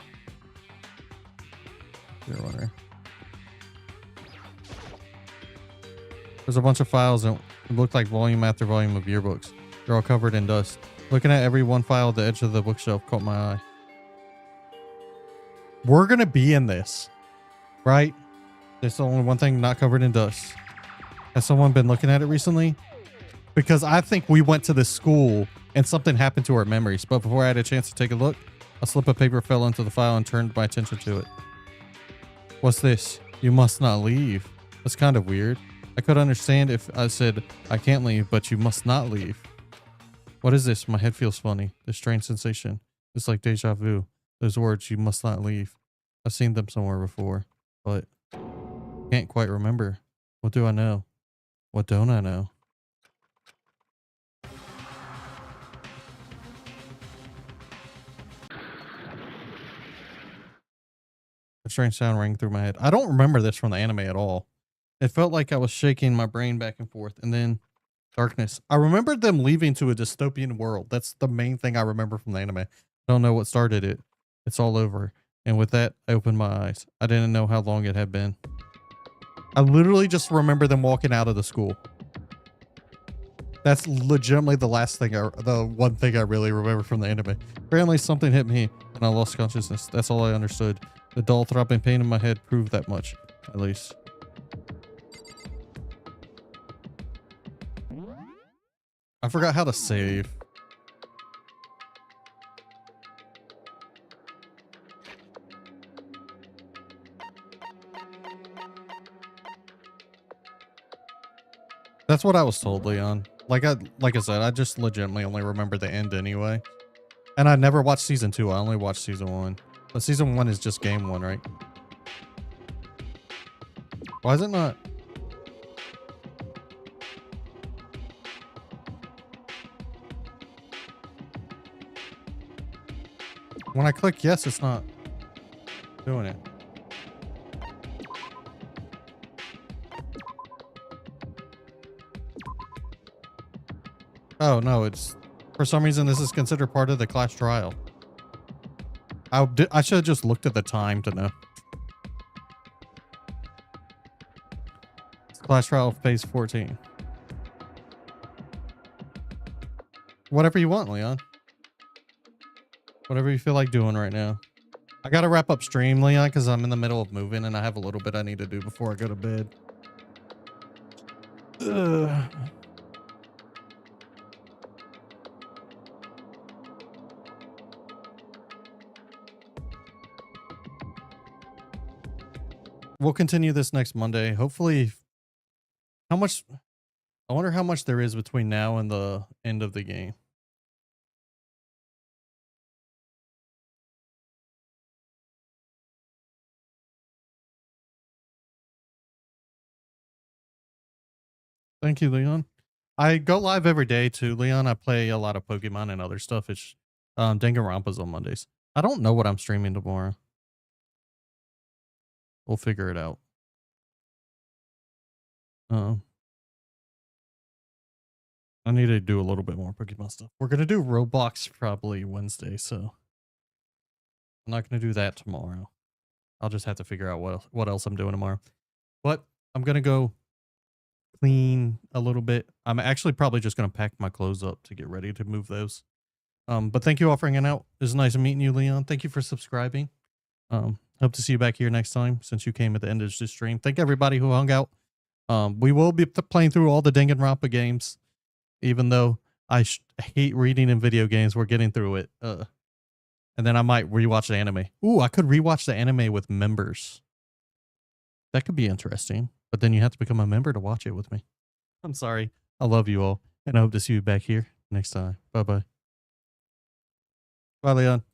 There's a bunch of files and it looked like volume after volume of yearbooks. They're all covered in dust. Looking at every one file at the edge of the bookshelf caught my eye. We're going to be in this, right? There's the only one thing not covered in dust. Has someone been looking at it recently? Because I think we went to this school and something happened to our memories. But before I had a chance to take a look, a slip of paper fell into the file and turned my attention to it. What's this? You must not leave. That's kind of weird. I could understand if I said, I can't leave, but you must not leave. What is this? My head feels funny. This strange sensation. It's like deja vu. Those words, you must not leave. I've seen them somewhere before, but can't quite remember. What do I know? What don't I know? A strange sound rang through my head. I don't remember this from the anime at all. It felt like I was shaking my brain back and forth, and then darkness. I remember them leaving to a dystopian world. That's the main thing I remember from the anime. I don't know what started it. It's all over. And with that, I opened my eyes. I didn't know how long it had been. I literally just remember them walking out of the school. That's legitimately the one thing I really remember from the anime. Apparently something hit me and I lost consciousness. That's all I understood. The dull throbbing pain in my head proved that much, at least. I forgot how to save. That's what I was told, Leon. Like I said, I just legitimately only remember the end anyway. And I never watched season 2. I only watched season 1. But season 1 is just game 1, right? Why is it not? When I click yes, it's not doing it. Oh, no, it's... For some reason, this is considered part of the class trial. I should have just looked at the time to know. It's class trial phase 14. Whatever you want, Leon. Whatever you feel like doing right now. I gotta wrap up stream, Leon, because I'm in the middle of moving and I have a little bit I need to do before I go to bed. Ugh. We'll continue this next Monday. Hopefully, how much... I wonder how much there is between now and the end of the game. Thank you, Leon. I go live every day too, Leon. I play a lot of Pokemon and other stuff. It's Danganronpa's on Mondays. I don't know what I'm streaming tomorrow. We'll figure it out. I need to do a little bit more Pokemon stuff. We're gonna do Roblox probably Wednesday, so I'm not gonna do that tomorrow. I'll just have to figure out what else I'm doing tomorrow. But I'm gonna go clean a little bit. I'm actually probably just gonna pack my clothes up to get ready to move those. But thank you all for hanging out. It was nice meeting you, Leon. Thank you for subscribing. Hope to see you back here next time since you came at the end of this stream. Thank everybody who hung out. We will be playing through all the Danganronpa games, even though I hate reading in video games. We're getting through it. And then I might rewatch the anime. Ooh, I could rewatch the anime with members. That could be interesting. But then you have to become a member to watch it with me. I'm sorry. I love you all. And I hope to see you back here next time. Bye-bye. Bye, Leon.